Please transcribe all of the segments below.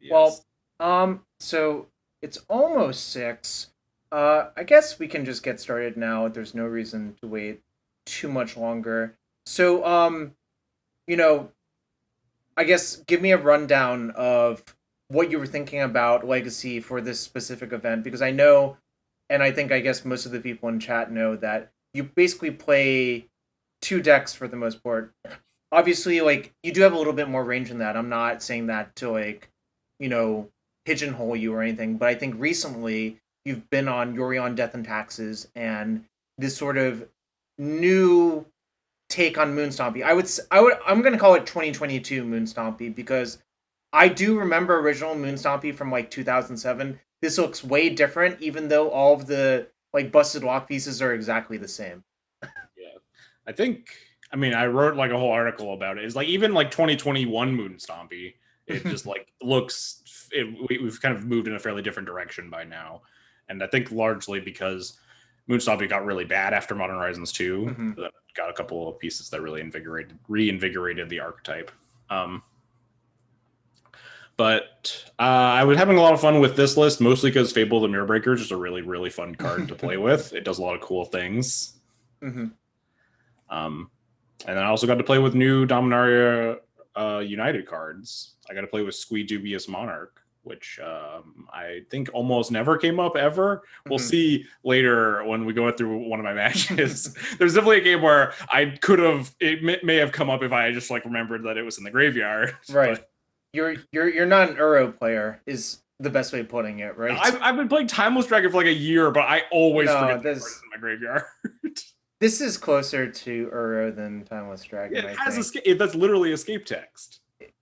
Well, Yes. so it's almost 6. I guess we can just get started now. There's no reason to wait too much longer. So, you know, I guess give me a rundown of what you were thinking about Legacy for this specific event, because I know, and I guess most of the people in chat know that you basically play two decks for the most part. Obviously, like you do have a little bit more range than that. I'm not saying that to you know, pigeonhole you or anything, but I think recently you've been on Yuri on Death and Taxes and this sort of new take on Moon Stompy. I'm gonna call it 2022 Moon Stompy because I do remember original Moon Stompy from like 2007. This looks way different, even though all of the like busted lock pieces are exactly the same. Yeah. I think I mean I wrote like a whole article about it. It's like even like 2021 Moon Stompy, it just like looks we've kind of moved in a fairly different direction by now. And I think largely because Moon Stompy got really bad after Modern Horizons 2, Mm-hmm. but got a couple of pieces that really reinvigorated the archetype. Um, but I was having a lot of fun with this list, mostly because Fable the Mirror Breaker is just a really, really fun card to play with. It does a lot of cool things. Mm-hmm. Um, and then I also got to play with new Dominaria United cards. I got to play with Squee Dubious Monarch, which I think almost never came up ever. We'll Mm-hmm. see later when we go through one of my matches. There's definitely a game where I could have, it may have come up if I just like remembered that it was in the graveyard. Right. But You're not an Uro player is the best way of putting it, right? I've been playing Timeless Dragon for like a year, but I always No, forget that card is this in my graveyard. this is closer to Uro than Timeless Dragon, It I has think. escape. That's literally escape text.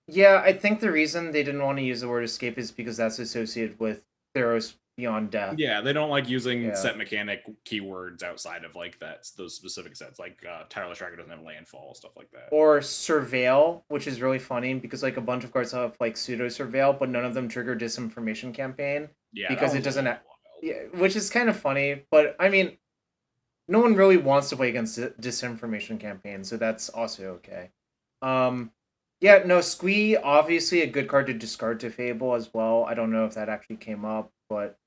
Yeah, I think the reason they didn't want to use the word escape is because that's associated with Theros Beyond Death. Yeah, they don't like using Yeah. set mechanic keywords outside of like that those specific sets. Like Tireless Tracker doesn't have landfall, stuff like that. Or Surveil, which is really funny because like a bunch of cards have like pseudo Surveil, but none of them trigger disinformation campaign Yeah, that because it one's a doesn't. little wild. Yeah, which is kind of funny, but I mean, no one really wants to play against disinformation campaign, so that's also okay. Um, yeah, no, Squee obviously a good card to discard to Fable as well. I don't know if that actually came up, but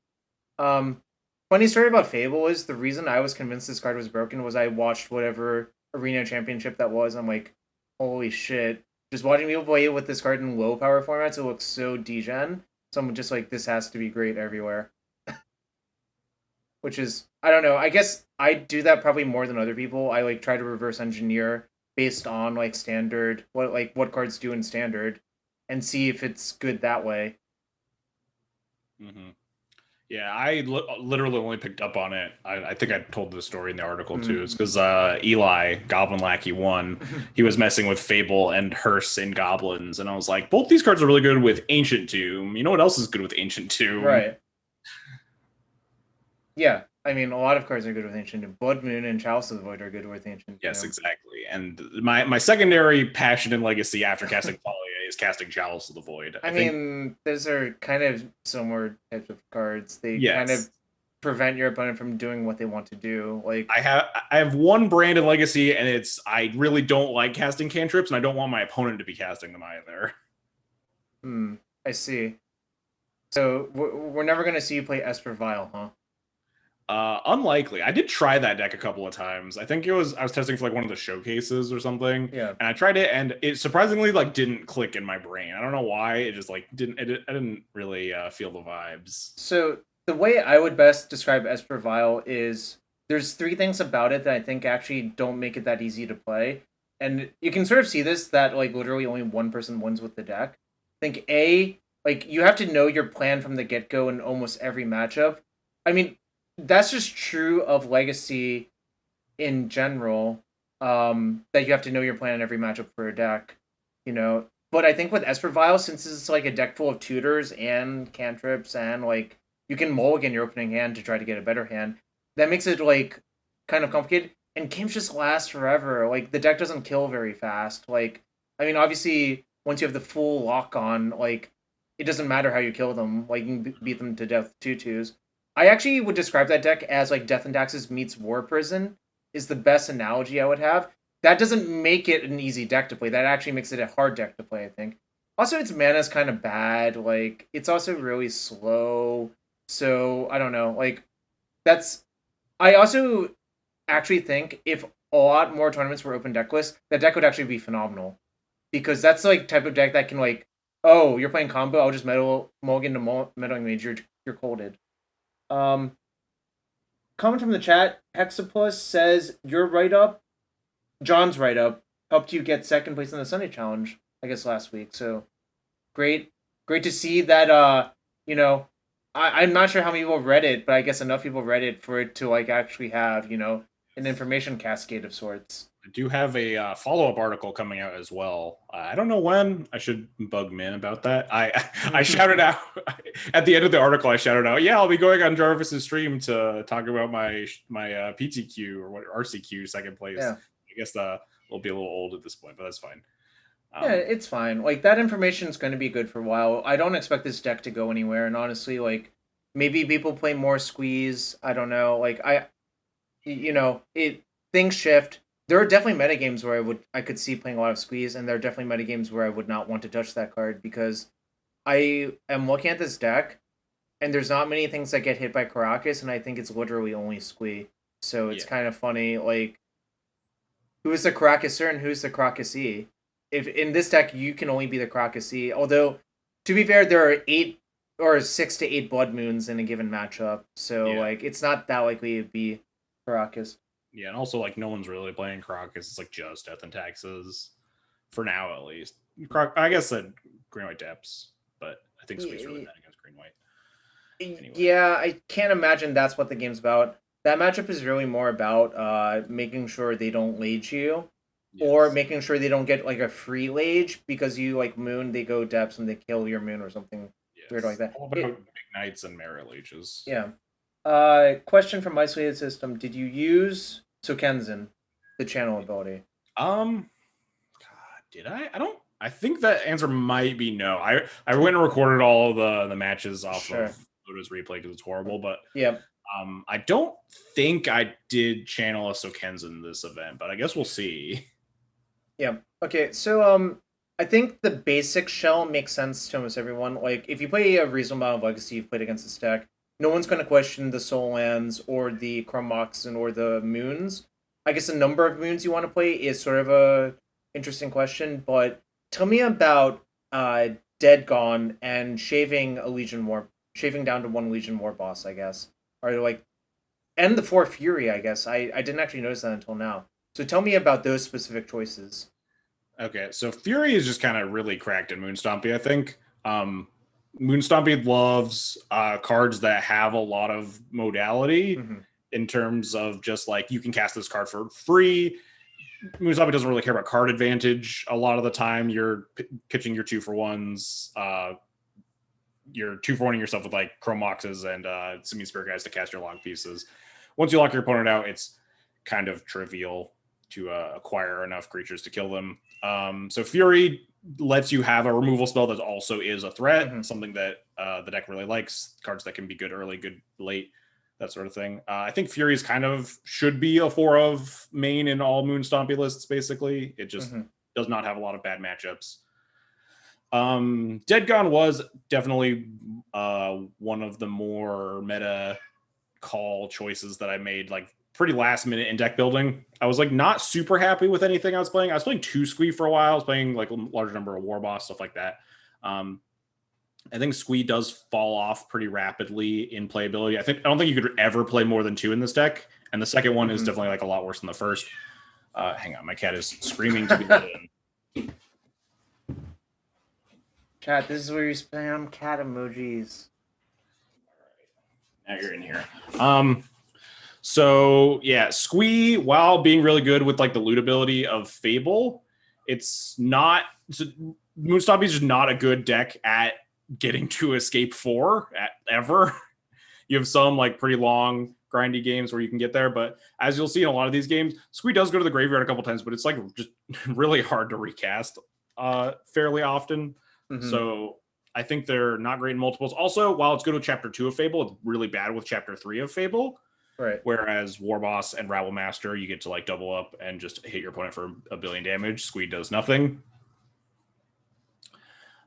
um, funny story about Fable is the reason I was convinced this card was broken was I watched whatever arena championship that was. I'm like, holy shit! Just watching people play with this card in low power formats, it looks so degen. So I'm just like, this has to be great everywhere. Which is I don't know. I guess I do that probably more than other people. I like try to reverse engineer based on like standard what cards do in standard and see if it's good that way. Mm-hmm. Yeah, I literally only picked up on it. I think I told the story in the article too. Mm. It's because Eli Goblin Lackey won. He was messing with Fable and Hearse in Goblins, and I was like, both these cards are really good with Ancient Tomb. You know what else is good with Ancient Tomb? Right. Yeah. I mean, a lot of cards are good with Ancient Doom. Blood Moon and Chalice of the Void are good with Ancient Yes, Doom. exactly. And my secondary passion and legacy after casting Qualia is casting Chalice of the Void. I I think mean, those are kind of similar types of cards. They kind of yes, prevent your opponent from doing what they want to do. Like, I have one brand in legacy, and it's I really don't like casting cantrips, and I don't want my opponent to be casting them either. I see. So we're never gonna see you play Esper Vile, huh? Unlikely. I did try that deck a couple of times. I think it was I was testing for like one of the showcases or something, Yeah. and I tried it, and it surprisingly like didn't click in my brain. I don't know why. It just like I didn't really feel the vibes. So the way I would best describe Esper Vile is there's three things about it that I think actually don't make it that easy to play. And you can sort of see this that like literally only one person wins with the deck. I think A, like you have to know your plan from the get-go in almost every matchup. I mean, that's just true of Legacy in general. That you have to know your plan in every matchup for a deck, you know. But I think with Esper Vial, since it's like a deck full of tutors and cantrips and like you can mulligan your opening hand to try to get a better hand, that makes it like kind of complicated. And games just last forever. Like the deck doesn't kill very fast. Like I mean, obviously once you have the full lock on, like it doesn't matter how you kill them. Like you can beat them to death with two-twos. I actually would describe that deck as like Death and Taxes meets War Prison is the best analogy I would have. That doesn't make it an easy deck to play. That actually makes it a hard deck to play, I think. Also, its mana is kind of bad. Like, it's also really slow. So I don't know. Like, that's. I also actually think if a lot more tournaments were open deck lists, that deck would actually be phenomenal because that's like type of deck that can like, oh, you're playing combo. I'll just mulligan to meddling mage. You're colded. Um, comment from the chat. Hexaplus says your write up, John's write up, helped you get second place in the Sunday Challenge. I guess last week. So great, great to see that. You know, I'm not sure how many people read it, but I guess enough people read it for it to like actually have an information cascade of sorts. I do have a follow-up article coming out as well. I don't know when. I should bug Min about that. I shouted out at the end of the article. I shouted out, "Yeah, I'll be going on Jarvis's stream to talk about my PTQ or what RCQ second place." Yeah. I guess will be a little old at this point, but that's fine. Yeah, it's fine. Like that information is going to be good for a while. I don't expect this deck to go anywhere, and honestly, like maybe people play more squeeze. I don't know. Like it things shift. There are definitely metagames where I could see playing a lot of squeeze, and there are definitely metagames where I would not want to touch that card because I am looking at this deck, and there's not many things that get hit by Caracas, and I think it's literally only squee. So it's kind of funny, like who's the Caracaser and who's the Caracasee? If in this deck you can only be the Caracasee, although to be fair, there are 6 to 8 Blood Moons in a given matchup, so like it's not that likely to be Caracas. Yeah, and also like no one's really playing Caracas. It's like just Death and Taxes for now, at least. I guess that Green White Depths, but I think Squee's really bad against Green White. Anyway. Yeah, I can't imagine that's what the game's about. That matchup is really more about making sure they don't lage you, or making sure they don't get like a free lage because you like moon, they go depths and they kill your moon or something weird like that. All about big knights and merit lages. Yeah. Question from Isolated System: did you use Sokenzen, the channel ability? God, did I? I think that answer might be no. I went and recorded all of the matches off of Lotus replay because it's horrible, but yeah. I don't think I did channel a Sokenzen this event, but I guess we'll see. Yeah. Okay. So I think the basic shell makes sense to almost everyone. Like if you play a reasonable amount of Legacy, you've played against this deck. No one's going to question the Soul Lands or the Chrome Moxen or the Moons. I guess the number of moons you want to play is sort of a interesting question, but tell me about Dead Gone and shaving down to 1 Legion War boss, I guess. Or like and the 4 Fury, I guess. I didn't actually notice that until now. So tell me about those specific choices. Okay, so Fury is just kind of really cracked in Moonstompy, I think. Moonstompy loves cards that have a lot of modality in terms of just like you can cast this card for free. Moonstompy doesn't really care about card advantage a lot of the time. You're pitching your 2-for-1s. You're 2-for-1ing yourself with like Chrome Moxes and Simian Spirit Guys to cast your log pieces. Once you lock your opponent out, it's kind of trivial to acquire enough creatures to kill them. So Fury lets you have a removal spell that also is a threat, something that the deck really likes. Cards that can be good early, good late, that sort of thing. I think Fury's kind of should be a 4 of main in all Moonstompy lists, basically. It just does not have a lot of bad matchups. Dead Gone was definitely one of the more meta call choices that I made, like pretty last minute in deck building. I was like not super happy with anything I was playing. I was playing 2 Squee for a while. I was playing like a larger number of War Boss, stuff like that. I think Squee does fall off pretty rapidly in playability. I don't think you could ever play more than 2 in this deck. And the second one is definitely like a lot worse than the first. Hang on, my cat is screaming to be let in. Chat, this is where you spam cat emojis. All right. Now you're in here. So yeah, Squee, while being really good with like the loot ability of Fable, Moonstompy is just not a good deck at getting to escape 4 ever. You have some like pretty long grindy games where you can get there, but as you'll see in a lot of these games, Squee does go to the graveyard a couple times, but it's like just really hard to recast fairly often. So I think they're not great in multiples. Also, while it's good with Chapter 2 of Fable, it's really bad with Chapter 3 of Fable. Right. Whereas War Boss and Rabble Master, you get to like double up and just hit your opponent for 1 billion damage. Squee does nothing.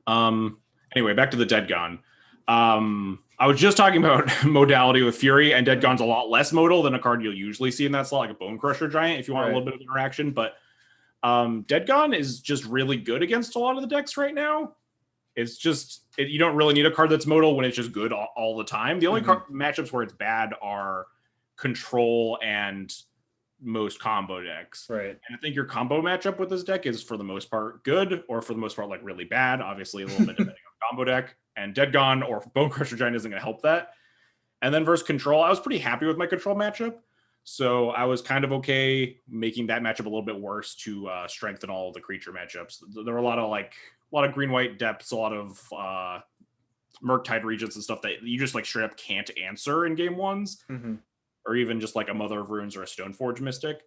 Um, anyway, back to the Dead Gone. I was just talking about modality with Fury, and Dead Gone's a lot less modal than a card you'll usually see in that slot, like a Bone Crusher Giant, if you want a little bit of interaction. But Dead Gone is just really good against a lot of the decks right now. It's just you don't really need a card that's modal when it's just good all the time. The only matchups where it's bad are Control and most combo decks. Right. And I think your combo matchup with this deck is for the most part good, or for the most part like really bad. Obviously, a little bit depending on combo deck. And Dead Gone or Bone Crusher Giant isn't going to help that. And then versus Control, I was pretty happy with my Control matchup. So I was kind of okay making that matchup a little bit worse to strengthen all the creature matchups. There were a lot of green-white depths, a lot of Murktide Regents and stuff that you just like straight up can't answer in game ones, or even just like a Mother of Runes or a Stoneforge Mystic.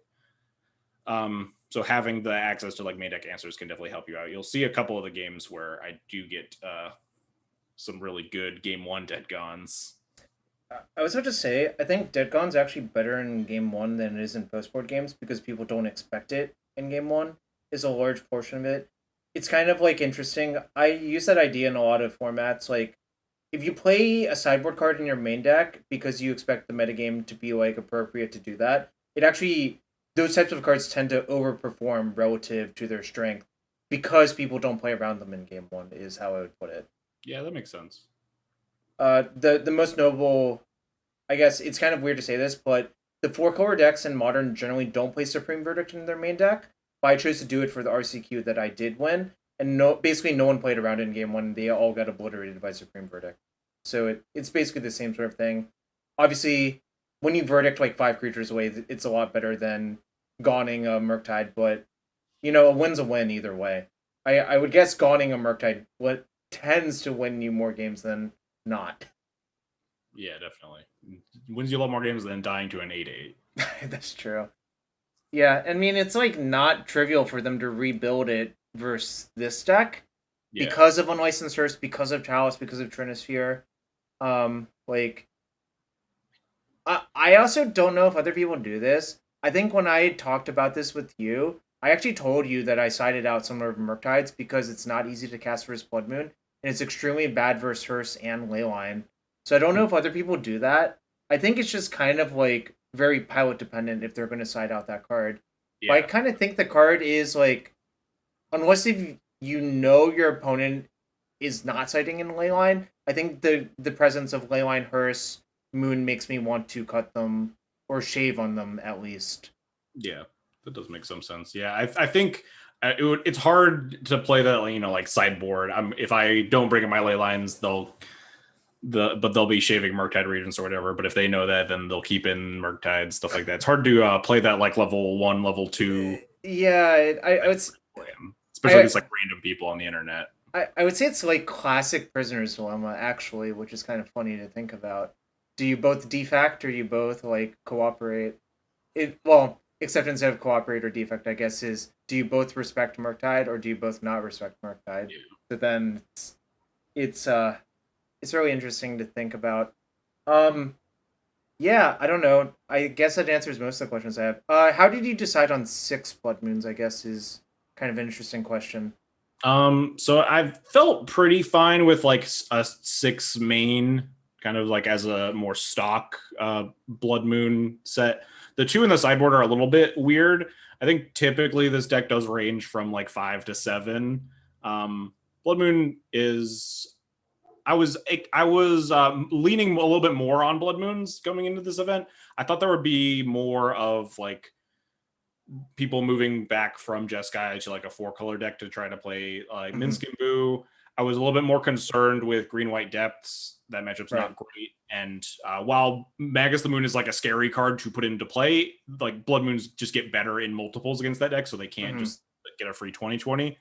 So having the access to like main deck answers can definitely help you out. You'll see a couple of the games where I do get some really good game one Dead Gones. I was about to say, I think Dead Gone's actually better in game one than it is in post-board games because people don't expect it in game one, is a large portion of it. It's kind of like interesting. I use that idea in a lot of formats. Like, if you play a sideboard card in your main deck because you expect the metagame to be like appropriate to do that, it actually, those types of cards tend to overperform relative to their strength because people don't play around them in game one, is how I would put it. Yeah, that makes sense. The most notable, I guess it's kind of weird to say this, but the 4-color decks in Modern generally don't play Supreme Verdict in their main deck. But I chose to do it for the RCQ that I did win, and basically no one played around it in game one. They all got obliterated by Supreme Verdict. So it's basically the same sort of thing. Obviously, when you verdict like 5 creatures away, it's a lot better than Gawning a Murktide, but a win's a win either way. I would guess Gawning a Murktide what tends to win you more games than not. Yeah, definitely. Wins you a lot more games than dying to an 8/8. That's true. Yeah, I mean, it's like not trivial for them to rebuild it versus this deck because of Unlicensed Hearse, because of Chalice, because of Trinisphere. Like, I also don't know if other people do this. I think when I talked about this with you, I actually told you that I sided out some of Murktides because it's not easy to cast versus Blood Moon, and it's extremely bad versus Hearse and Leyline. So I don't know if other people do that. I think it's just kind of like very pilot dependent if they're going to side out that card. Yeah. But I kind of think the card is like, unless if your opponent is not siding in Leyline, I think the presence of Leyline Hearse Moon makes me want to cut them or shave on them at least. Yeah, that does make some sense. Yeah, I think it's hard to play that like sideboard. If I don't bring in my Leylines, they'll be shaving Murktide Regents or whatever. But if they know that, then they'll keep in Murktide, stuff like that. It's hard to play that like level 1, level 2. Yeah, I would, especially against like random people on the internet. I would say it's like classic Prisoner's Dilemma, actually, which is kind of funny to think about. Do you both defect or you both like cooperate? Except instead of cooperate or defect, I guess is do you both respect Murktide or do you both not respect Murktide? Yeah. So then it's really interesting to think about. Yeah, I don't know. I guess that answers most of the questions I have. How did you decide on 6 Blood Moons? I guess is kind of an interesting question. So I felt pretty fine with like a 6 main, kind of like as a more stock Blood Moon set. The 2 in the sideboard are a little bit weird. I think typically this deck does range from like 5 to 7. Blood Moon is. I was leaning a little bit more on Blood Moons going into this event. I thought there would be more of like people moving back from Jeskai to like a 4-color deck to try to play like Minsc and Boo. I was a little bit more concerned with green-white depths. That matchup's not great. And while Magus the Moon is like a scary card to put into play, like Blood Moons just get better in multiples against that deck, so they can't just get a free 20/20.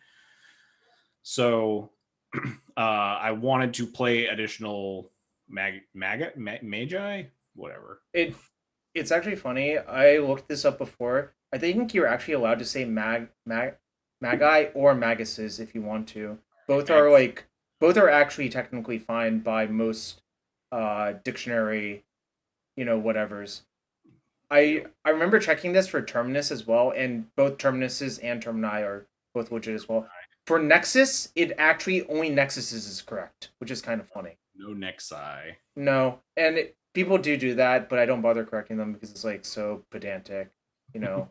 So I wanted to play additional Magi, whatever. It's actually funny. I looked this up before. I think you're actually allowed to say Magi or Maguses if you want to. Both are actually technically fine by most dictionary, whatevers. I remember checking this for Terminus as well, and both Terminuses and Termini are both legit as well. For Nexus, it actually only Nexuses is correct, which is kind of funny. No Nexi. No, and people do that, but I don't bother correcting them because it's like so pedantic,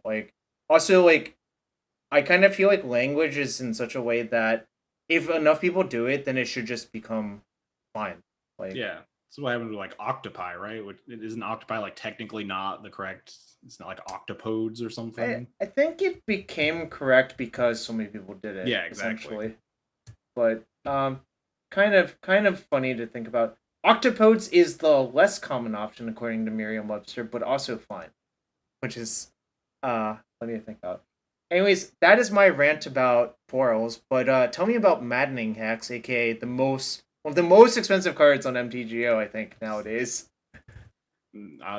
like also like I kind of feel like language is in such a way that if enough people do it, then it should just become fine. Like Yeah, that's what happened to like octopi, right? Isn't octopi like technically not the correct? It's not like octopodes or something. I think it became correct because so many people did it. Yeah, exactly. Essentially, but kind of funny to think about. Octopodes is the less common option according to Merriam-Webster, but also fine, which is funny to think about. Anyways, that is my rant about Porals. But tell me about Maddening Hex, aka one of the most expensive cards on MTGO, I think nowadays.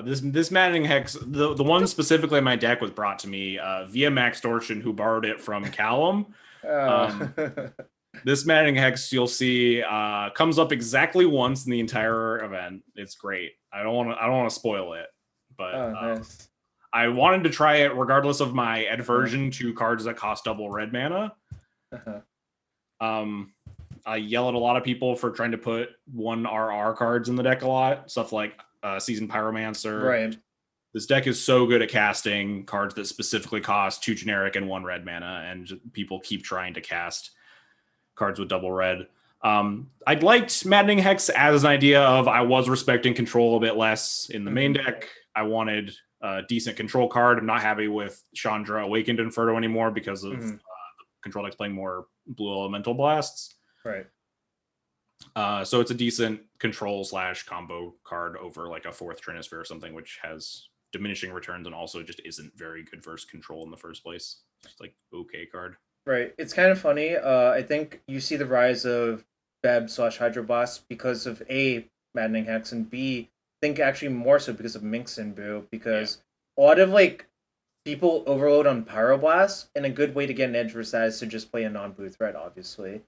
This Maddening Hex, the one specifically in my deck was brought to me via Max Dorchin, who borrowed it from Callum. This Maddening Hex, you'll see, comes up exactly once in the entire event. It's great. I don't want to spoil it, but nice. I wanted to try it regardless of my aversion to cards that cost double red mana. I yell at a lot of people for trying to put 1 RR cards in the deck a lot. Stuff like Seasoned Pyromancer. Right. This deck is so good at casting cards that specifically cost 2 generic and 1 red mana, and people keep trying to cast cards with double red. I liked Maddening Hex as an idea of I was respecting control a bit less in the main deck. I wanted a decent control card. I'm not happy with Chandra Awakened Inferno anymore because of control decks playing more blue elemental blasts. Right. So it's a decent control / combo card over like a 4th Trinisphere or something, which has diminishing returns and also just isn't very good versus control in the first place. Just like okay card. Right. It's kind of funny. I think you see the rise of Beb / Hydroblast because of A, Maddening Hex, and B, I think actually more so because of Minx and Boo, because a lot of like people overload on Pyroblast, and a good way to get an edge versus that is to just play a non-blue threat, obviously.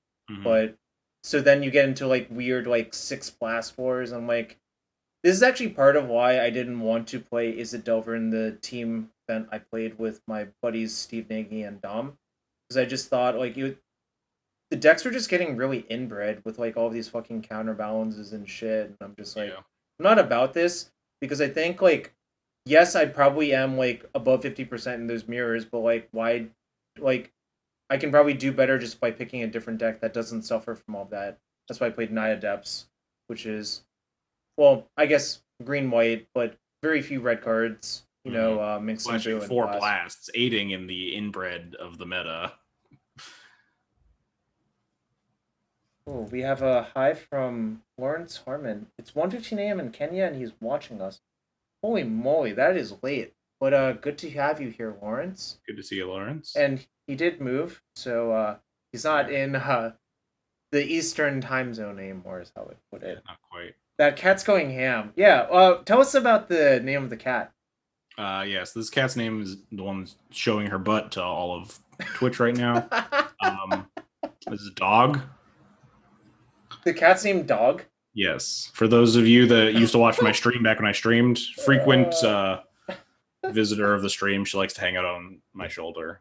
But so then you get into like weird like 6 blast wars, and like this is actually part of why I didn't want to play Is It Delver in the team event I played with my buddies Steve Nagy and Dom. Because I just thought like the decks were just getting really inbred with like all these fucking counterbalances and shit, and I'm just like, I'm not about this because I think like, yes, I probably am like above 50% in those mirrors, but like why, like, I can probably do better just by picking a different deck that doesn't suffer from all that. That's why I played Naya Depths, which is, well, I guess green white, but very few red cards. Mixed flashing 4 blasts, aiding in the inbred of the meta. Oh, we have a hi from Lawrence Harmon. It's 1:15 a.m. in Kenya, and he's watching us. Holy moly, that is late. But good to have you here, Lawrence. Good to see you, Lawrence. And he did move, so he's not in the Eastern time zone anymore, is how I put it. Not quite. That cat's going ham. Yeah, tell us about the name of the cat. Yes, this cat's name is the one showing her butt to all of Twitch right now. This is Dog. The cat's named Dog? Yes. For those of you that used to watch my stream back when I streamed, frequent visitor of the stream, she likes to hang out on my shoulder.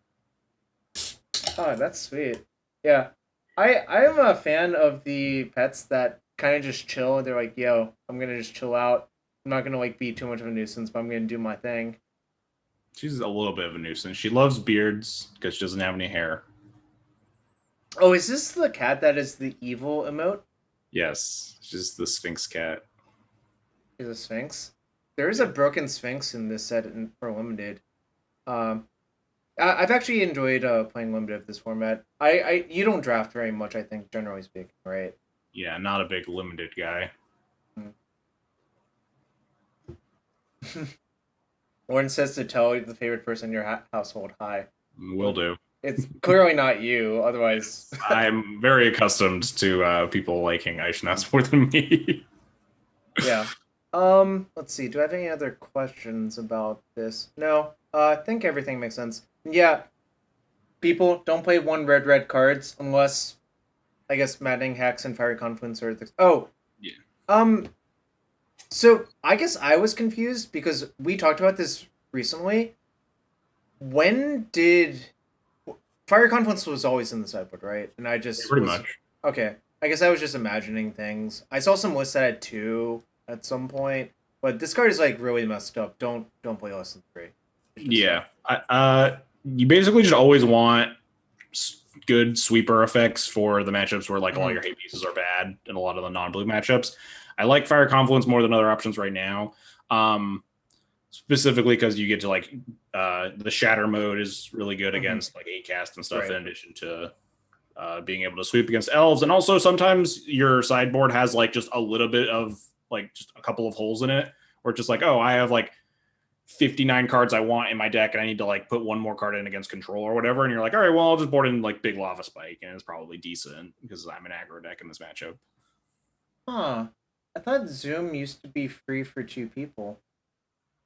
Oh, that's sweet. Yeah. I'm a fan of the pets that kind of just chill. They're like, yo, I'm going to just chill out. I'm not going to like be too much of a nuisance, but I'm going to do my thing. She's a little bit of a nuisance. She loves beards because she doesn't have any hair. Oh, is this the cat that is the evil emote? Yes, she's the Sphinx cat. She's a Sphinx? There is a broken Sphinx in this set for Limited. I've actually enjoyed playing Limited of this format. You don't draft very much, I think, generally speaking, right? Yeah, not a big Limited guy. Lauren says to tell the favorite person in your household hi. Will do. It's clearly not you, otherwise... I'm very accustomed to people liking Aishinas more than me. Yeah. Let's see. Do I have any other questions about this? No. I think everything makes sense. Yeah. People don't play 1 red cards unless, I guess, Maddening Hex and Fiery Confluence are the... Oh. Yeah. So I guess I was confused because we talked about this recently. When did... Fire Confluence was always in the sideboard, right? And I just Pretty was much. okay. I guess I was just imagining things. I saw some lists that had 2 at some point, but this card is like really messed up. Don't play less than 3. Yeah. You basically just always want good sweeper effects for the matchups where like all your hate pieces are bad and a lot of the non-blue matchups. I like Fire Confluence more than other options right now. Specifically because you get to like the shatter mode is really good against like 8 cast and stuff, in addition to being able to sweep against elves. And also sometimes your sideboard has like just a little bit of like just a couple of holes in it, or just like, oh, I have like 59 cards I want in my deck and I need to like put one more card in against control or whatever. And you're like, all right, well, I'll just board in like big lava spike and it's probably decent because I'm an aggro deck in this matchup. Huh. I thought Zoom used to be free for 2 people.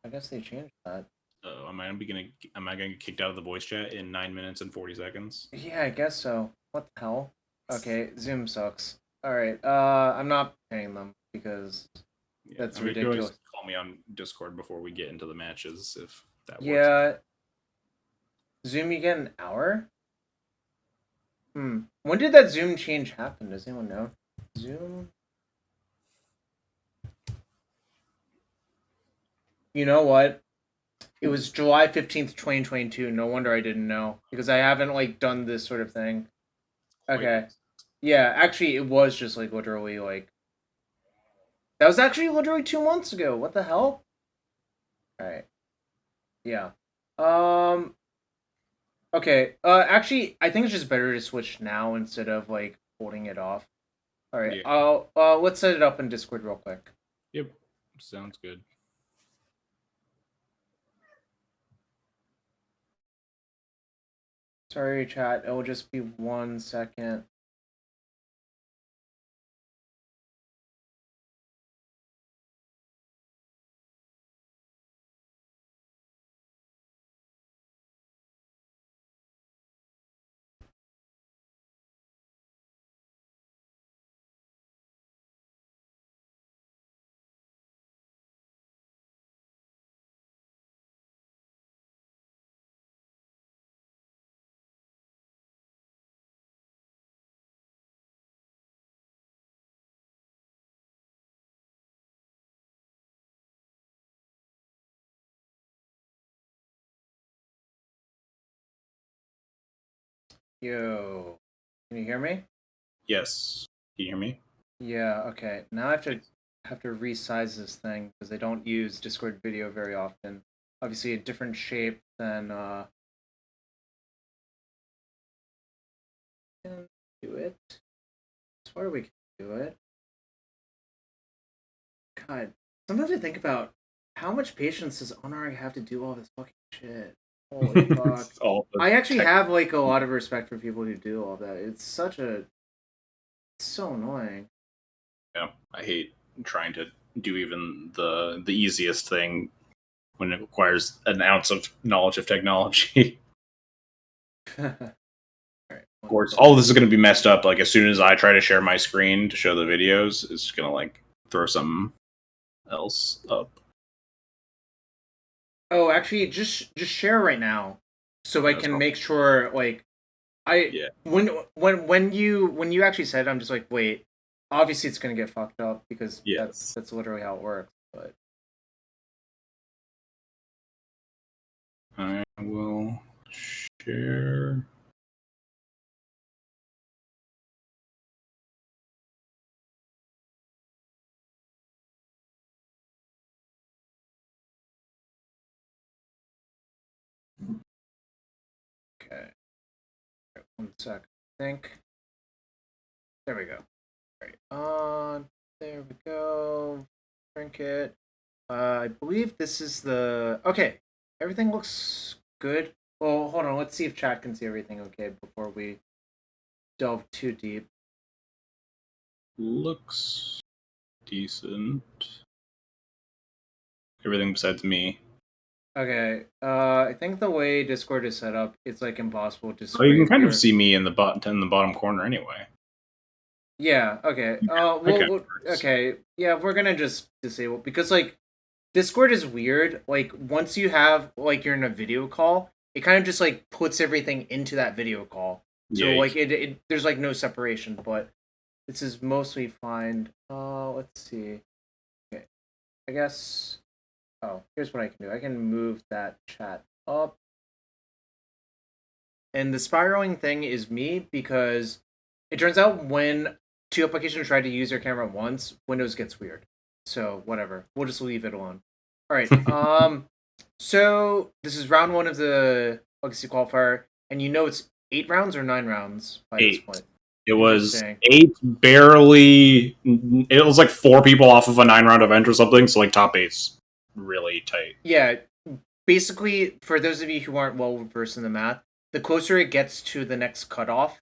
I guess they changed that. Oh, am I gonna get kicked out of the voice chat in 9 minutes and 40 seconds? Yeah, I guess so. What the hell? Okay, Zoom sucks. Alright, I'm not paying them because that's ridiculous. Call me on Discord before we get into the matches if that works. Yeah. Zoom, you get an hour? When did that Zoom change happen? Does anyone know? Zoom? You know what? It was July 15th, 2022. No wonder I didn't know. Because I haven't, like, done this sort of thing. Okay. Yeah, actually, it was just, like, literally, like... That was actually literally 2 months ago. What the hell? Alright. Yeah. Okay. Actually, I think it's just better to switch now instead of, like, holding it off. Alright. Yeah. Let's set it up in Discord real quick. Yep. Sounds good. Sorry, chat. It will just be 1 second. Yo, can you hear me? Yes. Can you hear me? Yeah. Okay. Now I have to resize this thing because I don't use Discord video very often. Obviously, a different shape than can do it. I swear we can do it. God, sometimes I think about how much patience does Honor have to do all this fucking shit. Holy fuck! I actually have like a lot of respect for people who do all that. It's so annoying. Yeah, I hate trying to do even the easiest thing when it requires an ounce of knowledge of technology. Of course, all of this is going to be messed up. Like as soon as I try to share my screen to show the videos, it's going to like throw something else up. Oh, actually, just share right now, so I can make sure. Like, when you actually said it, I'm just like, wait. Obviously, it's gonna get fucked up because that's literally how it works. But I will share. okay, 1 sec. I think there we go. Right on. There we go. Trinket. I believe this is the okay. Everything looks good. Well, hold on. Let's see if chat can see everything okay before we delve too deep. Looks decent. Everything besides me. Okay. I think the way Discord is set up, it's like impossible to. Oh, you can kind of see me in the bottom corner anyway. Yeah. Okay. Okay. Yeah, we're gonna just disable because like Discord is weird. Like once you have like you're in a video call, it kind of just like puts everything into that video call. So Yeah, like it there's like no separation, but this is mostly fine. Let's see. Okay, I guess. Oh, here's what I can do. I can move that chat up. And the spiraling thing is me because it turns out when two applications try to use your camera at once, Windows gets weird. So whatever. We'll just leave it alone. All right. So this is round one of the Legacy Qualifier, and you know it's 8 rounds or 9 rounds by this 8. point. It was Interesting. 8, barely. It was like 4 people off of a 9-round event or something. So like top 8's really tight. Yeah. Basically, for those of you who aren't well versed in the math, the closer it gets to the next cutoff,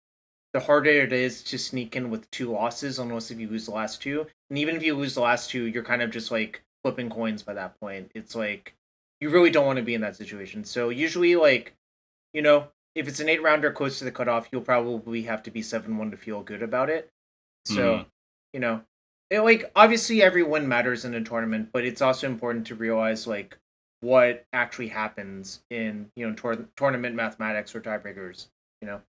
the harder it is to sneak in with 2 losses, unless if you lose the last 2. And even if you lose the last 2, you're kind of just like flipping coins by that point. It's like you really don't want to be in that situation. So usually, like, you know, if it's an 8 rounder close to the cutoff, you'll probably have to be 7-1 to feel good about it. So, you know, like obviously every win matters in a tournament, but it's also important to realize like what actually happens in tournament mathematics or tiebreakers. You know.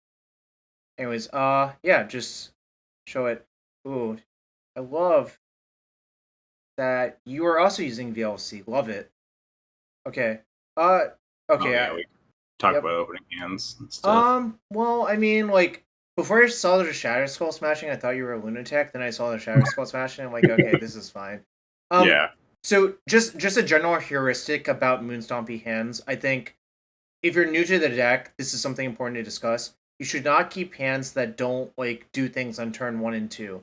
Anyways, yeah, just show it. Ooh, I love that you are also using VLC. Love it. Okay. Okay. Oh, yeah, we talk Yep. about opening hands and stuff. Well, I mean, like before I saw the Shatter Skull smashing, I thought you were a lunatic. Then I saw the Shatter Skull smashing. I'm like, okay, this is fine. Yeah. So just a general heuristic about Moon Stompy hands. I think if you're new to the deck, this is something important to discuss. You should not keep hands that don't like do things on turn 1 and 2.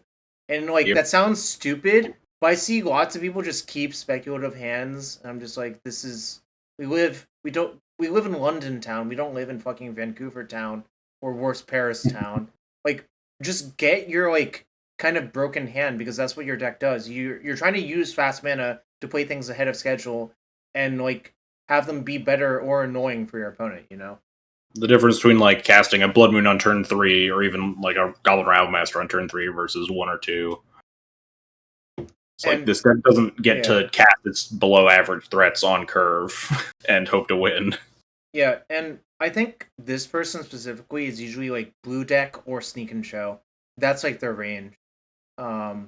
And like that sounds stupid, but I see lots of people just keep speculative hands. And I'm just like, this is we live in London town. We don't live in fucking Vancouver town or worse Paris town. Like just get your like kind of broken hand because that's what your deck does. You're trying to use fast mana to play things ahead of schedule and like have them be better or annoying for your opponent, you know? The difference between like casting a Blood Moon on turn 3 or even like a Goblin Rival Master on turn 3 versus 1 or 2. It's like this deck doesn't get to cast its below average threats on curve and hope to win. Yeah, and I think this person specifically is usually like blue deck or sneak and show. That's like their range. I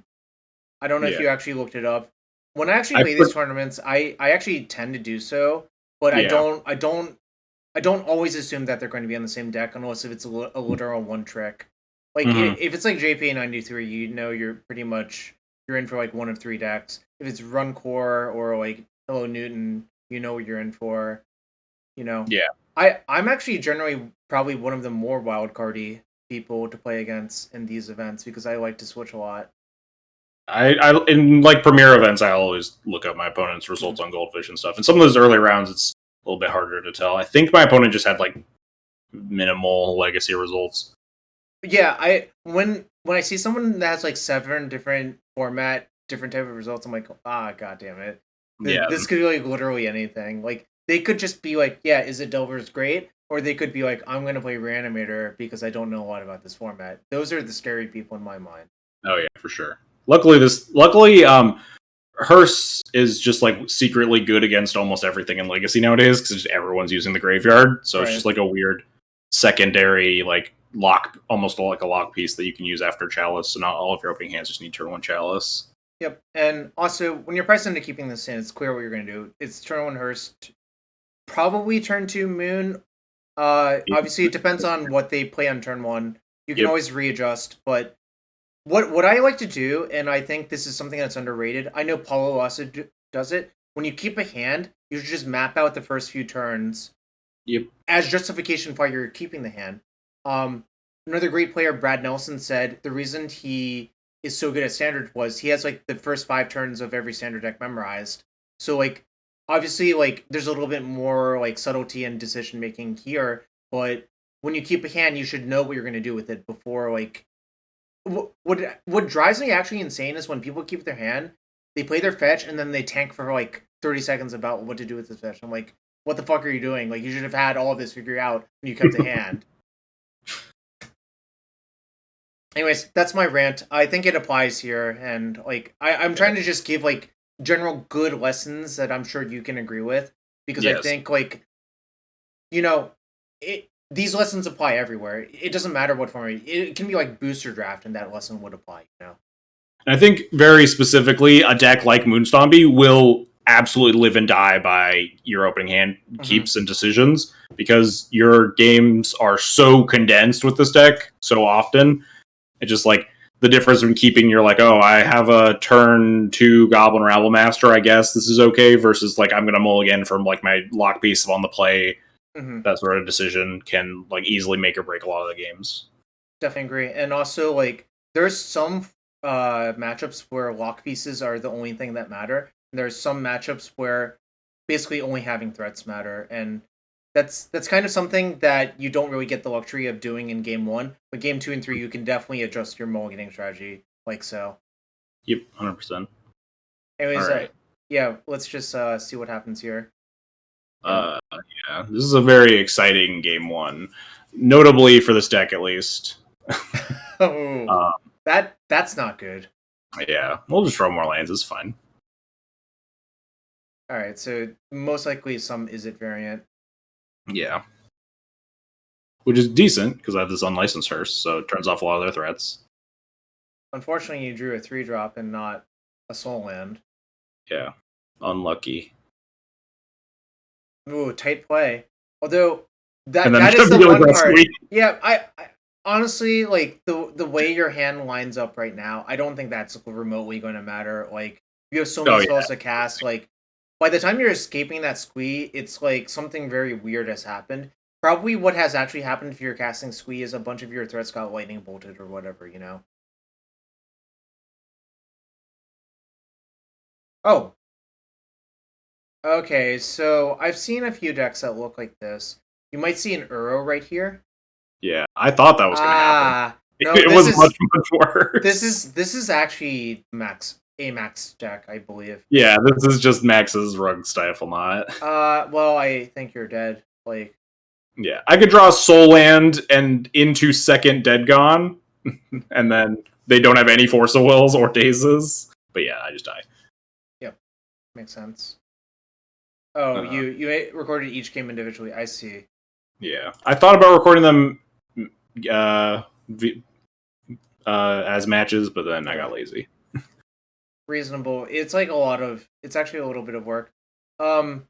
don't know if you actually looked it up. When I actually play these tournaments, I actually tend to do so, but I don't always assume that they're going to be on the same deck unless if it's a literal one trick. Like if it's like JP93, you know you're pretty much you're in for like one of 3 decks. If it's Run Core or like Hello Newton, you know what you're in for. You know. Yeah. I'm actually generally probably one of the more wildcardy people to play against in these events because I like to switch a lot. I in like premier events, I always look up my opponent's results on Goldfish and stuff. And some of those early rounds, it's a little bit harder to tell. I think my opponent just had like minimal legacy results. Yeah, when I see someone that has like 7 different format, different type of results, I'm like, god damn it. This could be like literally anything. Like they could just be like, yeah, is it Delver's great? Or they could be like, I'm gonna play Reanimator because I don't know a lot about this format. Those are the scary people in my mind. Oh yeah, for sure. Luckily, Hearse is just like secretly good against almost everything in Legacy nowadays because everyone's using the graveyard. So it's just like a weird secondary like lock, almost like a lock piece that you can use after Chalice. So not all of your opening hands just need turn 1 Chalice. Yep, and also when you're pressed into keeping this in, it's clear what you're going to do. It's turn 1 Hearse, probably turn 2 Moon. Obviously, it depends on what they play on turn 1. You can always readjust, but what I like to do, and I think this is something that's underrated. I know Paulo also does it. When you keep a hand, you should just map out the first few turns. As justification for you're keeping the hand. Another great player, Brad Nelson, said the reason he is so good at Standard was he has like the first 5 turns of every Standard deck memorized. So like obviously like there's a little bit more like subtlety and decision making here, but when you keep a hand, you should know what you're going to do with it before like what drives me actually insane is when people keep their hand, they play their fetch and then they tank for like 30 seconds about what to do with this fetch. I'm like, what the fuck are you doing? Like you should have had all of this figured out when you kept the hand. Anyways, that's my rant. I think it applies here, and like I'm trying to just give like general good lessons that I'm sure you can agree with because I think like these lessons apply everywhere. It doesn't matter what format. It can be like booster draft, and that lesson would apply. And I think very specifically, a deck like Moonstompy will absolutely live and die by your opening hand keeps and decisions, because your games are so condensed with this deck so often. It's just like the difference between keeping your like, oh, I have a turn 2 Goblin Rabble Master, I guess this is okay, versus like I'm gonna mulligan from like my lock piece on the play. That sort of decision can like easily make or break a lot of the games. Definitely agree. And also, like, there's some matchups where lock pieces are the only thing that matter. And there's some matchups where basically only having threats matter, and that's kind of something that you don't really get the luxury of doing in game 1. But game 2 and 3, you can definitely adjust your mulliganing strategy like so. Yep, 100%. Anyways, right. Yeah, let's just see what happens here. Yeah, this is a very exciting game 1, notably for this deck at least. Oh, that's not good. Yeah, we'll just throw more lands. It's fine. All right, so most likely some Izzet variant. Yeah, which is decent because I have this unlicensed hearse, so it turns off a lot of their threats. Unfortunately, you drew a 3-drop and not a soul land. Yeah, unlucky. Ooh, tight play. Although And that is the really one part. sweet. Yeah, I honestly like the way your hand lines up right now. I don't think that's remotely going to matter. Like you have so many spells to cast. Like by the time you're escaping that squee, it's like something very weird has happened. Probably what has actually happened if you're casting squee is a bunch of your threats got lightning bolted or whatever. Oh, okay. So I've seen a few decks that look like this. You might see an Uro right here. Yeah, I thought that was going to happen. No, it was much worse. This is actually a max deck, I believe. Yeah, this is just Max's Rug Stifle Knot. Well, I think you're dead. Like, yeah, I could draw a Soul Land and into second Dead Gone, and then they don't have any Force of Wills or Dazes. But yeah, I just die. Yep, makes sense. Oh, you recorded each game individually. I see. Yeah, I thought about recording them as matches, but then I got lazy. Reasonable. It's like it's actually a little bit of work. One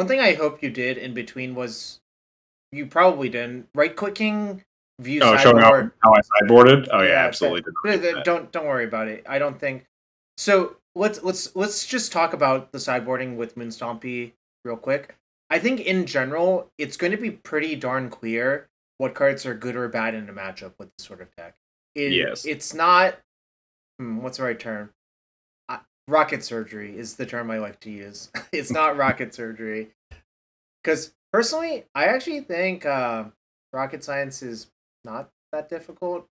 thing I hope you did in between was you probably didn't right-clicking view sideboard. Showing off how I sideboarded. Oh yeah, absolutely. Don't worry about it. I don't think so. Let's just talk about the sideboarding with Moonstompy real quick. I think in general, it's going to be pretty darn clear what cards are good or bad in a matchup with this sort of deck. Yes. It's not. What's the right term? Rocket surgery is the term I like to use. It's not rocket surgery. Because personally, I actually think rocket science is not that difficult.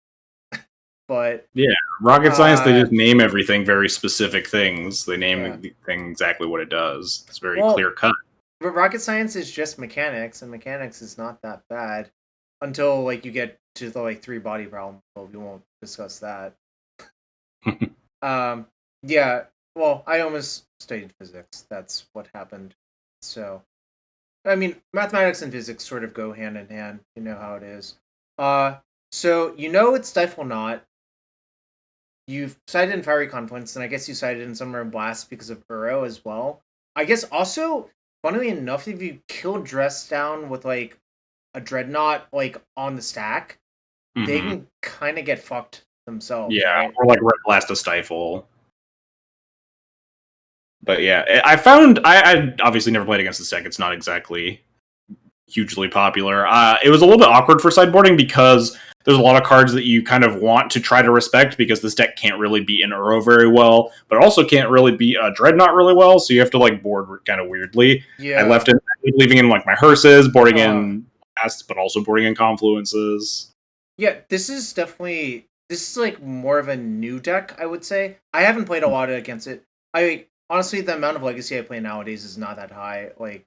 But yeah, rocket science, they just name everything very specific things. They name the thing exactly what it does. It's very clear cut. But rocket science is just mechanics, and mechanics is not that bad until like you get to the like 3-body problem. Well, we won't discuss that. Yeah. Well, I almost studied physics. That's what happened. So, I mean, mathematics and physics sort of go hand in hand. You know how it is. So it's Stifle Knot. You've cited in Fiery Confluence, and I guess you cited in Summer Blast because of Uro as well. I guess also, funnily enough, if you kill Dress down with like a Dreadnought like on the stack, they can kind of get fucked themselves. Yeah, right? or like Red Blast to Stifle. But yeah, I obviously never played against this deck. It's not exactly hugely popular. It was a little bit awkward for sideboarding because there's a lot of cards that you kind of want to try to respect because this deck can't really beat an Uro very well, but also can't really beat a Dreadnought really well, so you have to like board kind of weirdly. Yeah. I leaving in like my hearses, boarding in Blasts, but also boarding in Confluences. Yeah, this is like more of a new deck, I would say. I haven't played a lot against it. Honestly, the amount of Legacy I play nowadays is not that high. Like,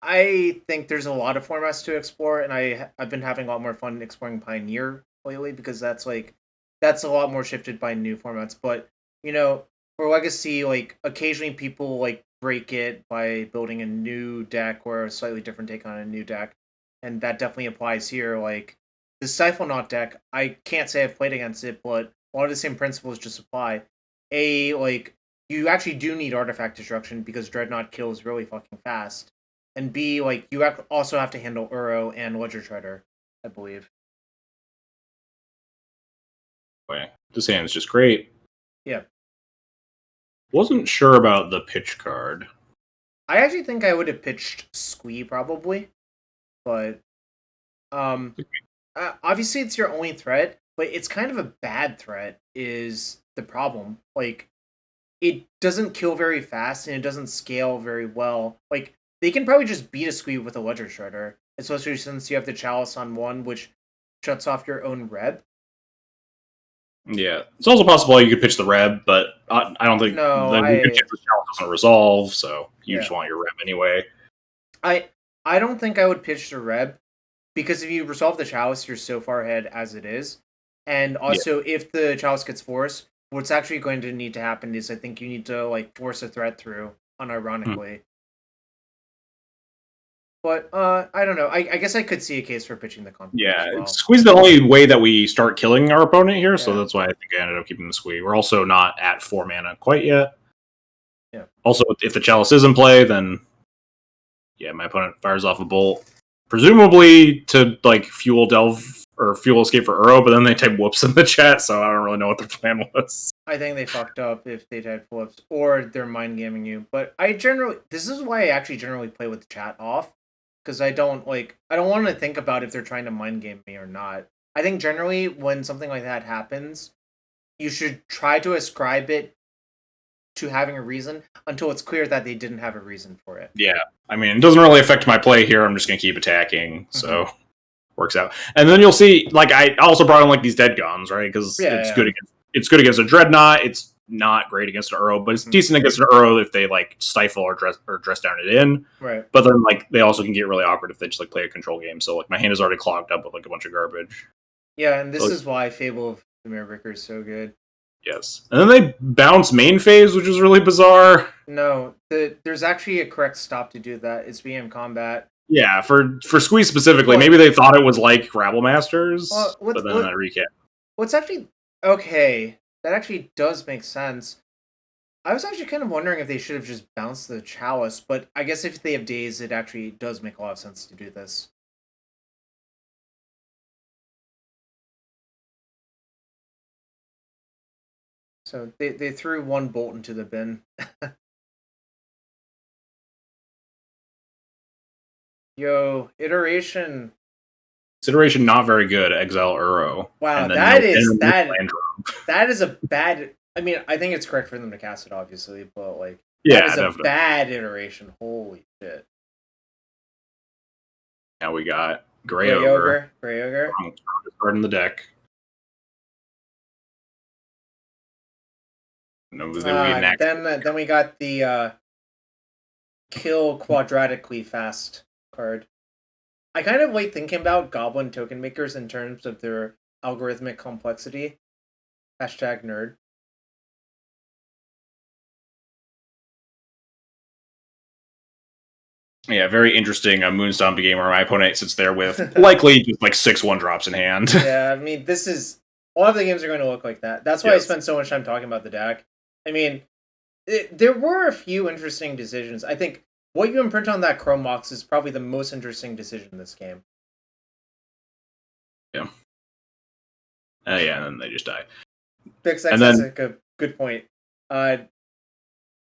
I think there's a lot of formats to explore, and I've been having a lot more fun exploring Pioneer lately because that's a lot more shifted by new formats. But for Legacy, like occasionally people like break it by building a new deck or a slightly different take on a new deck. And that definitely applies here. Like, the Stifle Knot deck, I can't say I've played against it, but a lot of the same principles just apply. Like, you actually do need artifact destruction because Dreadnought kills really fucking fast. And B, like, you also have to handle Uro and Ledger Shredder, I believe. This hand's just great. Yeah. Wasn't sure about the pitch card. I actually think I would have pitched Squee probably, but obviously it's your only threat, but it's kind of a bad threat is the problem. Like, it doesn't kill very fast and it doesn't scale very well. Like, they can probably just beat a Squee with a Ledger Shredder, especially since you have the Chalice on 1, which shuts off your own Reb. Yeah, it's also possible you could pitch the Reb, but I don't think the Chalice doesn't resolve, so you just want your Reb anyway. I don't think I would pitch the Reb, because if you resolve the Chalice, you're so far ahead as it is. And also, if the Chalice gets forced, what's actually going to need to happen is I think you need to like force a threat through, unironically. But I don't know. I guess I could see a case for pitching the conflict. Yeah, as well. Squee's the only way that we start killing our opponent here, so that's why I think I ended up keeping the Squee. We're also not at 4 mana quite yet. Yeah. Also, if the Chalice is in play, then my opponent fires off a bolt, presumably to like fuel escape for Uro, but then they type whoops in the chat, so I don't really know what their plan was. I think they fucked up if they type whoops, or they're mind gaming you. But this is why I actually generally play with the chat off. Because I don't want to think about if they're trying to mind game me or not. I think generally when something like that happens, you should try to ascribe it to having a reason until it's clear that they didn't have a reason for it. Yeah, I mean, it doesn't really affect my play here. I'm just going to keep attacking, so works out. And then you'll see, like, I also brought in like these dead guns, right? Because it's good against a Dreadnought. It's not great against an Uro, but it's decent against an Uro if they like stifle or dress down it in. Right. But then like they also can get really awkward if they just like play a control game. So like my hand is already clogged up with like a bunch of garbage. Yeah, and this is why Fable of the Mirror Breaker is so good. Yes. And then they bounce main phase, which is really bizarre. No, there's actually a correct stop to do that. It's BM combat. Yeah, for Squeeze specifically, maybe they thought it was like Rabble Masters, but then I recap. What's actually okay? That actually does make sense. I was actually kind of wondering if they should have just bounced the Chalice, but I guess if they have Daze, it actually does make a lot of sense to do this. So they threw one bolt into the bin. Yo, iteration. Iteration not very good. Exile Uro. Wow, that is a bad. I mean, I think it's correct for them to cast it, obviously, but like, that is a bad iteration. Holy shit! Now we got Grey Ogre. Strongest card in the deck. No, then we got the kill quadratically fast card. I kind of like thinking about Goblin token makers in terms of their algorithmic complexity. #nerd. Yeah, very interesting Moon Stompy game where my opponent sits there with likely just like 6/1 drops in hand. Yeah, I mean, all of the games are going to look like that. That's why I spent so much time talking about the deck. I mean, there were a few interesting decisions. I think what you imprint on that Chrome box is probably the most interesting decision in this game. Yeah. Yeah, and then they just die. Bix X has a good point.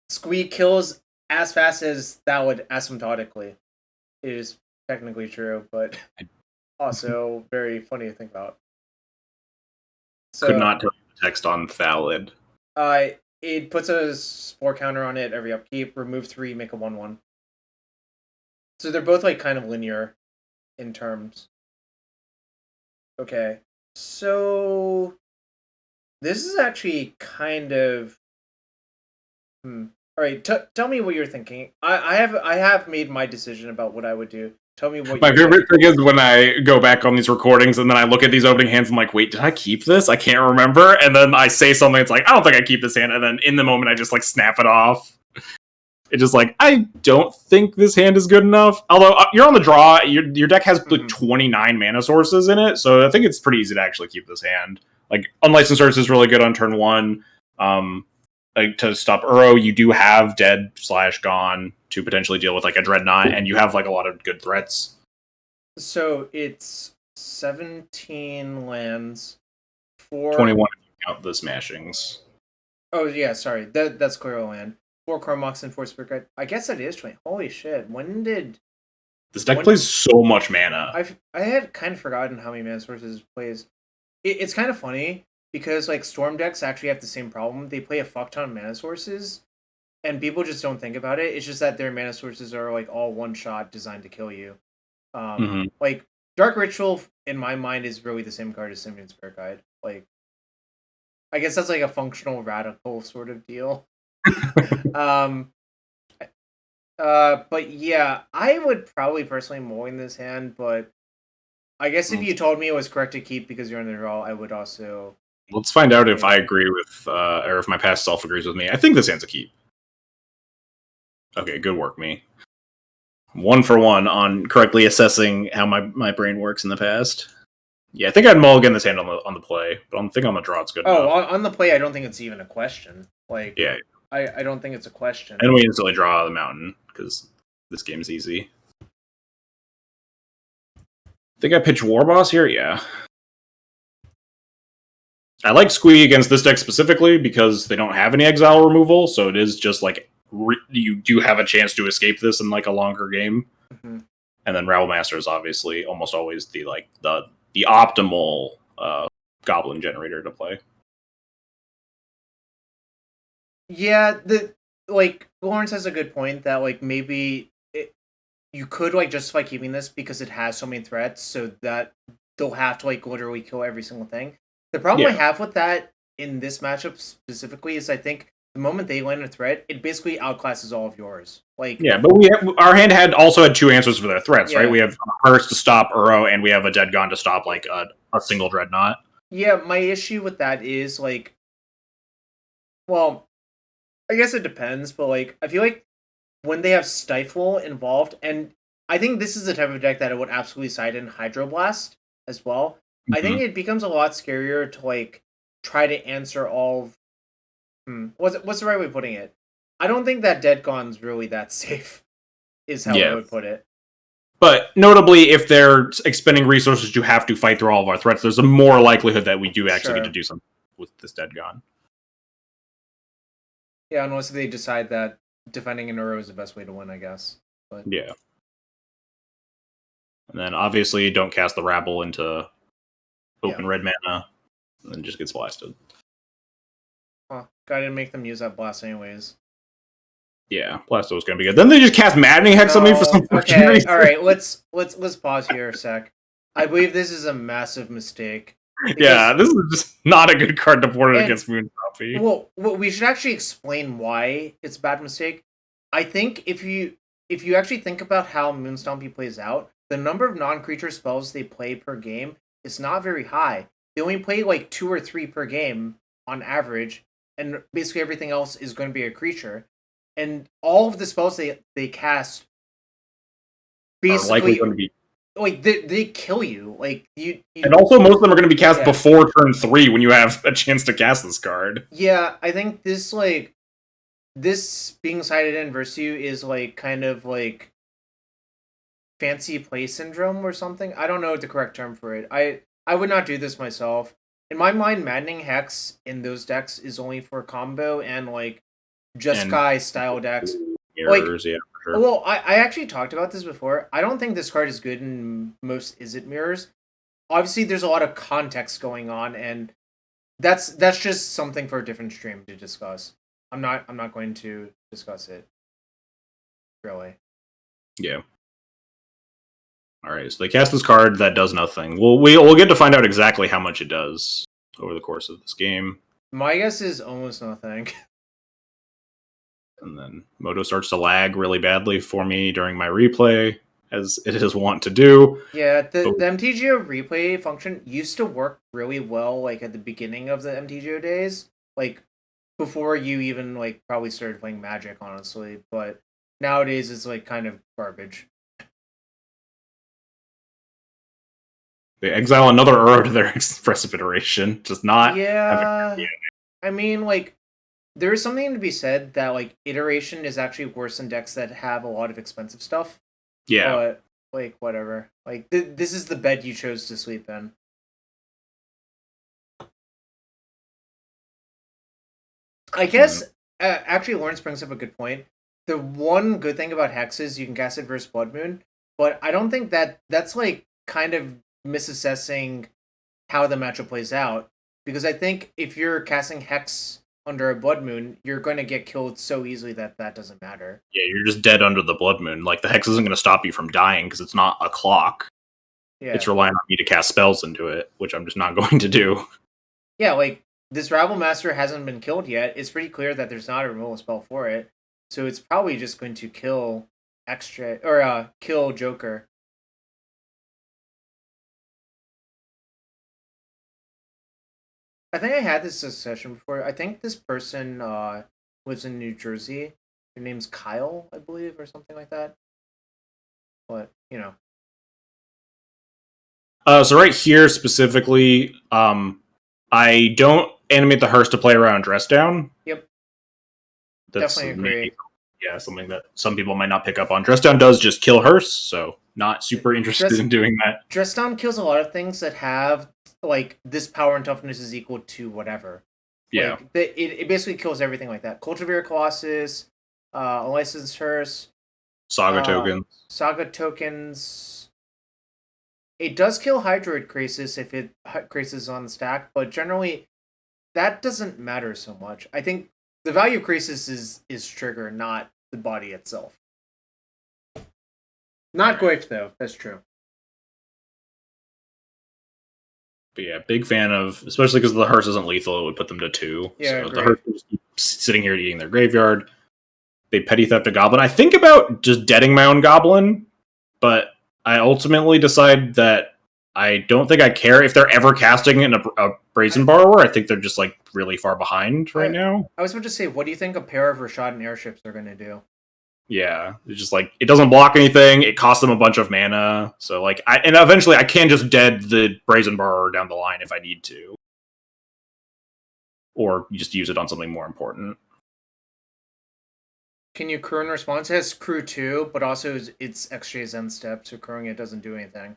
Squee kills as fast as that would asymptotically. It is technically true, but also very funny to think about. So, could not tell you the text on Thallid. It puts a spore counter on it every upkeep. Remove 3, make a 1/1. So they're both like kind of linear in terms. Okay, so this is actually kind of. All right, tell me what you're thinking. I have made my decision about what I would do. Tell me what. My favorite thing is when I go back on these recordings and then I look at these opening hands. I'm like, wait, did I keep this? I can't remember. And then I say something. It's like, I don't think I keep this hand. And then in the moment, I just like snap it off. It's just like, I don't think this hand is good enough. Although you're on the draw, your deck has like 29 mana sources in it, so I think it's pretty easy to actually keep this hand. Like, Unlicensed Earth is really good on turn 1. Like, to stop Uro, you do have Dead/Gone to potentially deal with like a Dreadnought, and you have like a lot of good threats. So it's 17 lands, 21 if you count the smashings. Oh yeah, sorry. That's clear land. 4 Chromox and 4 Spirit Guide. I guess that is 20. Holy shit! When did this deck plays so much mana? I had kind of forgotten how many mana sources it plays. It's kind of funny because like Storm decks actually have the same problem. They play a fuck ton of mana sources, and people just don't think about it. It's just that their mana sources are like all one shot designed to kill you. Like Dark Ritual in my mind is really the same card as Simian Spirit Guide. Like, I guess that's like a functional radical sort of deal. But yeah, I would probably personally mulligan this hand, but I guess if you told me it was correct to keep because you're in the draw, I would also. Let's find out if I agree with, or if my past self agrees with me. I think this hand's a keep. Okay, good work, me. 1 for 1 on correctly assessing how my brain works in the past. Yeah, I think I'd mulligan this hand on the play, but I think on the draw it's good enough. On the play, I don't think it's even a question. Like, yeah, I don't think it's a question. And we instantly draw the mountain because this game's easy. Think I pitch War Boss here? Yeah. I like Squee against this deck specifically because they don't have any exile removal, so it is just like you do have a chance to escape this in like a longer game. And then Rabble Master is obviously almost always the optimal goblin generator to play. Yeah, Lawrence has a good point that like maybe you could like justify keeping this because it has so many threats, so that they'll have to like literally kill every single thing. The problem I have with that in this matchup specifically is I think the moment they land a threat, it basically outclasses all of yours. Like, yeah, but our hand also had 2 answers for their threats, right? We have a Curse to stop Uro, and we have a Dead Gone to stop like a single Dreadnought. Yeah, my issue with that is like, well, I guess it depends, but like I feel like when they have Stifle involved, and I think this is the type of deck that it would absolutely side in Hydroblast as well. I think it becomes a lot scarier to like try to answer all of what's the right way of putting it? I don't think that Dead Gone's really that safe, is how I would put it. But notably, if they're expending resources to have to fight through all of our threats, there's a more likelihood that we do actually get to do something with this Dead Gone. Yeah, unless they decide that defending an Uro is the best way to win, I guess. But yeah. And then obviously don't cast the Rabble into open red mana, and then just gets blasted. Huh. I didn't make them use that blast anyways. Yeah, Blasto was gonna be good. Then they just cast Maddening Hex on me for some fucking reason. All right, let's pause here a sec. I believe this is a massive mistake. Yeah, this is just not a good card to board against Moon Stompy. Well, we should actually explain why it's a bad mistake. I think if you actually think about how Moon Stompy plays out, the number of non-creature spells they play per game is not very high. They only play like 2 or 3 per game on average, and basically everything else is going to be a creature. And all of the spells they cast basically are likely going to be like they kill you. Like you and also most of them are going to be cast before turn 3 when you have a chance to cast this card. Yeah, I think this being sided in versus you is like kind of like fancy play syndrome or something. I don't know the correct term for it. I would not do this myself. In my mind, Maddening Hex in those decks is only for combo and like Jeskai style decks. Mirrors, yeah, for sure. Well, I actually talked about this before. I don't think this card is good in most Izzet mirrors. Obviously, there's a lot of context going on, and that's just something for a different stream to discuss. I'm not going to discuss it. Really. Yeah. All right, so they cast this card that does nothing. We'll get to find out exactly how much it does over the course of this game. My guess is almost nothing. And then Moto starts to lag really badly for me during my replay, as it is wont to do. Yeah, the MTGO replay function used to work really well, like at the beginning of the MTGO days. Like before you even like probably started playing Magic, honestly. But nowadays it's like kind of garbage. They exile another Uro to their expressive iteration, just not having. Yeah, I mean, like there is something to be said that like iteration is actually worse in decks that have a lot of expensive stuff. Yeah. But like whatever. Like this is the bed you chose to sleep in. I guess actually Lawrence brings up a good point. The one good thing about Hex is you can cast it versus Blood Moon, but I don't think that's like kind of misassessing how the matchup plays out, because I think if you're casting Hex under a Blood Moon, you're going to get killed so easily that that doesn't matter. Yeah, you're just dead under the Blood Moon. Like, the Hex isn't going to stop you from dying because it's not a clock. Yeah. It's relying on me to cast spells into it, which I'm just not going to do. Yeah, like this Rabble Master hasn't been killed yet. It's pretty clear that there's not a removal spell for it, so it's probably just going to kill XJ or kill Joker. I think I had this discussion before. I think this person lives in New Jersey. Their name's Kyle, I believe, or something like that. But you know. So right here specifically, I don't animate the hearse to play around dress down. Yep. That's Definitely agree. Yeah, something that some people might not pick up on. Dress down does just kill hearse, so not super interested in doing that. Dress down kills a lot of things that have like this power and toughness is equal to whatever. Yeah. Like, it basically kills everything like that. Cultivator Colossus, Unlicensed Hearse, Saga tokens. Saga tokens. It does kill Hydroid Krasis if it Krasis is on the stack, but generally that doesn't matter so much. I think the value of Krasis is trigger, not the body itself. Not Goif though, that's true. But yeah, big fan of, especially because the hearse isn't lethal, it would put them to 2. Yeah, so the hearse would just keep sitting here eating their graveyard. They petty theft a goblin. I think about just deading my own goblin, but I ultimately decide that I don't think I care if they're ever casting in a Brazen Borrower. I think they're just like really far behind right now. I was about to say, what do you think a pair of Rashad and airships are going to do? Yeah, it's just like, it doesn't block anything. It costs them a bunch of mana. So like, and eventually I can just dead the Brazen Borrower down the line if I need to, or just use it on something more important. Can you crew in response? It has crew too, but also it's XJ's end step, so crewing it doesn't do anything.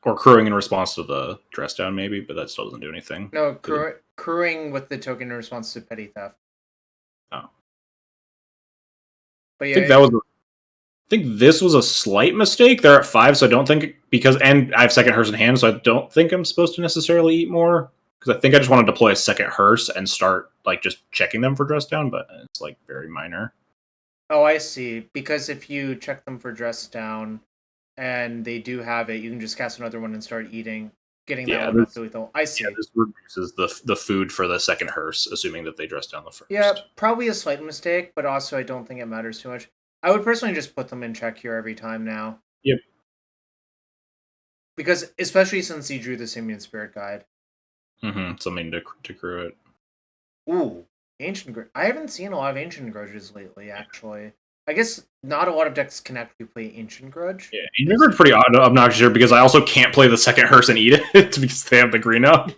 Or crewing in response to the dress down, maybe, but that still doesn't do anything. No, crewing with the token in response to petty theft. Oh. But yeah, I think this was a slight mistake. They're at 5, so I don't think, and I have second hearse in hand, so I don't think I'm supposed to necessarily eat more. Because I think I just want to deploy a second hearse and start like just checking them for dress down, but it's like very minor. Oh, I see. Because if you check them for dress down and they do have it, you can just cast another one and start eating, getting that one up to lethal. I see. Yeah, this reduces the food for the second hearse, assuming that they dress down the first. Yeah, probably a slight mistake, but also I don't think it matters too much. I would personally just put them in check here every time now. Yep. Because especially since he drew the Simian Spirit Guide. Something to crew it. Ooh, Ancient Grudge. I haven't seen a lot of Ancient Grudges lately, actually. I guess not a lot of decks can actually play Ancient Grudge. Yeah, Ancient Grudge is pretty obnoxious here because I also can't play the second hearse and eat it because they have the green up.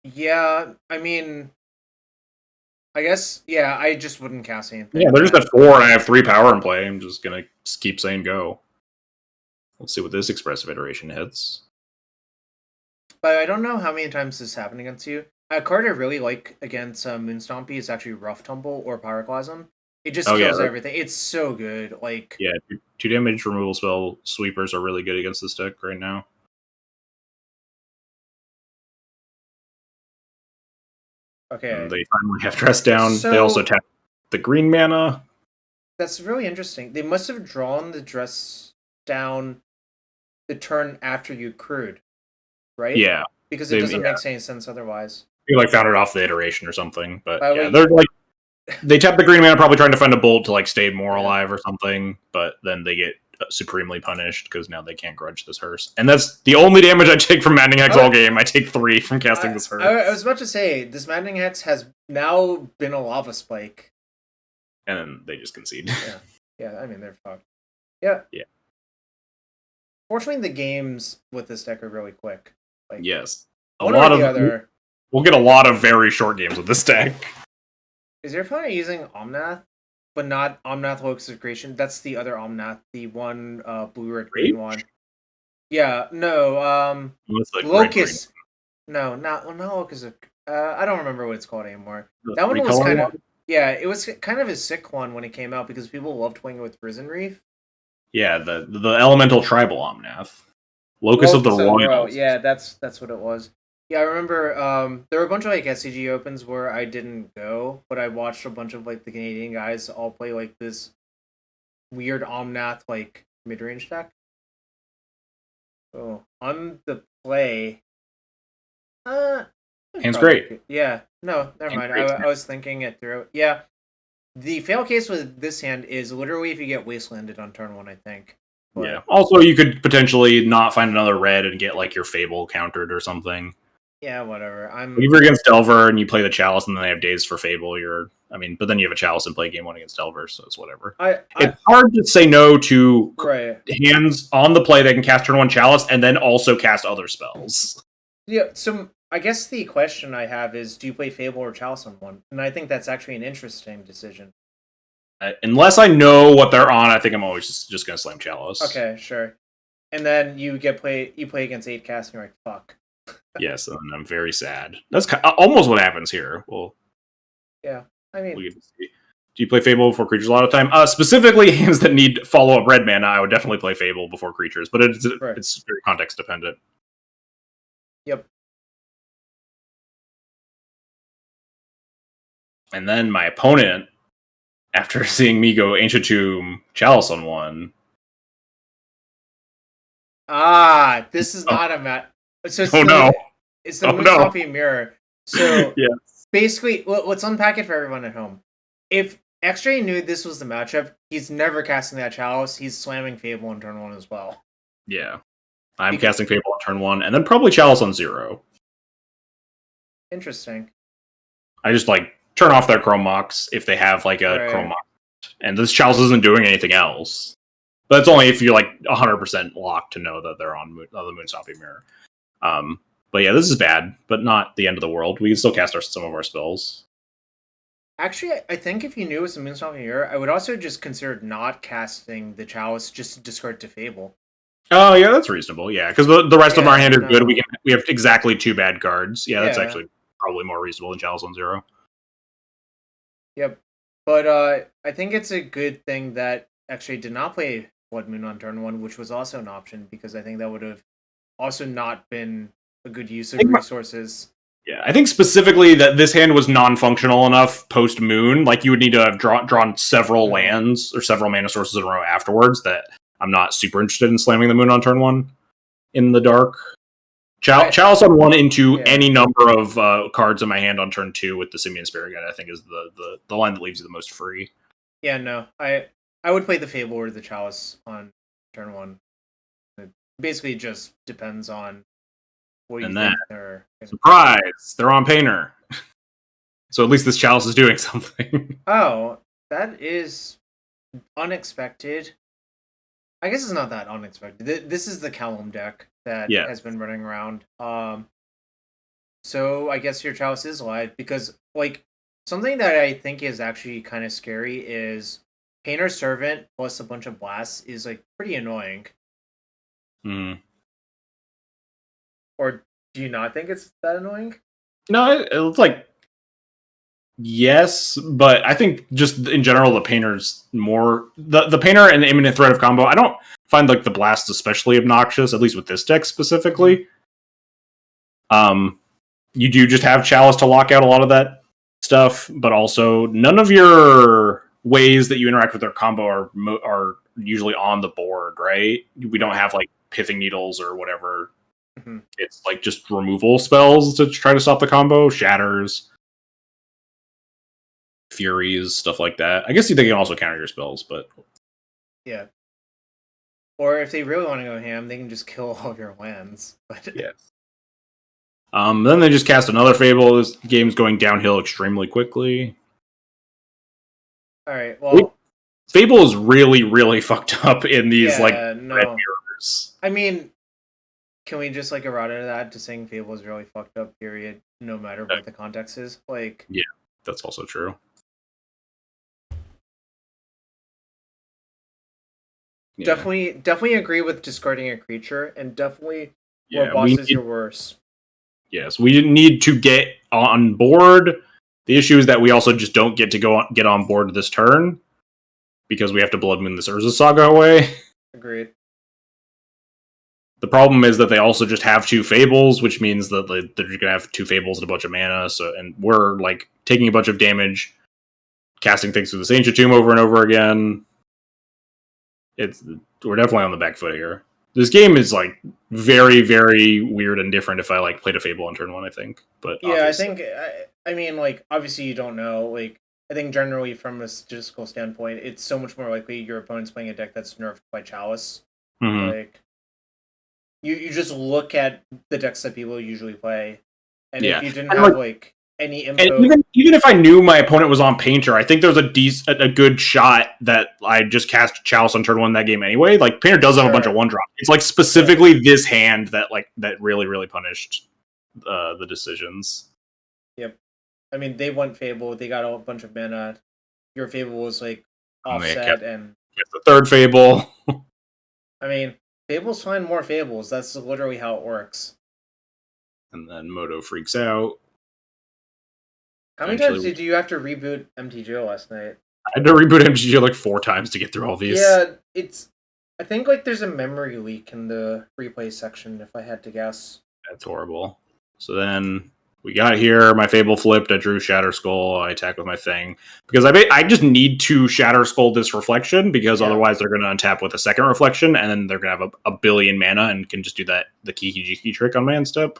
Yeah, I mean, I guess, yeah, I just wouldn't cast anything. Yeah, they're just at 4 and I have 3 power in play. I'm just going to keep saying go. Let's see what this expressive iteration hits. But I don't know how many times this happened against you. A card I really like against Moon Stompy is actually Rough Tumble or Pyroclasm. It just kills everything. It's so good. Like, yeah, 2 damage removal spell sweepers are really good against this deck right now. Okay. And they finally have dress down. So, they also tap the green mana. That's really interesting. They must have drawn the dress down the turn after you crewed, right? Yeah. Because it doesn't make any sense otherwise. You like found it off the iteration or something, but yeah, they're like, they tap the green mana, probably trying to find a bolt to like stay more alive or something, but then they get supremely punished because now they can't grudge this hearse. And that's the only damage I take from Maddening Hex all game. I take 3 from casting this hearse. I was about to say, this Maddening Hex has now been a lava spike. And then they just concede. Yeah, I mean, they're fucked. Yeah. Fortunately, the games with this deck are really quick. Like, yes. One or the other. We'll get a lot of very short games with this deck. Is your opponent using Omnath, but not Omnath Locus of Creation? That's the other Omnath, the one blue red green one. Yeah, no, Locus. No, not Locus of. I don't remember what it's called anymore. That one was kind of. Yeah, it was kind of a sick one when it came out because people loved playing it with Risen Reef. Yeah, the elemental tribal Omnath. Locus of the Royals. Yeah, that's what it was. Yeah, I remember there were a bunch of like SCG opens where I didn't go, but I watched a bunch of like the Canadian guys all play like this weird Omnath like mid-range deck. So on the play, Hand's great. Yeah, no, never mind. I was thinking it through. Yeah, the fail case with this hand is literally if you get wastelanded on turn 1, I think. But, yeah. Also, you could potentially not find another red and get like your Fable countered or something. Yeah, whatever. If you're against Delver and you play the Chalice and then they have days for Fable, but then you have a Chalice and play game 1 against Delver, so it's whatever. It's hard to say no to hands on the play that can cast turn 1 Chalice and then also cast other spells. Yeah, so I guess the question I have is, do you play Fable or Chalice on 1? And I think that's actually an interesting decision. Unless I know what they're on, I think I'm always just going to slam Chalice. Okay, sure. And then you play against 8 cast and you're like, fuck. Yes, and I'm very sad. That's almost what happens here. Well, yeah, I mean, we get to see. Do you play Fable before creatures a lot of time? Specifically, hands that need follow-up red mana, I would definitely play Fable before creatures, but it's very context dependent. Yep. And then my opponent, after seeing me go Ancient Tomb Chalice on 1. This is not a match. So it's it's the Stompy Mirror. So basically, let's unpack it for everyone at home. If XJ knew this was the matchup, he's never casting that Chalice. He's slamming Fable on turn 1 as well. Yeah. I'm casting Fable on turn 1, and then probably Chalice on 0. Interesting. I just turn off their Chrome Mox if they have a Chrome Mox. And this Chalice isn't doing anything else. But it's only if you're 100% locked to know that they're on the Moonstompy Mirror. But yeah, this is bad, but not the end of the world. We can still cast some of our spells. Actually, I think if you knew it was the Moonstompy Mirror, I would also just consider not casting the Chalice just to discard to Fable. Oh, yeah, that's reasonable. Yeah, because the rest of our hand are good. We have exactly 2 bad cards. Yeah, that's actually probably more reasonable than Chalice on 0. Yep. But I think it's a good thing that actually did not play Blood Moon on turn 1, which was also an option, because I think that would have also not been a good use of resources. Yeah, I think specifically that this hand was non-functional enough post-Moon. You would need to have drawn several lands or several mana sources in a row afterwards that I'm not super interested in slamming the Moon on turn 1 in the dark. Chalice on 1 into any number of cards in my hand on turn 2 with the Simian Spirit Guide, I think, is the line that leaves you the most free. Yeah, no. I would play the Fable or the Chalice on turn 1. It basically just depends on what you think they're... Surprise! They're on Painter. So at least this Chalice is doing something. Oh, that is unexpected. I guess it's not that unexpected. This is the Callum deck that has been running around. So I guess your Chalice is live, because something that I think is actually kind of scary is Painter Servant plus a bunch of blasts is pretty annoying. Or do you not think it's that annoying? No, it's yes, but I think just in general the Painter's more the Painter and the Imminent Threat of combo. I don't find the blasts especially obnoxious, at least with this deck specifically. You do just have Chalice to lock out a lot of that stuff, but also none of your ways that you interact with their combo are usually on the board, right? We don't have Pithing Needles or whatever. Mm-hmm. It's just removal spells to try to stop the combo, shatters, furies, stuff like that. I guess they can also counter your spells, but yeah. Or if they really want to go ham, they can just kill all of your lands. But Yes. Then they just cast another Fable. This game's going downhill extremely quickly. all right, well, Fable is really, really fucked up in these red no. mirrors. I mean, can we just errata that to saying Fable is really fucked up? Period. No matter what the context is. Yeah, that's also true. Yeah. Definitely agree with discarding a creature, and definitely more bosses you're worse. Yes, we need to get on board. The issue is that we also just don't get to get on board this turn because we have to Blood Moon this Urza Saga away. Agreed. The problem is that they also just have 2 Fables, which means that they're going to have 2 Fables and a bunch of mana. And we're taking a bunch of damage, casting things through this Ancient Tomb over and over again. We're definitely on the back foot here. This game is very, very weird and different if I played a Fable on turn 1, I think. But yeah, I mean, obviously you don't know. I think generally from a statistical standpoint, it's so much more likely your opponent's playing a deck that's nerfed by Chalice. Mm-hmm. You just look at the decks that people usually play, and if you didn't and have any info, and even if I knew my opponent was on Painter, I think there's a good shot that I just cast Chalice on turn 1 in that game anyway. Painter does have a bunch of 1-drop. It's specifically this hand that that really, really punished the decisions. Yep. I mean, they went Fable. They got a bunch of mana. Your Fable was offset, and the third Fable. I mean, Fables find more Fables. That's literally how it works. And then Moto freaks out. How many times did you have to reboot MTGO last night? I had to reboot MTGO 4 times to get through all these. Yeah, I think there's a memory leak in the replay section, if I had to guess. That's horrible. So then we got here. My Fable flipped. I drew Shatter Skull. I attack with my thing because I just need to Shatter Skull this Reflection because otherwise they're going to untap with a second Reflection and then they're going to have a billion mana and can just do the Kiki Jiki trick on man step.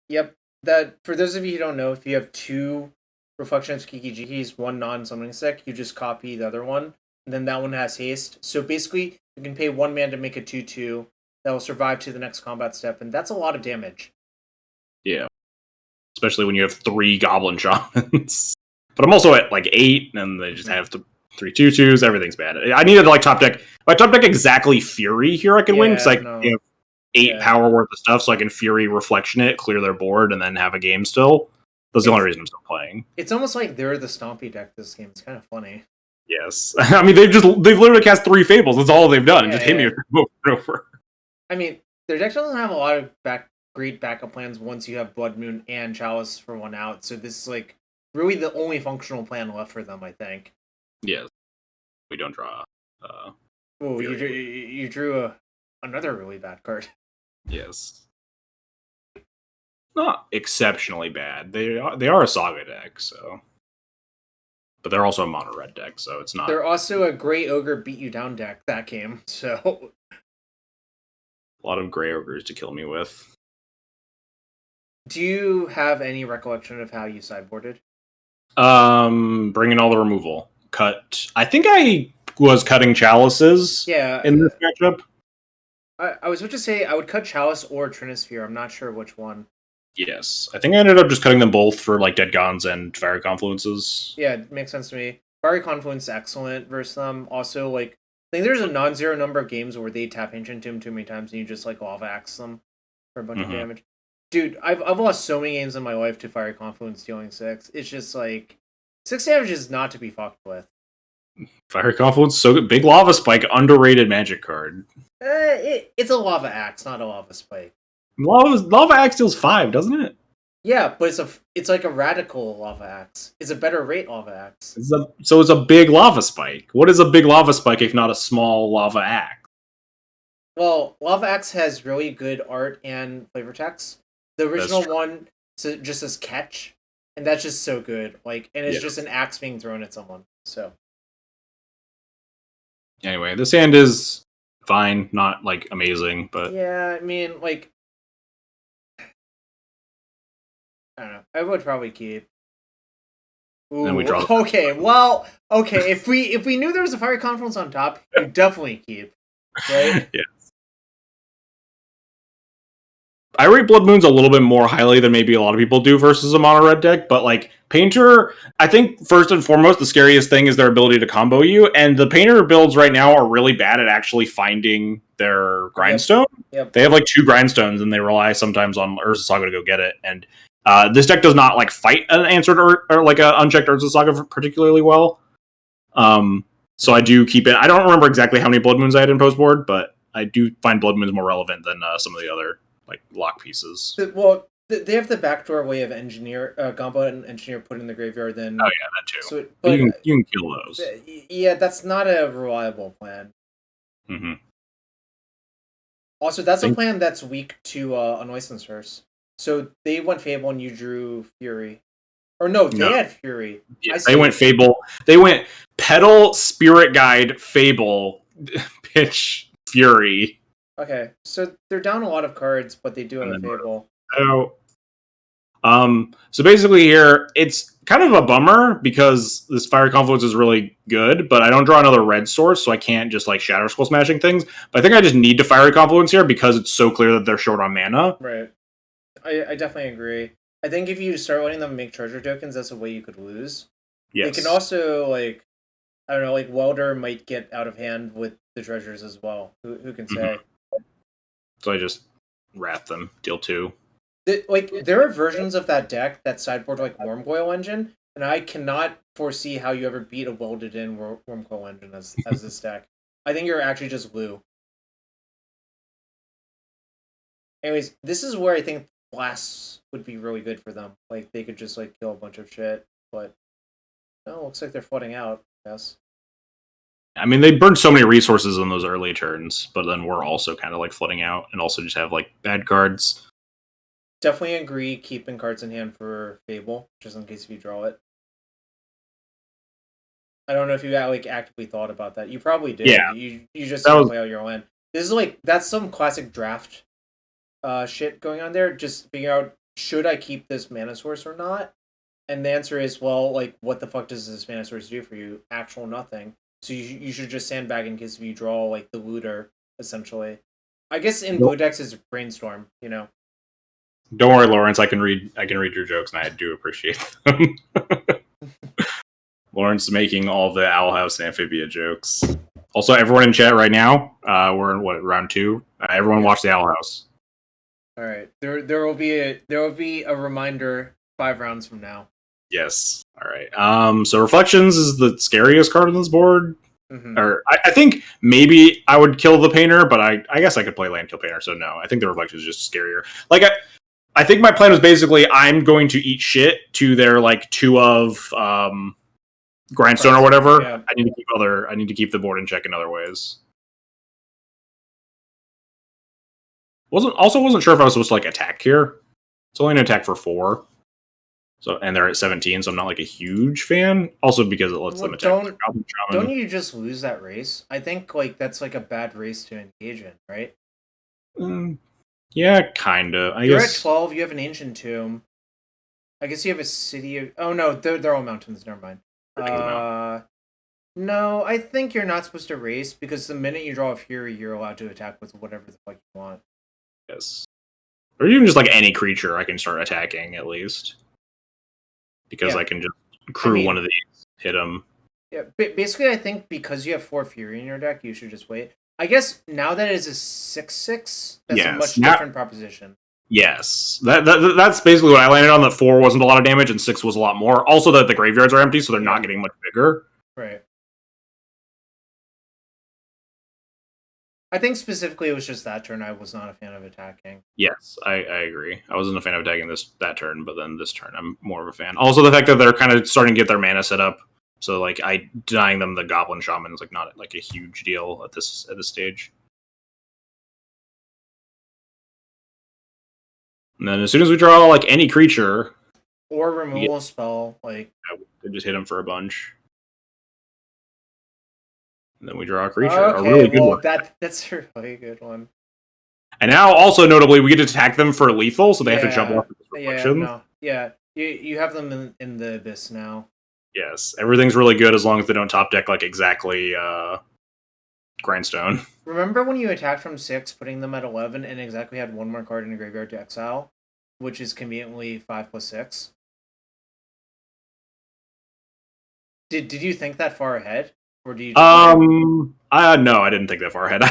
Yep. That for those of you who don't know, if you have 2 Reflections Kiki Jikis, 1 non-summoning stick, you just copy the other one, and then that one has haste. So basically, you can pay 1 mana to make a 2/2 that will survive to the next combat step, and that's a lot of damage. Yeah. Especially when you have 3 Goblin Shamans. But I'm also at 8, and they just have 3 2/2s. Everything's bad. I needed to top deck. If I top deck exactly Fury here, I can win because you have 8 power worth of stuff, so I can Fury Reflection it, clear their board, and then have a game still. That's the only reason I'm still playing. It's almost like they're the Stompy deck this game. It's kind of funny. Yes. I mean, they've literally cast 3 Fables. That's all they've done. And just hit me over and over. I mean, their deck doesn't have a lot of great backup plans once you have Blood Moon and Chalice for 1 out. So this is really the only functional plan left for them, I think. Yes. We don't draw. Oh, you drew another really bad card. Yes. Not exceptionally bad. They are a Saga deck, so. But they're also a mono red deck, so it's not. They're also a Grey Ogre beat you down deck that game, so. A lot of Grey Ogres to kill me with. Do you have any recollection of how you sideboarded? Bring in all the removal. Cut. I think I was cutting Chalices. Yeah. In this matchup. I was about to say I would cut Chalice or Trinisphere. I'm not sure which one. Yes. I think I ended up just cutting them both for Dead Gons and Fiery Confluences. Yeah, it makes sense to me. Fiery Confluence is excellent versus them. Also, I think there's a non-zero number of games where they tap Ancient Tomb too many times and you just Lava Axe them for a bunch of damage. Dude, I've lost so many games in my life to Fiery Confluence dealing 6. It's just 6 damage is not to be fucked with. Fiery Confluence, so good. Big Lava Spike, underrated Magic card. It's a Lava Axe, not a Lava Spike. Lava Axe deals 5, doesn't it? Yeah, but it's like a radical Lava Axe. It's a better rate Lava Axe. So it's a big Lava Spike. What is a big Lava Spike if not a small Lava Axe? Well, Lava Axe has really good art and flavor text. The original one just says catch, and that's just so good. And it's just an axe being thrown at someone. So anyway, this hand is fine, not amazing, but yeah, I mean, I don't know. I would probably keep. Ooh, then we draw. Okay, well, okay. If we knew there was a Fiery Confluence on top, you'd definitely keep, right? Yes. I rate Blood Moons a little bit more highly than maybe a lot of people do versus a mono red deck, but like Painter, I think first and foremost, the scariest thing is their ability to combo you, and the Painter builds right now are really bad at actually finding their grindstone. Yep. They have like 2 grindstones, and they rely sometimes on Urza Saga to go get it. And this deck does not like fight an answered or like an unchecked Urza Saga particularly well. So I do keep it. I don't remember exactly how many Blood Moons I had in post board, but I do find Blood Moons more relevant than some of the other like lock pieces. Well, they have the backdoor way of combo and engineer put in the graveyard. Then oh yeah, that too. So, but you can kill those. Yeah, that's not a reliable plan. Mm-hmm. Also, that's a plan that's weak to Annoyance Source. So they went Fable and you drew Fury. Or no, they had Fury. Yeah, they went Fable. They went Petal, Spirit Guide, Fable, pitch, Fury. Okay, so they're down a lot of cards, but they do have a Fable. So basically here, it's kind of a bummer because this Fiery Confluence is really good, but I don't draw another red source, so I can't just like Shadow Skull smashing things. But I think I just need to Fiery Confluence here because it's so clear that they're short on mana. Right. I definitely agree. I think if you start letting them make treasure tokens, that's a way you could lose. Yes. They can also, like, I don't know, like Welder might get out of hand with the treasures as well. Who can say? Mm-hmm. So I just wrath them, deal 2. There are versions of that deck that sideboard like Wormcoil Engine, and I cannot foresee how you ever beat a welded in Wormcoil Engine as this deck. I think you're actually just blue. Anyways, this is where I think blasts would be really good for them. Like they could just like kill a bunch of shit, but no, looks like they're flooding out. Yes. I mean, they burned so many resources in those early turns, but then we're also kind of like flooding out and also just have like bad cards. Definitely agree keeping cards in hand for Fable, just in case if you draw it. I don't know if you like actively thought about that. You probably did. Yeah. You just didn't play out your land. This is like that's some classic draft shit going on there. Just figure out, should I keep this mana source or not? And the answer is, well, like, what the fuck does this mana source do for you? Actual nothing. So you should just sandbag in case if you draw like the looter, essentially. I guess in blue decks is brainstorm, you know. Don't worry, Lawrence. I can read your jokes, and I do appreciate them. Lawrence making all the Owl House and Amphibia jokes. Also, everyone in chat right now, we're in round 2. Everyone watch the Owl House. All right, there will be a reminder 5 rounds from now. Yes. All right. So Reflections is the scariest card on this board. Mm-hmm. Or I think maybe I would kill the Painter, but I guess I could play Land Kill Painter. So no, I think the Reflections is just scarier. Like I think my plan was basically I'm going to eat shit to their like 2 of Grindstone or whatever. Yeah. I need to keep the board in check in other ways. Wasn't sure if I was supposed to like attack here. It's only an attack for 4. So and they're at 17, so I'm not like a huge fan. Also because it lets them attack. Don't you just lose that race? I think like that's like a bad race to engage in, right? Yeah, kinda. You're at 12. You have an ancient tomb. I guess you have a city of. Oh no, they're all mountains. Never mind. No, I think you're not supposed to race because the minute you draw a Fury, you're allowed to attack with whatever the fuck you want. Yes, or even just like any creature, I can start attacking at least because I can just crew one of these, hit them. Yeah, basically, I think because you have 4 Fury in your deck, you should just wait. I guess now that it is a 6/6, that's a much different proposition. Yes, that's basically what I landed on. That 4 wasn't a lot of damage and 6 was a lot more. Also, that the graveyards are empty, so they're not getting much bigger. Right. I think specifically it was just that turn I was not a fan of attacking. Yes, I agree. I wasn't a fan of attacking that turn, but then this turn I'm more of a fan. Also, the fact that they're kind of starting to get their mana set up. So, like, denying them the Goblin Shaman is, like, not, like, a huge deal at this stage. And then as soon as we draw, like, any creature... Or removal spell, like... They just hit them for a bunch. And then we draw a creature. Okay, a really good one. That's a really good one. And now, also, notably, we get to attack them for lethal, so they have to jump off the Reflection. You have them in the Abyss now. Yes, everything's really good as long as they don't top deck like exactly Grindstone. Remember when you attacked from 6, putting them at 11, and exactly had one more card in the graveyard to exile, which is conveniently 5 plus 6? Did you think that far ahead, or do you? No, I didn't think that far ahead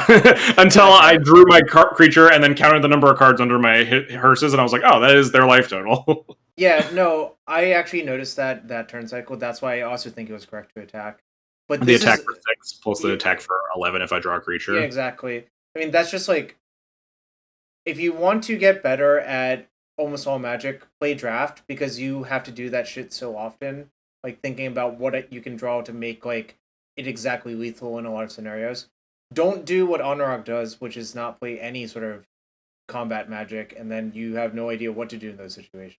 until I drew my creature and then counted the number of cards under my hearses, and I was like, oh, that is their life total. Yeah, no, I actually noticed that turn cycle. That's why I also think it was correct to attack. But the attack for 6 plus the attack for 11 if I draw a creature. Yeah, exactly. I mean, that's just like, if you want to get better at almost all Magic, play draft, because you have to do that shit so often. Like thinking about what you can draw to make like it exactly lethal in a lot of scenarios. Don't do what Honorok does, which is not play any sort of combat Magic, and then you have no idea what to do in those situations.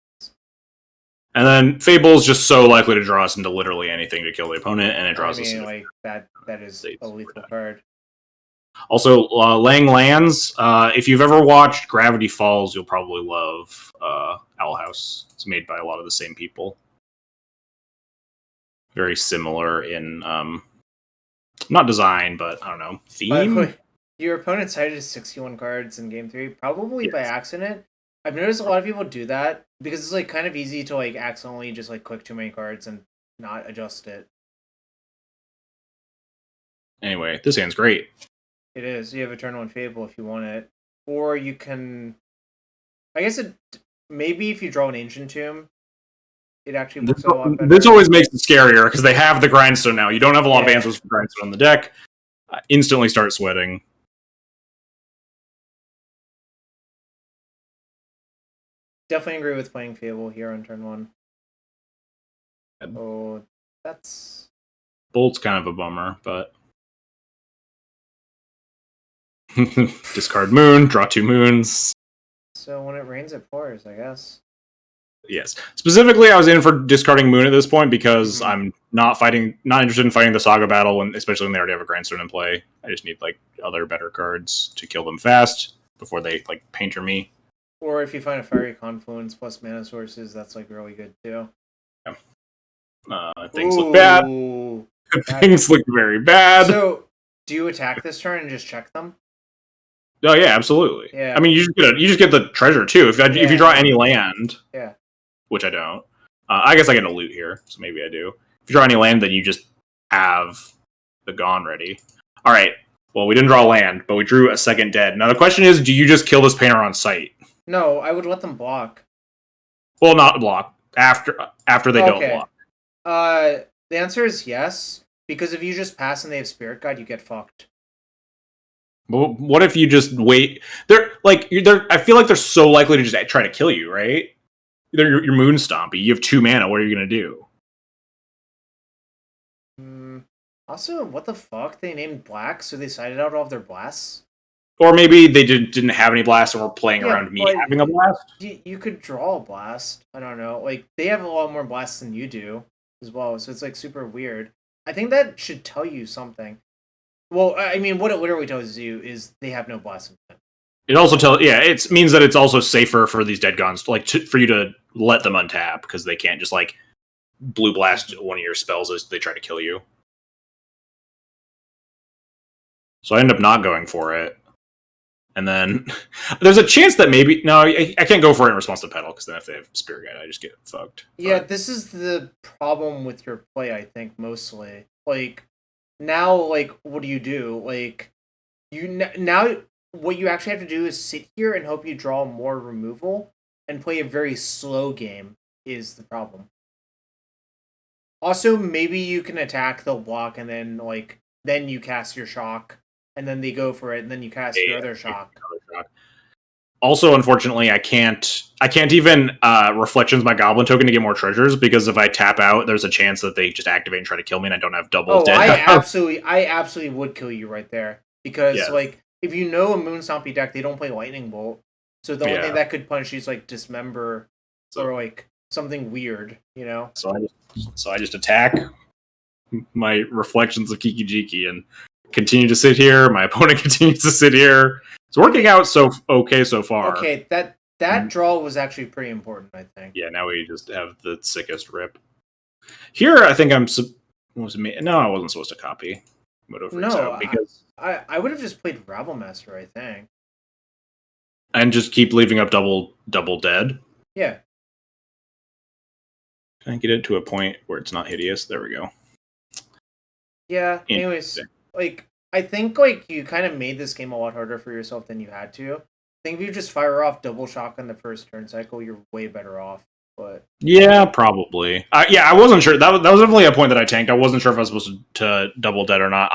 And then Fable's just so likely to draw us into literally anything to kill the opponent, and it draws us into like that is a lethal card. Also, laying lands. If you've ever watched Gravity Falls, you'll probably love Owl House. It's made by a lot of the same people. Very similar in not design, but I don't know, theme. Your opponent cited 61 cards in game 3, probably by accident. I've noticed a lot of people do that because it's like kind of easy to like accidentally just like click too many cards and not adjust it. Anyway, this hand's great. It is. You have a turn 1 Fable if you want it, or you can. I guess maybe if you draw an Ancient Tomb, it actually works a lot better. This always makes it scarier because they have the Grindstone now. You don't have a lot of answers for Grindstone on the deck. Instantly start sweating. Definitely agree with playing Fable here on turn 1. Oh, that's... Bolt's kind of a bummer, but... Discard Moon, draw 2 moons. So when it rains, it pours, I guess. Yes. Specifically, I was in for discarding Moon at this point because I'm not interested in fighting the Saga battle, especially when they already have a Grindstone in play. I just need like other better cards to kill them fast before they like painter me. Or if you find a Fiery Confluence plus mana sources, that's like really good too. Yeah. Things look bad. Things look very bad. So, do you attack this turn and just check them? Oh yeah, absolutely. Yeah. I mean, you just get the treasure too. If you draw any land, which I don't. I guess I get a loot here, so maybe I do. If you draw any land, then you just have the Gone ready. All right. Well, we didn't draw land, but we drew a second dead. Now the question is, do you just kill this painter on sight? No, I would let them block. Well, not block after they don't block. The answer is yes, because if you just pass and they have Spirit Guide, you get fucked. But what if you just wait? I feel like they're so likely to just try to kill you, right? They're your Moon Stompy. You have 2 mana. What are you gonna do? Also, what the fuck? They named black, so they sided out all of their blasts. Or maybe they didn't have any blasts and were playing around me having a blast. You could draw a blast. I don't know. Like, they have a lot more blasts than you do as well, so it's like super weird. I think that should tell you something. Well, I mean, what it literally tells you is they have no blast in it. It also it means that it's also safer for these dead gods, for you to let them untap because they can't just like blue blast one of your spells as they try to kill you. So I end up not going for it. And then there's a chance that maybe... No, I can't go for it in response to Petal, because then if they have Spirit Guide, I just get fucked. Yeah, this is the problem with your play, I think, mostly. Like, now, like, what do you do? Like, now what you actually have to do is sit here and hope you draw more removal, and play a very slow game is the problem. Also, maybe you can attack, they'll block, and then, like, then you cast your shock. And then they go for it, and then you cast your other shock. Also, unfortunately, I can't even Reflections my Goblin token to get more treasures, because if I tap out, there's a chance that they just activate and try to kill me, and I don't have double dead. I absolutely would kill you right there. Because, like, if you know a Moon Stompy deck, they don't play Lightning Bolt. So the only thing that could punish you is, like, Dismember, or, like, something weird, you know? So I just attack my Reflections of Kiki-Jiki, and continue to sit here. My opponent continues to sit here. It's working out so far. Okay, that draw was actually pretty important, I think. Yeah, now we just have the sickest rip. Here, I think I wasn't supposed to copy. Moto Freeze No, out because I would have just played Ravelmaster, I think. and just keep leaving up double dead. Yeah. Can I get it to a point where it's not hideous? There we go. Yeah. Anyways, like I think like you kind of made this game a lot harder for yourself than you had to. I think if you just fire off double shotgun the first turn cycle, you're way better off. But yeah, probably. Yeah, I wasn't sure. That was definitely a point that I tanked. I wasn't sure if I was supposed to double dead or not.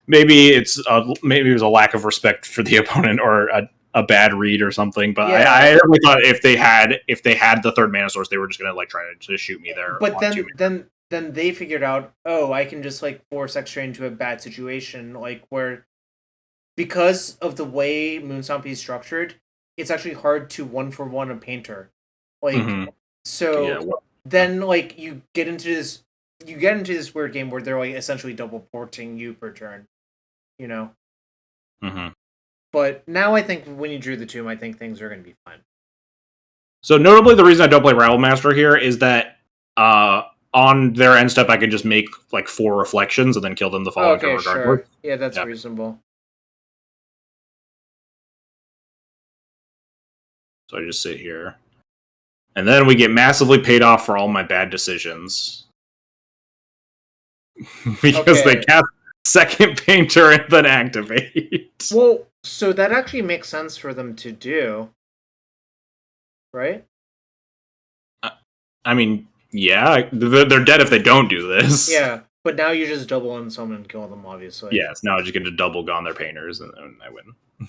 Maybe it was a lack of respect for the opponent or a bad read or something. But yeah. I definitely thought if they had the third mana source, they were just gonna like try to shoot me there. But then they figured out, oh, I can just like force X-Ray into a bad situation, like where because of the way Moonstompy is structured, it's actually hard to 1-for-1 a painter. Like then like you get into this weird game where they're like essentially double porting you per turn, you know. Mm-hmm. But now I think when you drew the tomb, I think things are going to be fine. So notably, the reason I don't play Ravelmaster here is that on their end step, I can just make like 4 reflections and then kill them the following turn regardless. Sure. Yeah, that's reasonable. So I just sit here. And then we get massively paid off for all my bad decisions. Because they cast second painter and then activate. Well, so that actually makes sense for them to do. Right? I mean, yeah, they're dead if they don't do this. Yeah, but now you just double in someone and kill them, obviously. Yes, now I just get to double gone their painters and I win.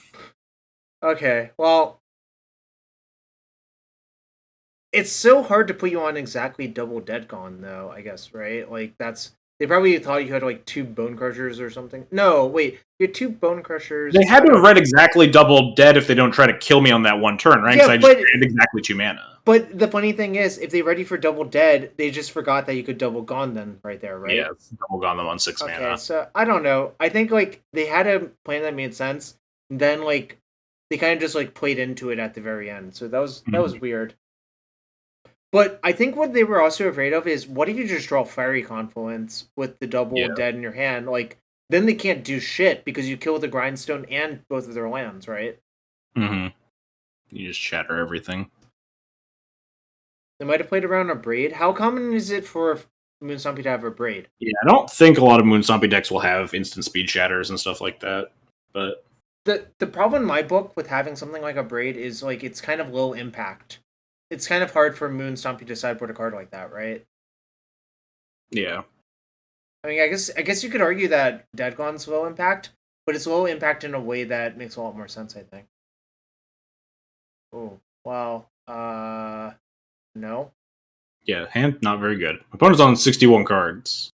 Okay, well, it's so hard to put you on exactly double dead gone, though, I guess, right? Like, they probably thought you had, like, 2 Bone Crushers or something. No, wait, you had 2 Bone Crushers. They had to have read exactly double dead if they don't try to kill me on that one turn, right? Because I just created exactly 2 mana. But the funny thing is, if they ready for double dead, they just forgot that you could double gone them right there, right? Yeah, double gone them on 6 mana. Okay, so I don't know. I think, like, they had a plan that made sense, and then, like, they kind of just, like, played into it at the very end. So that was weird. But I think what they were also afraid of is, what if you just draw Fiery Confluence with the double dead in your hand? Like, then they can't do shit because you kill the Grindstone and both of their lands, right? Mm-hmm. You just shatter everything. They might have played around a Braid. How common is it for Moonstompy to have a Braid? Yeah, I don't think a lot of Moonstompy decks will have instant speed shatters and stuff like that. But the problem in my book with having something like a Braid is, like, it's kind of low impact. It's kind of hard for Moonstompy to sideboard a card like that, right? Yeah. I mean, I guess you could argue that Dead Gone's low impact, but it's low impact in a way that makes a lot more sense, I think. Oh, wow. No. Yeah, hand not very good. Opponent's on 61 cards.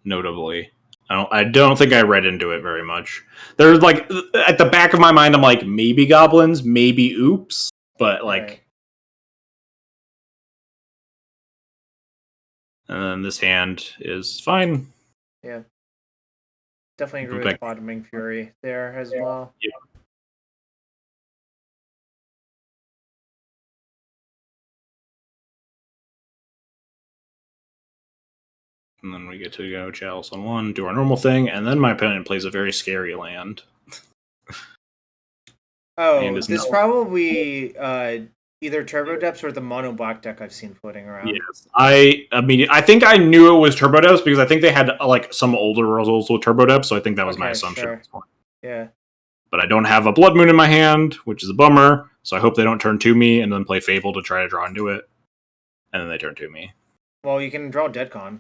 Notably. I don't think I read into it very much. There's like at the back of my mind I'm like maybe goblins, maybe oops, but like Right. And then this hand is fine. Yeah. Definitely agree with Bottoming Fury there as well. Yeah. And then we get to go Chalice on 1, do our normal thing, and then my opponent plays a very scary land. This probably either Turbo Depths or the Mono Black deck I've seen floating around. Yes, I mean, I think I knew it was Turbo Depths because I think they had like some older results with Turbo Depths, so I think that was my assumption. Sure. Yeah. But I don't have a Blood Moon in my hand, which is a bummer. So I hope they don't turn to me and then play Fable to try to draw into it, and then they turn to me. Well, you can draw Deadcon,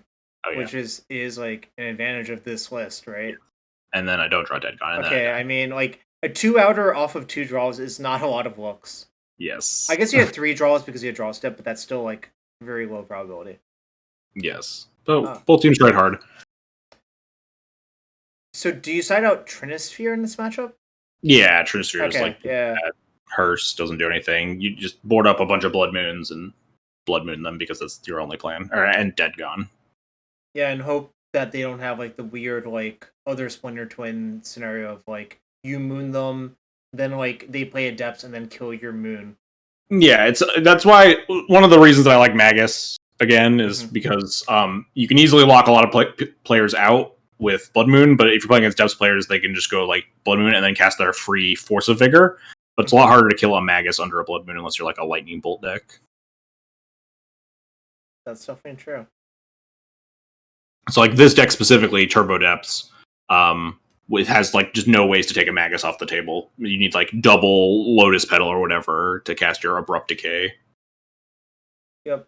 which is like an advantage of this list, right? Yeah. And then I don't draw Deadcon. Okay, I mean, like a 2-outer off of 2 draws is not a lot of looks. Yes. I guess you had 3 draws because you had draw step, but that's still like very low probability. Yes. But both teams tried hard. So do you side out Trinisphere in this matchup? Yeah, Trinisphere is like yeah. Hearse doesn't do anything. You just board up a bunch of Blood Moons and Blood Moon them because that's your only plan. And Dead Gone. Yeah, and hope that they don't have like the weird like other Splinter Twin scenario of like you moon them, then like they play Adepts and then kill your moon. Yeah, that's why one of the reasons that I like Magus again is because you can easily lock a lot of players out with Blood Moon, but if you're playing against Depths players, they can just go like Blood Moon and then cast their free Force of Vigor. But it's a lot harder to kill a Magus under a Blood Moon unless you're like a Lightning Bolt deck. That's definitely true. So like this deck specifically, Turbo Depths, it has like just no ways to take a Magus off the table. You need like double Lotus Petal or whatever to cast your Abrupt Decay. Yep.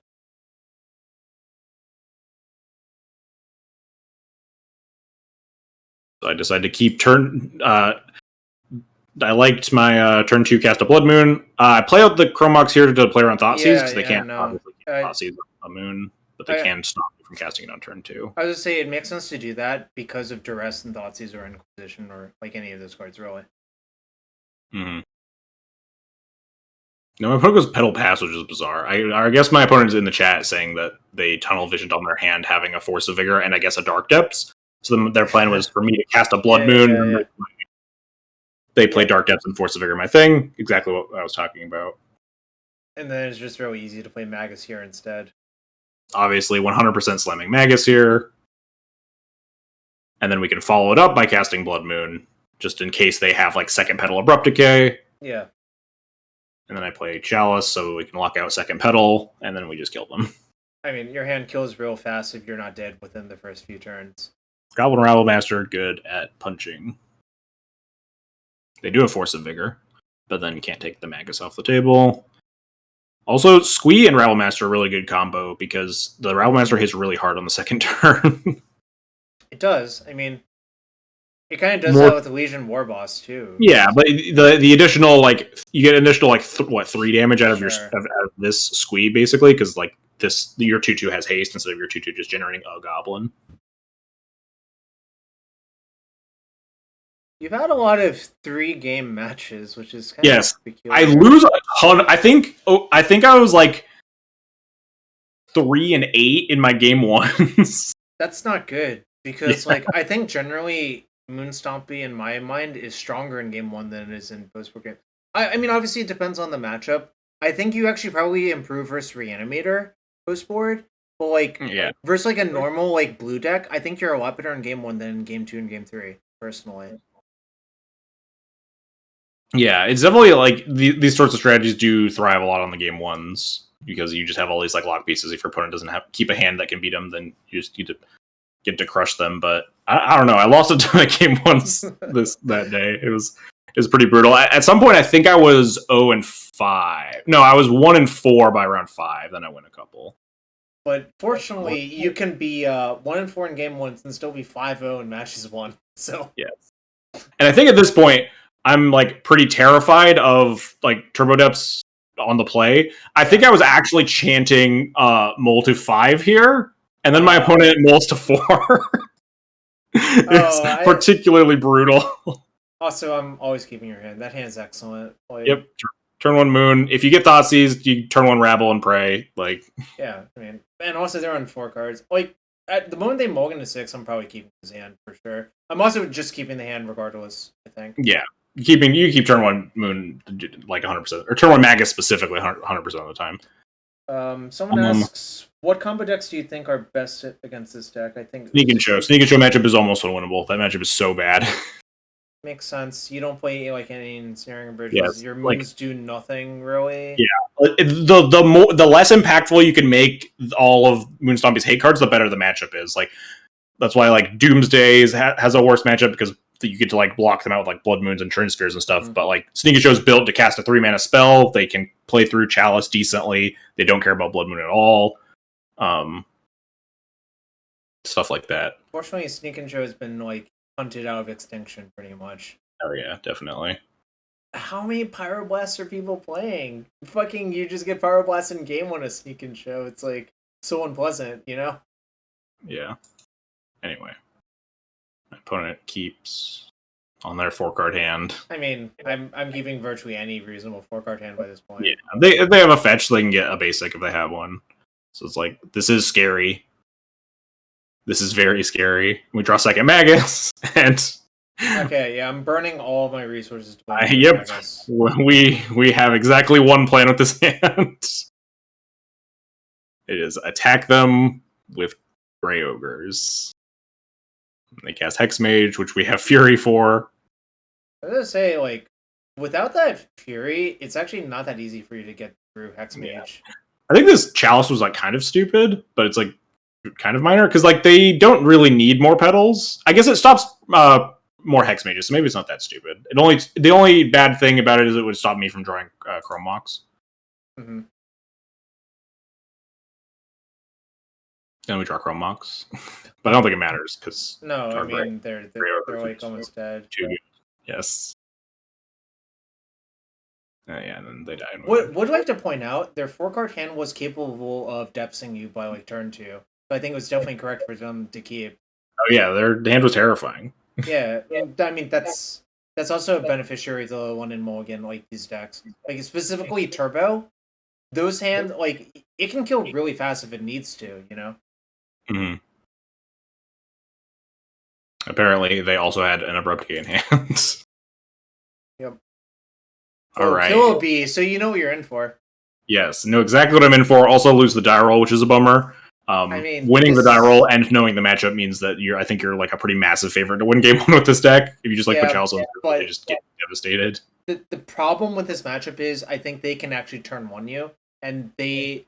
So I decided to keep turn. I liked my turn 2 cast a Blood Moon. I play out the Chromox here to play around Thoughtseize because they can't obviously Thoughtseize a moon, but they can stop you from casting it on turn 2. I was gonna say it makes sense to do that because of Duress and Thoughtseize or Inquisition or like any of those cards really. Mm-hmm. No, my opponent goes Petal Pass, which is bizarre. I guess my opponent is in the chat saying that they tunnel visioned on their hand having a Force of Vigor and I guess a Dark Depths. So their plan was for me to cast a Blood Moon. Yeah. They play Dark Depths and Force of Vigor, my thing. Exactly what I was talking about. And then it's just really easy to play Magus here instead. Obviously, 100% slamming Magus here. And then we can follow it up by casting Blood Moon, just in case they have like second petal Abrupt Decay. Yeah. And then I play Chalice, so we can lock out second petal, and then we just kill them. I mean, your hand kills real fast if you're not dead within the first few turns. Goblin Rabble Master, good at punching. They do have Force of Vigor, but then you can't take the Magus off the table. Also, Squee and Rabble Master are a really good combo because the Rabble Master hits really hard on the second turn. It does. I mean, it kind of does that with the Legion War Boss too. Yeah, but the additional like you get additional like 3 damage out of your out of this Squee basically because like this your 2/2 has haste instead of your 2/2 just generating a goblin. You've had a lot of 3-game matches, which is kind of peculiar. I lose a ton. I think I was like 3-8 in my game ones. That's not good because like I think generally Moon Stompy in my mind is stronger in game 1 than it is in post-board game. I mean obviously it depends on the matchup. I think you actually probably improve versus Reanimator post-board, but like versus like a normal like blue deck, I think you're a lot better in game 1 than in game 2 and game 3 personally. Yeah, it's definitely like these sorts of strategies do thrive a lot on the game 1s because you just have all these like lock pieces. If your opponent doesn't keep a hand that can beat them, then you just need to get to crush them. But I don't know. I lost a ton of game 1s that day. It was pretty brutal. At some point, I think I was 0-5. No, I was 1-4 by round 5. Then I win a couple. But fortunately, you can be 1-4 in game 1 and still be 5-0 in matches 1. So yes, and I think at this point. I'm like pretty terrified of like Turbo Depths on the play. I think I was actually chanting Mole to 5 here, and then my opponent moles to 4. It's particularly brutal. Also, I'm always keeping your hand. That hand's excellent. Like, yep. Turn 1 Moon. If you get Thoughtseize, you turn 1 Rabble and Pray. Like yeah, I mean, and also they're on 4 cards. Like at the moment they mulligan to 6, I'm probably keeping his hand for sure. I'm also just keeping the hand regardless. I think. Yeah. You keep turn 1 Moon like 100%, or turn 1 Magus specifically 100% of the time. Someone asks, what combo decks do you think are best against this deck? I think Sneak and Show matchup is almost unwinnable. That matchup is so bad. Makes sense. You don't play like any Ensnaring Bridges. Yes, your moons do nothing really. Yeah, the less impactful you can make all of Moon Stompy's hate cards, the better the matchup is. Like that's why like Doomsday has a worse matchup because you get to like block them out with like Blood Moons and Turn Spheres and stuff. Mm-hmm. But like Sneak and Show is built to cast a 3-mana spell. They can play through Chalice decently. They don't care about Blood Moon at all. Stuff like that. Fortunately, Sneak and Show has been like hunted out of extinction pretty much. Oh yeah, definitely. How many Pyroblasts are people playing? Fucking, you just get Pyroblast in game 1 of Sneak and Show. It's like so unpleasant, you know? Yeah. Anyway. My opponent keeps on their 4-card hand. I mean, I'm keeping virtually any reasonable 4-card hand by this point. Yeah, they have a fetch, so they can get a basic if they have one. So it's like, this is scary. This is very scary. We draw second Magus, and... Okay, yeah, I'm burning all of my resources to play yep, Magus. We have exactly one plan with this hand. It is attack them with Grey Ogres. They cast Hexmage, which we have Fury for. I was gonna say, like, without that Fury, it's actually not that easy for you to get through Hexmage. Yeah. I think this Chalice was like kind of stupid, but it's like kind of minor because like they don't really need more petals. I guess it stops more Hex Mages, so maybe it's not that stupid. The only bad thing about it is it would stop me from drawing Chrome Mox. Mm-hmm. Then we draw Chrome Mox, but I don't think it matters because no, I mean they're like almost dead. Yes. Yeah, and then they die. What do I have to point out? Their 4-card hand was capable of depthing you by like turn 2. So I think it was definitely correct for them to keep. Oh yeah, their hand was terrifying. Yeah, I mean that's also a beneficiary of the one in Mulligan, like these decks. Like specifically Turbo, those hands like it can kill really fast if it needs to, you know? Mm-hmm. Apparently they also had an Abrupt Gate in hand. Yep. All right. Kill B, so you know what you're in for. Yes, know exactly what I'm in for. Also lose the die roll, which is a bummer. I mean, winning the die roll and knowing the matchup means that I think you're like a pretty massive favorite to win game 1 with this deck. If you just like put Chalice on, they just get devastated. The problem with this matchup is I think they can actually turn 1 you, and they're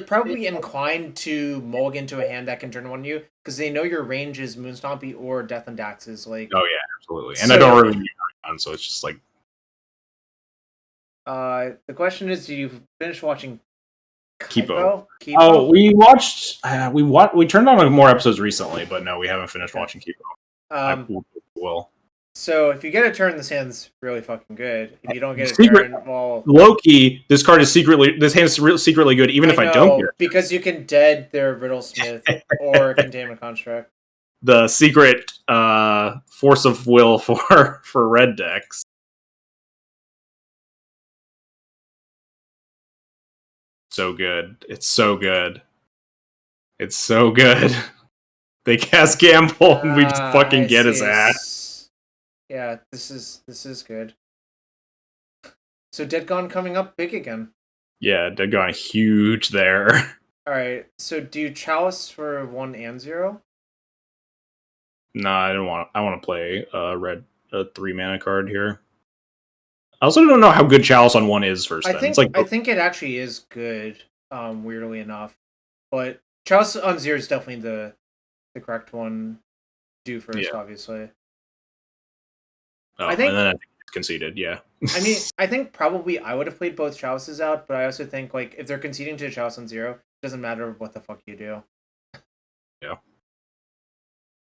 probably inclined to mulligan to a hand that can turn 1 you because they know your range is Moon Stompy or Death and Daxes. Like, oh yeah, absolutely. And I don't really need on, so it's just like. The question is, do you finish watching Kipo? Oh, we watched. We turned on more episodes recently, but no, we haven't finished watching Kipo. Will. So if you get a turn, this hand's really fucking good. If you don't get a turn, well, low-key, this hand is secretly good, even if I don't get it. Because you can dead their Riddlesmith or Containment Construct. The secret force of will for red decks. So good. It's so good. It's so good. They cast Gamble and we just fucking get his ass. Yeah, this is good. So Dead Gone coming up big again. Yeah, Dead Gone huge there. Alright, so do you Chalice for 1 and 0? Nah, I want to play a 3 mana card here. I also don't know how good Chalice on 1 is first. I think it actually is good, weirdly enough. But Chalice on 0 is definitely the correct one. Do first, obviously. Oh, I think, and then I think it's conceded, yeah. I mean, I think probably I would have played both Chalices out, but I also think like if they're conceding to a Chalice on 0, it doesn't matter what the fuck you do. Yeah.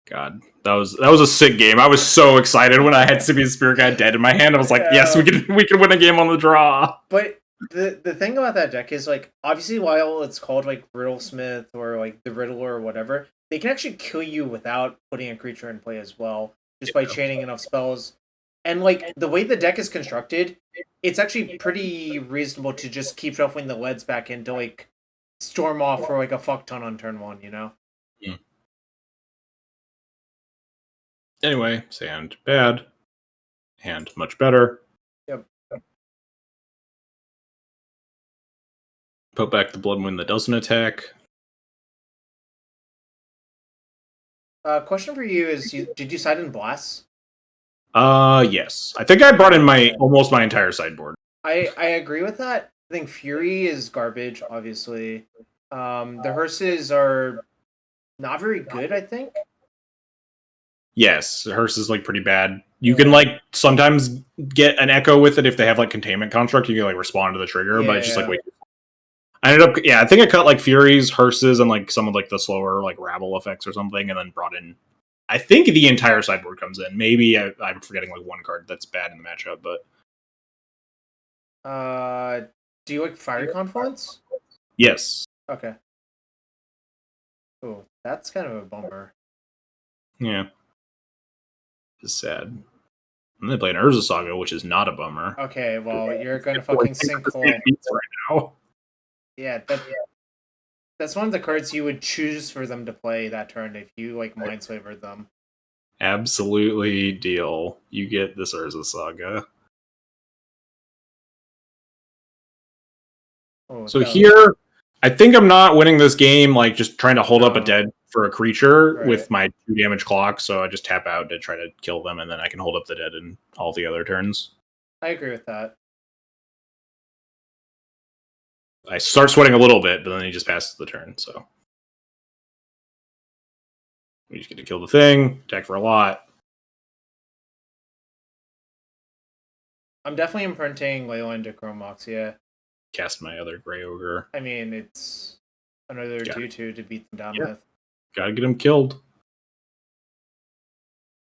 God, that was a sick game. I was so excited when I had Simeon Spirit Guide dead in my hand. I was like, yes, we can win a game on the draw. But the thing about that deck is like obviously while it's called like Riddlesmith or like the Riddler or whatever, they can actually kill you without putting a creature in play as well, just by chaining enough spells. And like the way the deck is constructed, it's actually pretty reasonable to just keep shuffling the leads back in to like storm off for like a fuck ton on turn 1, you know? Yeah. Anyway, sand bad. Hand much better. Yep. Put back the Blood Moon that doesn't attack. Question for you is: did you side in Blast? Yes. I think I brought in almost my entire sideboard. I agree with that. I think Fury is garbage, obviously. The Hearses are not very good, I think. Yes, Hearse is like pretty bad. You can like sometimes get an echo with it if they have like Containment Construct. You can like respond to the trigger, but it's just like wait. I ended up, I think I cut like Furies, Hearses, and like some of like the slower like Rabble effects or something, and then brought in. I think the entire sideboard comes in. Maybe I'm forgetting like one card that's bad in the matchup, but. Do you like Fiery Confluence? Yes. Okay. Oh, that's kind of a bummer. Yeah. It's sad. And they play an Urza Saga, which is not a bummer. Okay, well, you're going to fucking sinkhole right now. Yeah, that's one of the cards you would choose for them to play that turn if you like Mindslavered them. Absolutely deal. You get this Urza Saga. So here, I think I'm not winning this game, like just trying to hold up a dead for a creature Right. with my 2 damage clock, so I just tap out to try to kill them, and then I can hold up the dead in all the other turns. I agree with that. I start sweating a little bit, but then he just passes the turn, so we just get to kill the thing, attack for a lot. I'm definitely imprinting Leyline to Chromoxia. Cast my other Grey Ogre. I mean, it's another 2/2 to beat them down with. Gotta get him killed.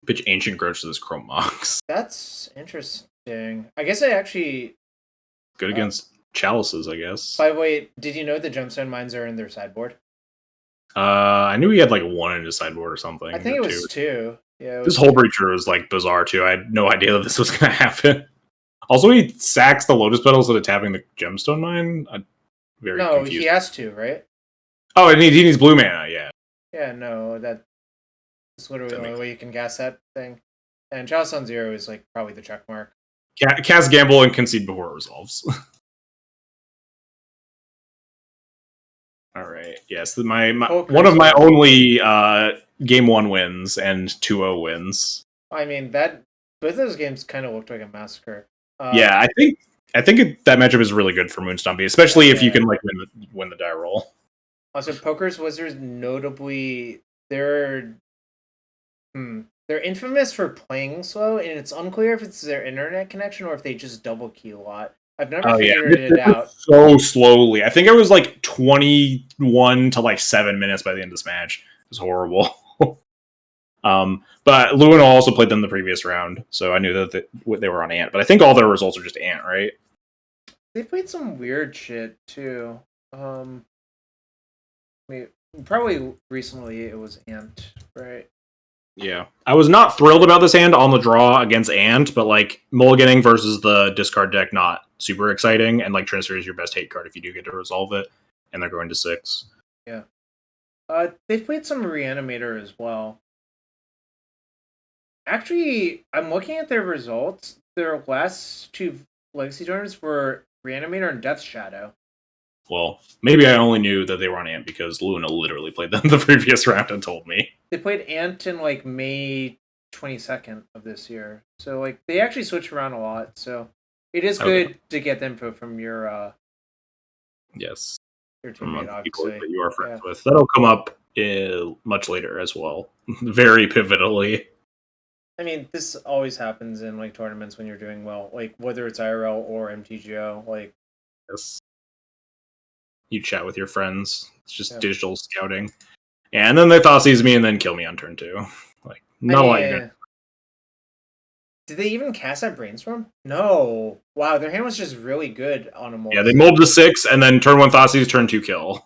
Pitch Ancient Grudge to this Chrome Mox. That's interesting. I guess I actually... Good against Chalices, I guess. By the way, did you know the Gemstone Mines are in their sideboard? I knew he had like 1 in his sideboard or something. I think it was 2. Yeah, this whole breacher was like bizarre too. I had no idea that this was going to happen. Also, he sacks the Lotus Petals instead of tapping the Gemstone Mine. I'm very confused. He has to, right? Oh, and he needs blue mana, yeah. Yeah, no, that's literally the only way you can cast that thing. And Chalice on 0 is like probably the check mark. Cast Gamble and concede before it resolves. All right. Yes, my one of my only game 1 wins and 2-0 wins. I mean, both those games kind of looked like a massacre. Yeah, I think that matchup is really good for Moon Stompy, especially if you can like win the die roll. Also, Poker's Wizards notably they're infamous for playing slow, and it's unclear if it's their internet connection or if they just double key a lot. I've never figured it out. So slowly. I think it was like 21 to like 7 minutes by the end of this match. It was horrible. But Luna also played them the previous round, so I knew that they were on Ant. But I think all their results are just Ant, right? They played some weird shit too. Probably recently it was Ant, right? Yeah. I was not thrilled about this hand on the draw against Ant, but like mulliganing versus the discard deck, not super exciting, and like Transfer is your best hate card if you do get to resolve it, and they're going to 6. Yeah. They've played some Reanimator as well. Actually, I'm looking at their results. Their last 2 Legacy tournaments were Reanimator and Death Shadow. Well, maybe I only knew that they were on Ant because Luna literally played them the previous round and told me. They played Ant in like May 22nd of this year. So like they actually switch around a lot. So it is good to get the info from your yes, your teammate, people obviously. that you are friends with. That'll come up much later as well. Very pivotally. I mean, this always happens in like tournaments when you're doing well, like whether it's IRL or MTGO. Like, yes, you chat with your friends. It's just digital scouting, and then they Thoughtseize me and then kill me on turn 2. Like, not a lot. Did they even cast that Brainstorm? No. Wow, their hand was just really good on a mold. Yeah, they mold to 6 and then turn 1 Thoughtseize, turn 2 kill.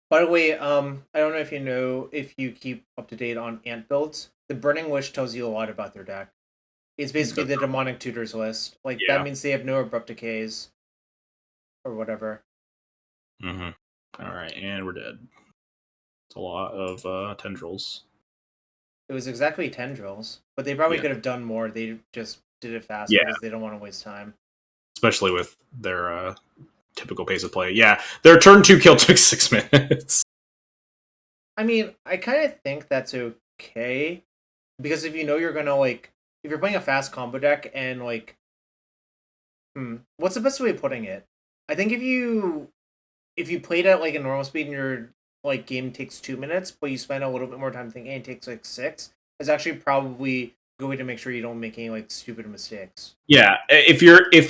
By the way, I don't know if you keep up to date on Ant builds. The Burning Wish tells you a lot about their deck. It's basically the Demonic Tutors list. Like, that means they have no Abrupt Decays. Or whatever. Mm-hmm. Alright, and we're dead. It's a lot of tendrils. It was exactly tendrils. But they probably could have done more. They just did it fast because they don't want to waste time. Especially with their typical pace of play. Yeah, their turn 2 kill took 6 minutes. I mean, I kind of think that's okay. Because if you know you're gonna, like, if you're playing a fast combo deck and, like, what's the best way of putting it? I think if you played at, like, a normal speed and your, like, game takes 2 minutes, but you spend a little bit more time thinking it takes, like, 6, is actually probably a good way to make sure you don't make any, like, stupid mistakes. Yeah, if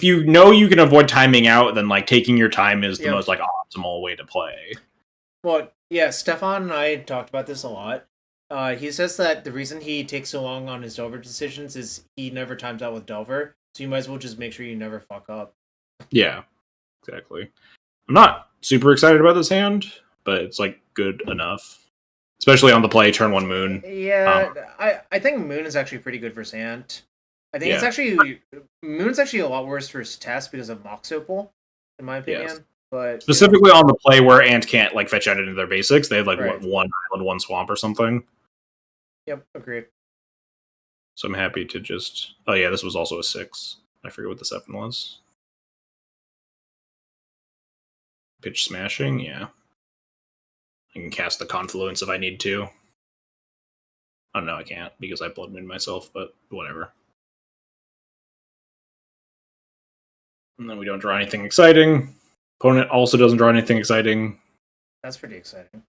you know you can avoid timing out, then, like, taking your time is the most, like, optimal way to play. Well, yeah, Stefan and I talked about this a lot. He says that the reason he takes so long on his Delver decisions is he never times out with Delver, so you might as well just make sure you never fuck up. Yeah, exactly. I'm not super excited about this hand, but it's like good enough. Especially on the play, turn 1 Moon. Yeah, I think Moon is actually pretty good for Ant. I think Moon's actually a lot worse for Test because of Mox Opal, in my opinion. Yes. But specifically on the play where Ant can't like fetch out into their basics, they have like what, 1 island, 1 swamp or something. Yep, agreed. So I'm happy to just... Oh yeah, this was also a 6. I forget what the 7 was. Pitch smashing, yeah. I can cast the Confluence if I need to. Oh no, I can't because I Blood Moon myself, but whatever. And then we don't draw anything exciting. Opponent also doesn't draw anything exciting. That's pretty exciting.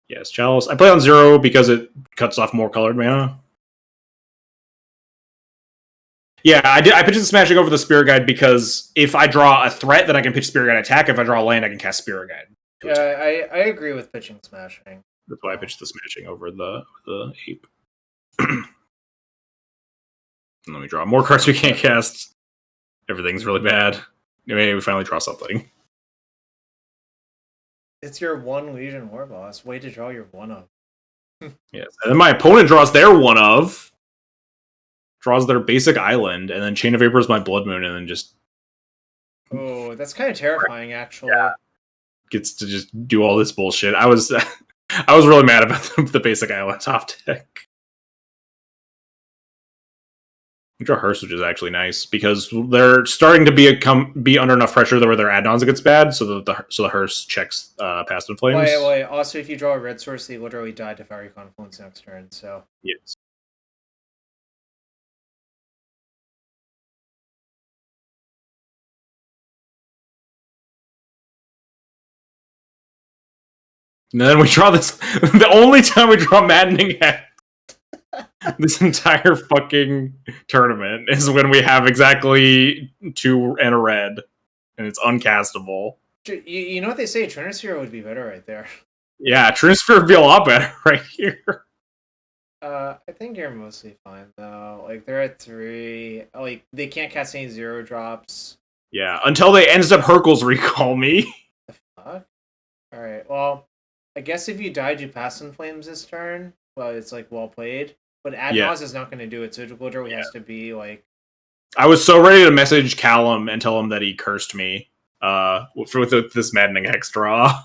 Yes, Chalice. I play on 0 because it cuts off more colored mana. Yeah, I pitched the Smashing over the Spirit Guide because if I draw a threat, then I can pitch Spirit Guide attack. If I draw a land, I can cast Spirit Guide. Yeah, I agree with pitching Smashing. That's why I pitched the Smashing over the Ape. And then we draw more cards we can't cast. Everything's really bad. Maybe we finally draw something. It's your 1 Legion War Boss. Way to draw your 1 of. Yes. And then my opponent draws their 1 of. Draws their basic island, and then Chain of Vapors my Blood Moon, and then just... Oh, that's kind of terrifying, actually. Yeah. Gets to just do all this bullshit. I was really mad about the basic island top deck. We draw Hearse, which is actually nice because they're starting to be under enough pressure that where their add-ons gets bad, so that the Hearse checks Past in Flames. Wait. Also, if you draw a red source, they literally die to Fiery Confluence next turn. So yes. And then we draw this. The only time we draw Maddening Hex this entire fucking tournament is when we have exactly 2 and a red, and it's uncastable. You know what they say? Trinisphere would be better right there. Yeah, Trinisphere would be a lot better right here. I think you're mostly fine though. Like they're at 3. Like they can't cast any 0 drops. Yeah, until they ends up Hercules recall me. The fuck? Alright, well, I guess if you died, you pass in Flames this turn. Well, it's like well played. But Ad Naus is not going to do it, so Glitter has to be like... I was so ready to message Callum and tell him that he cursed me with this Maddening Hex draw.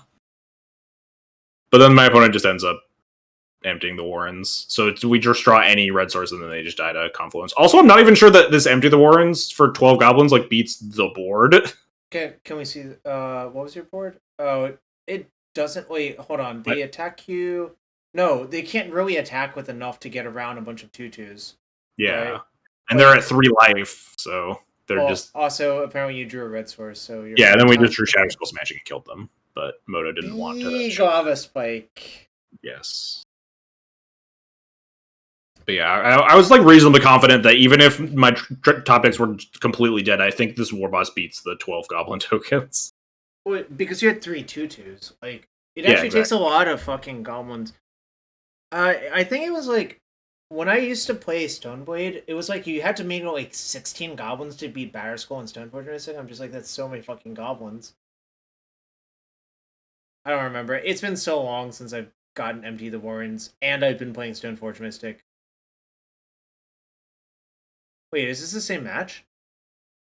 But then my opponent just ends up emptying the Warrens. So we just draw any red source and then they just die to Confluence. Also, I'm not even sure that this Empty the Warrens for 12 Goblins like beats the board. Okay, can we see... what was your board? Oh, it doesn't... Wait, hold on. They attack you... No, they can't really attack with enough to get around a bunch of 2/2s. Yeah. Right? And they're at 3 life, so they're just... Also, apparently you drew a red source, so... Yeah, then we just drew Shadow Skull Smashing and killed them. But Moto didn't want to... Lava Spike. Yes. But yeah, I was like reasonably confident that even if my top decks were completely dead, I think this War Boss beats the 12 Goblin tokens. Well, because you had 3 2/2s. Like, it actually takes a lot of fucking Goblins. I think it was like when I used to play Stoneblade, it was like you had to make like 16 goblins to beat Batterskull and Stoneforge Mystic. I'm just like, that's so many fucking goblins. I don't remember. It's been so long since I've gotten Empty the Warrens, and I've been playing Stoneforge Mystic. Wait, is this the same match?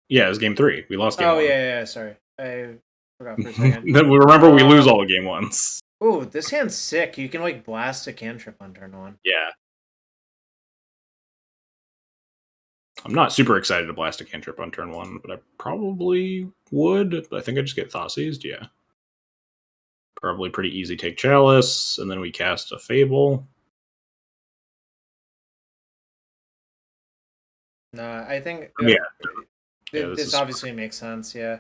Yeah, it was game 3. We lost game 1. Oh, yeah, sorry. I forgot for a second. Remember, we lose all the game ones. Oh, this hand's sick. You can, like, blast a cantrip on turn 1. Yeah. I'm not super excited to blast a cantrip on turn 1, but I probably would. I think I just get Thought Seized, yeah. Probably pretty easy. Take Chalice, and then we cast a Fable. Nah, I think... this obviously makes sense, yeah.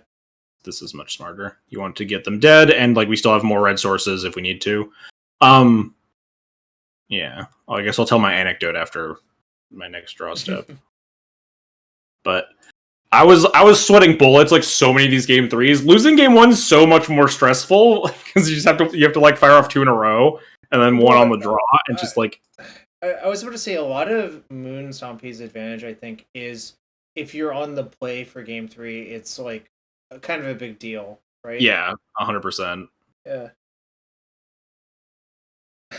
This is much smarter. You want to get them dead, and like we still have more red sources if we need to. Yeah. Well, I guess I'll tell my anecdote after my next draw step. But I was sweating bullets like so many of these game 3s. Losing game 1's so much more stressful because you have to like fire off 2 in a row and then 1 on the draw and just like. I was about to say a lot of Moon Stompy's advantage, I think, is if you're on the play for game 3, it's like kind of a big deal, right? Yeah, 100%. Yeah.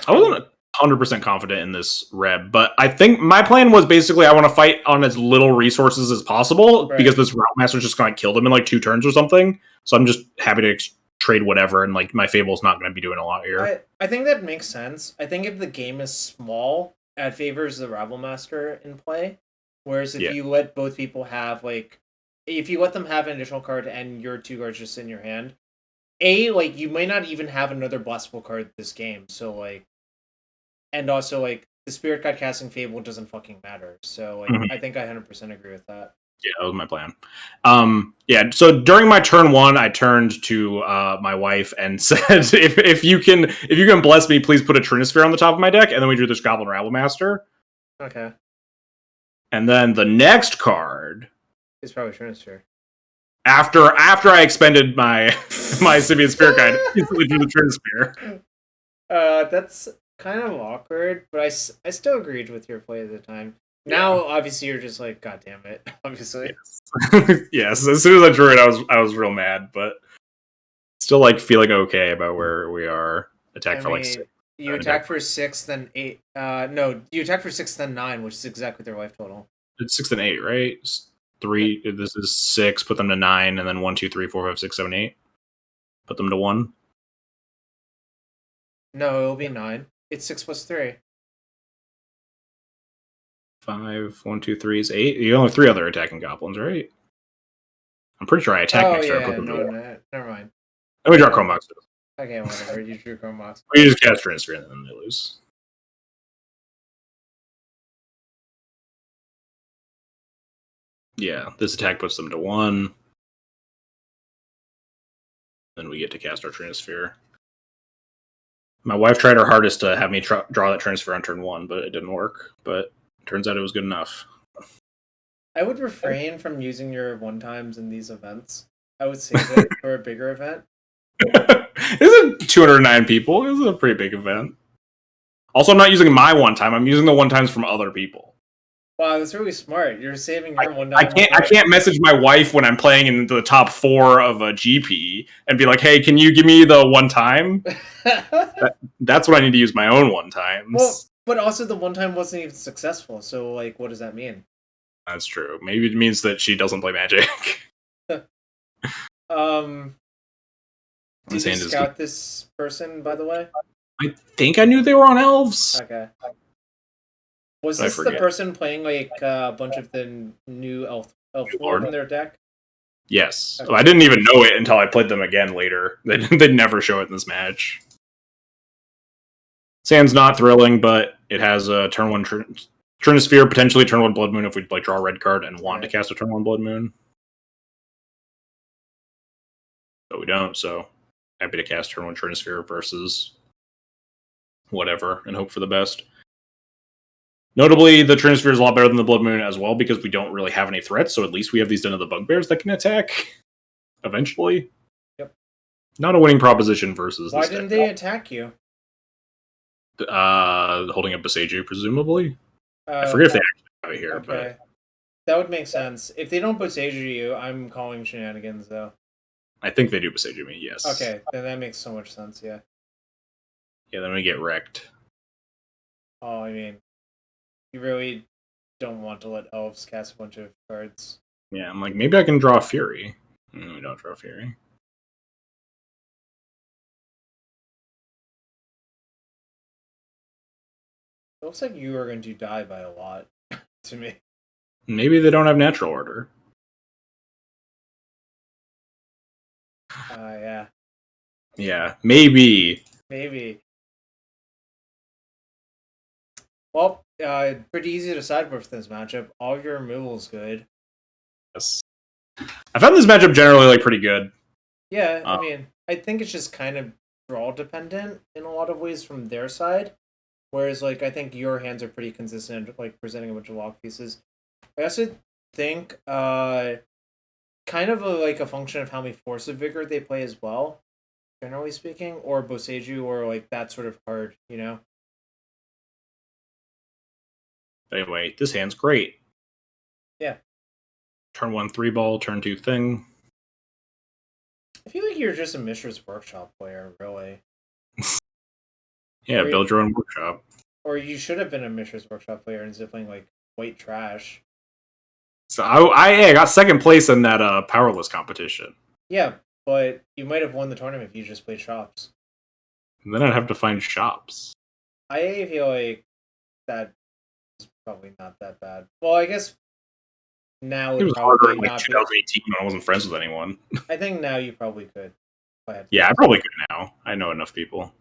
I wasn't 100% confident in this Reb, but I think my plan was basically I want to fight on as little resources as possible because this Route Master's just going to kill them in like 2 turns or something. So I'm just happy to trade whatever, and like my Fable's not going to be doing a lot here. I think that makes sense. I think if the game is small, it favors the Rabble Master in play. Whereas if you let both people have like, if you let them have an additional card and your 2 cards just in your hand, like you might not even have another blessable card this game, so like, and also like the Spirit God casting Fable doesn't fucking matter. So like, I think I 100% agree with that. Yeah, that was my plan. Yeah, so during my turn 1, I turned to my wife and said, if you can bless me, please put a Trinisphere on the top of my deck, and then we drew this Goblin Rabblemaster. Okay. And then the next card is probably Trinisphere. After I expended my Sibian Spirit Guide, instantly drew the Trinisphere. That's kind of awkward, but I still agreed with your play at the time. Now, obviously, you're just like, God damn it! Obviously, yes. Yes. As soon as I drew it, I was real mad, but still like feeling okay about where we are. Attack for like 6. You attack for 6, then 8. No, you attack for 6, then 9, which is exactly their life total. It's 6 then 8, right? 3. Yeah. This is 6. Put them to 9, and then 1, 2, 3, 4, 5, 6, 7, 8. Put them to 1. No, it'll be 9. It's 6 plus 3. 5, 1, 2, 3 is 8. You only have 3 other attacking goblins, right? I'm pretty sure I attack next turn. Never mind. Let me draw Chrome Box. Okay, whatever. You drew Chrome Box. You just cast Transfer and then they lose. Yeah, this attack puts them to 1. Then we get to cast our Trinisphere. My wife tried her hardest to have me draw that Trinisphere on turn 1, but it didn't work. But turns out it was good enough. I would refrain from using your one-times in these events. I would save it for a bigger event. Isn't 209 people? This is a pretty big event. Also, I'm not using my one-time. I'm using the one-times from other people. Wow, that's really smart. You're saving your one-time. I can't message my wife when I'm playing in the top 4 of a GP and be like, hey, can you give me the one-time? That's what I need to use my own one-times. Well, but also the one-time wasn't even successful, so like, what does that mean? That's true. Maybe it means that she doesn't play Magic. Did you scout this person, by the way? I think I knew they were on Elves. Okay. Was this the person playing like a bunch of the new Elf Lord in their deck? Yes. Okay. I didn't even know it until I played them again later. They'd never show it in this match. Sand's not thrilling, but it has a turn 1 Trinisphere, potentially turn 1 Blood Moon if we like draw a red card and want to cast a turn 1 Blood Moon. But we don't, so happy to cast turn 1 Trinisphere versus whatever and hope for the best. Notably, the Trinisphere is a lot better than the Blood Moon as well because we don't really have any threats, so at least we have these Den of the Bugbears that can attack eventually. Yep. Not a winning proposition versus Why didn't they attack you? Holding up Boseiju, presumably. I forget if they actually have it here, but that would make sense. If they don't Boseiju you, I'm calling shenanigans, though. I think they do Boseiju me, yes. Okay, then that makes so much sense, yeah. Yeah, then we get wrecked. Oh, I mean, you really don't want to let elves cast a bunch of cards. Yeah, I'm like, maybe I can draw Fury. We don't draw Fury. It looks like you are going to die by a lot, to me. Maybe they don't have natural order. Yeah. Yeah, maybe. Maybe. Well, pretty easy to sideboard for this matchup. All of your removal's good. Yes. I found this matchup generally like pretty good. Yeah, I mean, I think it's just kind of draw dependent in a lot of ways from their side. Whereas, like, I think your hands are pretty consistent, like, presenting a bunch of lock pieces. I also think, kind of like a function of how many Force of Vigor they play as well, generally speaking, or Boseiju, or, like, that sort of card, you know? Anyway, this hand's great. Yeah. Turn 1 3-ball, turn 2 thing. I feel like you're just a Mishra's Workshop player, really. Yeah, build your own workshop. Or you should have been a Mishra's Workshop player instead of playing, like, white trash. So I got second place in that Powerless competition. Yeah, but you might have won the tournament if you just played shops. And then I'd have to find shops. I feel like that is probably not that bad. Well, I guess now it was harder in like 2018 when I wasn't friends with anyone. I think now you probably could. Yeah, I probably could now. I know enough people.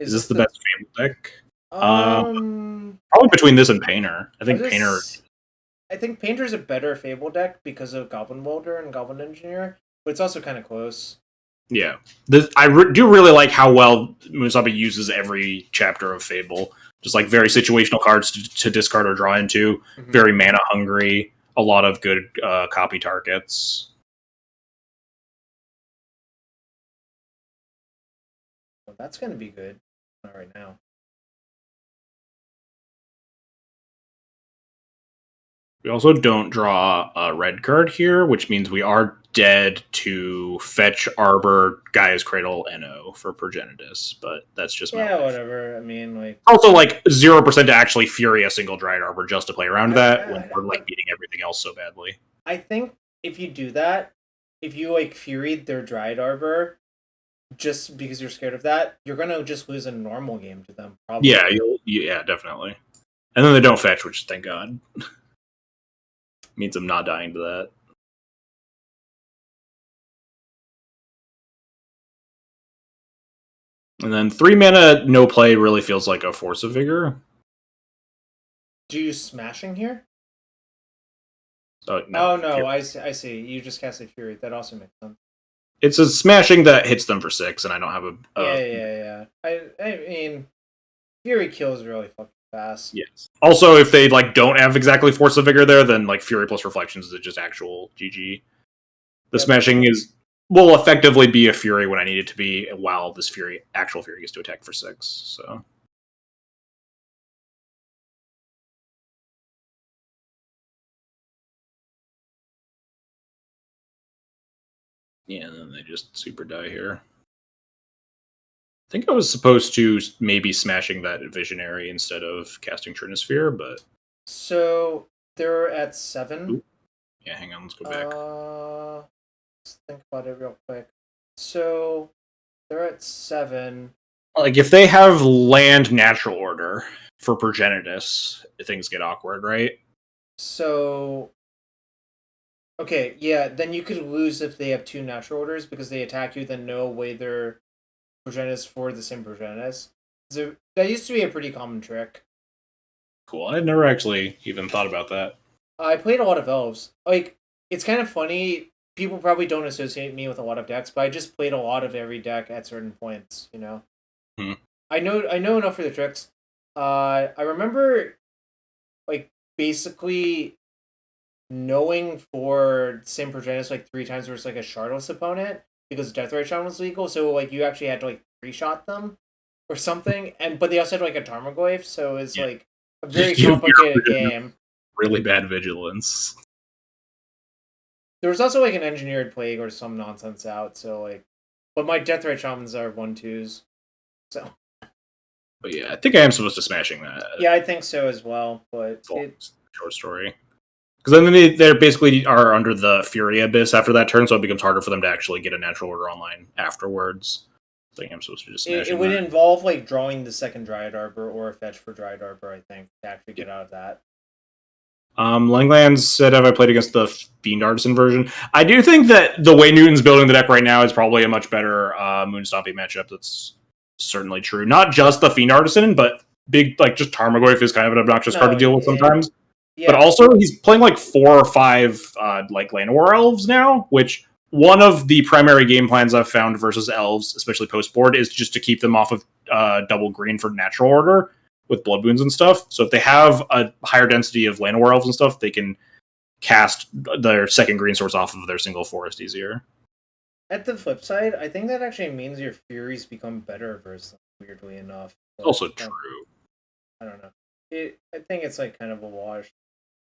Is this the best Fable deck? Probably between this and Painter. I think Painter's a better Fable deck because of Goblin Welder and Goblin Engineer, but it's also kind of close. Yeah. I do really like how well Moonstompy uses every chapter of Fable. Just like very situational cards to discard or draw into. Mm-hmm. Very mana hungry. A lot of good copy targets. Well, that's going to be good. Not right now. We also don't draw a red card here, which means we are dead to fetch Arbor, Gaia's Cradle, NO for Progenitus, but that's just my life. Whatever. I mean, like also like 0% to actually Fury a single Dryad Arbor just to play around that when we're like beating everything else so badly. I think if you do that, if you like Fury their Dryad Arbor, just because you're scared of that, you're gonna just lose a normal game to them. Probably. Yeah, yeah, definitely. And then they don't fetch, which thank God. Means I'm not dying to that. And then 3 mana, no play really feels like a Force of Vigor. Do you use Smashing here? No, oh, no, I see. You just cast a Fury. That also makes sense. It's a Smashing that hits them for 6, and I don't have a... Yeah. I mean, Fury kills really fucking fast. Yes. Also, if they like don't have exactly Force of Vigor there, then like Fury plus Reflections is just actual GG. The Smashing will effectively be a Fury when I need it to be, while this actual Fury gets to attack for 6. So yeah, and then they just super die here. I think I was supposed to maybe smashing that Visionary instead of casting Trinisphere, but... So, they're at 7. Ooh. Yeah, hang on, let's go back. Let's think about it real quick. So, they're at 7. Like, if they have land natural order for Progenitus, things get awkward, right? So... Okay, yeah, then you could lose if they have 2 natural orders, because they attack you, then no way they're Progenitus for the same Progenitus. So that used to be a pretty common trick. Cool. I had never actually even thought about that. I played a lot of elves. Like, it's kind of funny. People probably don't associate me with a lot of decks, but I just played a lot of every deck at certain points, you know? I know enough for the tricks. I remember, like, basically knowing for Sim Progenitus like 3 times versus like a Shardless opponent, because Deathrite Shaman was legal, so like you actually had to like 3-shot them or something, but they also had like a Tarmogoyf, so it's like a very complicated game. Really bad vigilance. There was also like an Engineered Plague or some nonsense out, so like, but my Deathrite Shamans are 1/2s, so. But yeah, I think I am supposed to smashing that. Yeah, I think so as well, but short story. Because then they basically are under the Fury Abyss after that turn, so it becomes harder for them to actually get a natural order online afterwards. I think I'm supposed to just smash it would involve like drawing the second Dryad Arbor or a fetch for Dryad Arbor, I think, to actually get out of that. Langlands said, have I played against the Fiend Artisan version? I do think that the way Newton's building the deck right now is probably a much better Moonstompy matchup. That's certainly true. Not just the Fiend Artisan, but big, like, just Tarmogoyf is kind of an obnoxious card to deal with sometimes. Yeah. But also, he's playing like 4 or 5 like Llanowar Elves now, which one of the primary game plans I've found versus Elves, especially post-board, is just to keep them off of double green for natural order with Blood Wounds and stuff. So if they have a higher density of Llanowar Elves and stuff, they can cast their second green source off of their single forest easier. At the flip side, I think that actually means your Furies become better versus them, weirdly enough. But also true. I don't know. I think it's like kind of a wash.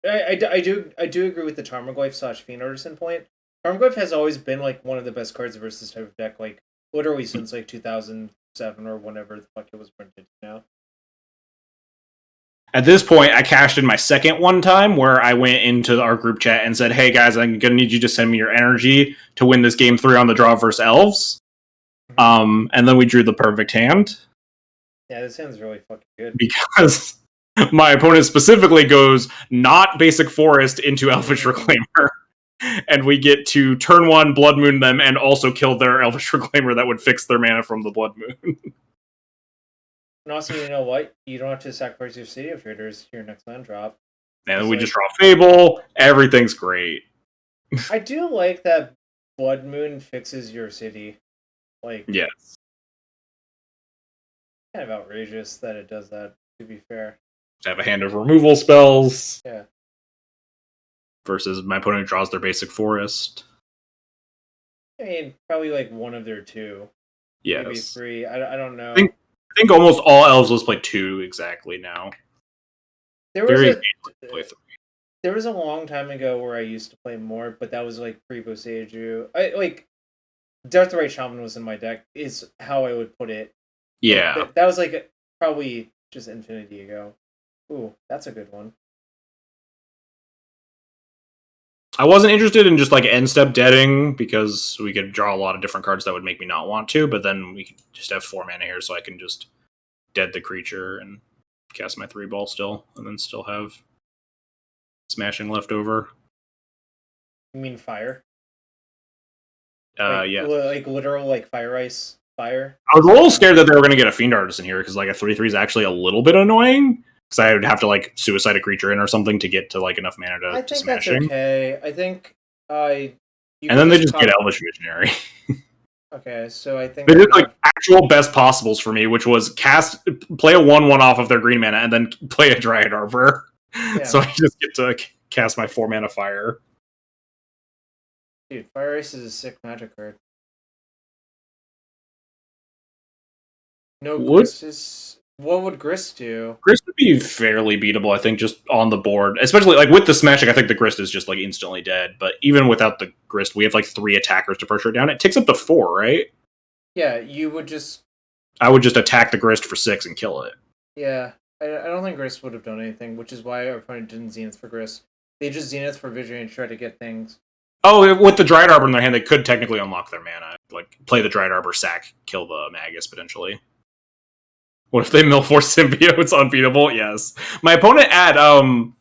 I do agree with the Tarmogoyf / Fiend Artisan point. Tarmogoyf has always been like one of the best cards versus this type of deck, like literally since like 2007 or whenever the fuck it was printed, you know? At this point, I cashed in my second one time where I went into our group chat and said, hey guys, I'm going to need you to send me your energy to win this game 3 on the draw versus Elves. And then we drew the perfect hand. Yeah, this hand's really fucking good. Because my opponent specifically goes not basic forest into Elfish Reclaimer. and we get to turn 1 Blood Moon them and also kill their Elvish Reclaimer that would fix their mana from the Blood Moon. And also, you know what? You don't have to sacrifice your City of Traders to your next land drop. And then we just draw Fable. Everything's great. I do like that Blood Moon fixes your city. Like, yes. Kind of outrageous that it does that, to be fair. To have a hand of removal spells. Yeah. Versus my opponent draws their basic forest. I mean, probably like one of their 2. Yes. Maybe 3. I don't know. I think almost all elves will play 2 exactly now. There was a long time ago where I used to play more, but that was like pre-Boseiju. Darthright Shaman was in my deck, is how I would put it. Yeah. That was like probably just infinity ago. Ooh, that's a good one. I wasn't interested in just like end step deading because we could draw a lot of different cards that would make me not want to, but then we could just have 4 mana here so I can just dead the creature and cast my 3 ball still, and then still have smashing left over. You mean fire? Yeah. Like literal like fire ice fire? I was a little scared that they were going to get a Fiend Artist in here because like a 3/3 is actually a little bit annoying. Because I would have to like suicide a creature in or something to get to like enough mana to smashing. That's okay. I think and then they just get Elvish Visionary. Okay, so I think they did like actual best possibles for me, which was play a 1/1 off of their green mana and then play a Dryad Arbor. Yeah. So I just get to cast my 4 mana fire. Dude, Fire Ice is a sick magic card. No, what would Grist do? Grist would be fairly beatable, I think, just on the board. Especially like with the smashing, I think the Grist is just like instantly dead. But even without the Grist, we have like 3 attackers to pressure it down. It takes up to 4, right? Yeah, you would just... I would just attack the Grist for 6 and kill it. Yeah, I don't think Grist would have done anything, which is why our opponent didn't Zenith for Grist. They just Zenith for Vision and try to get things. Oh, with the Dryad Arbor in their hand, they could technically unlock their mana. Like, play the Dryad Arbor, sack, kill the Magus, potentially. What if they mill 4 symbiotes? Unbeatable? Yes. My opponent at the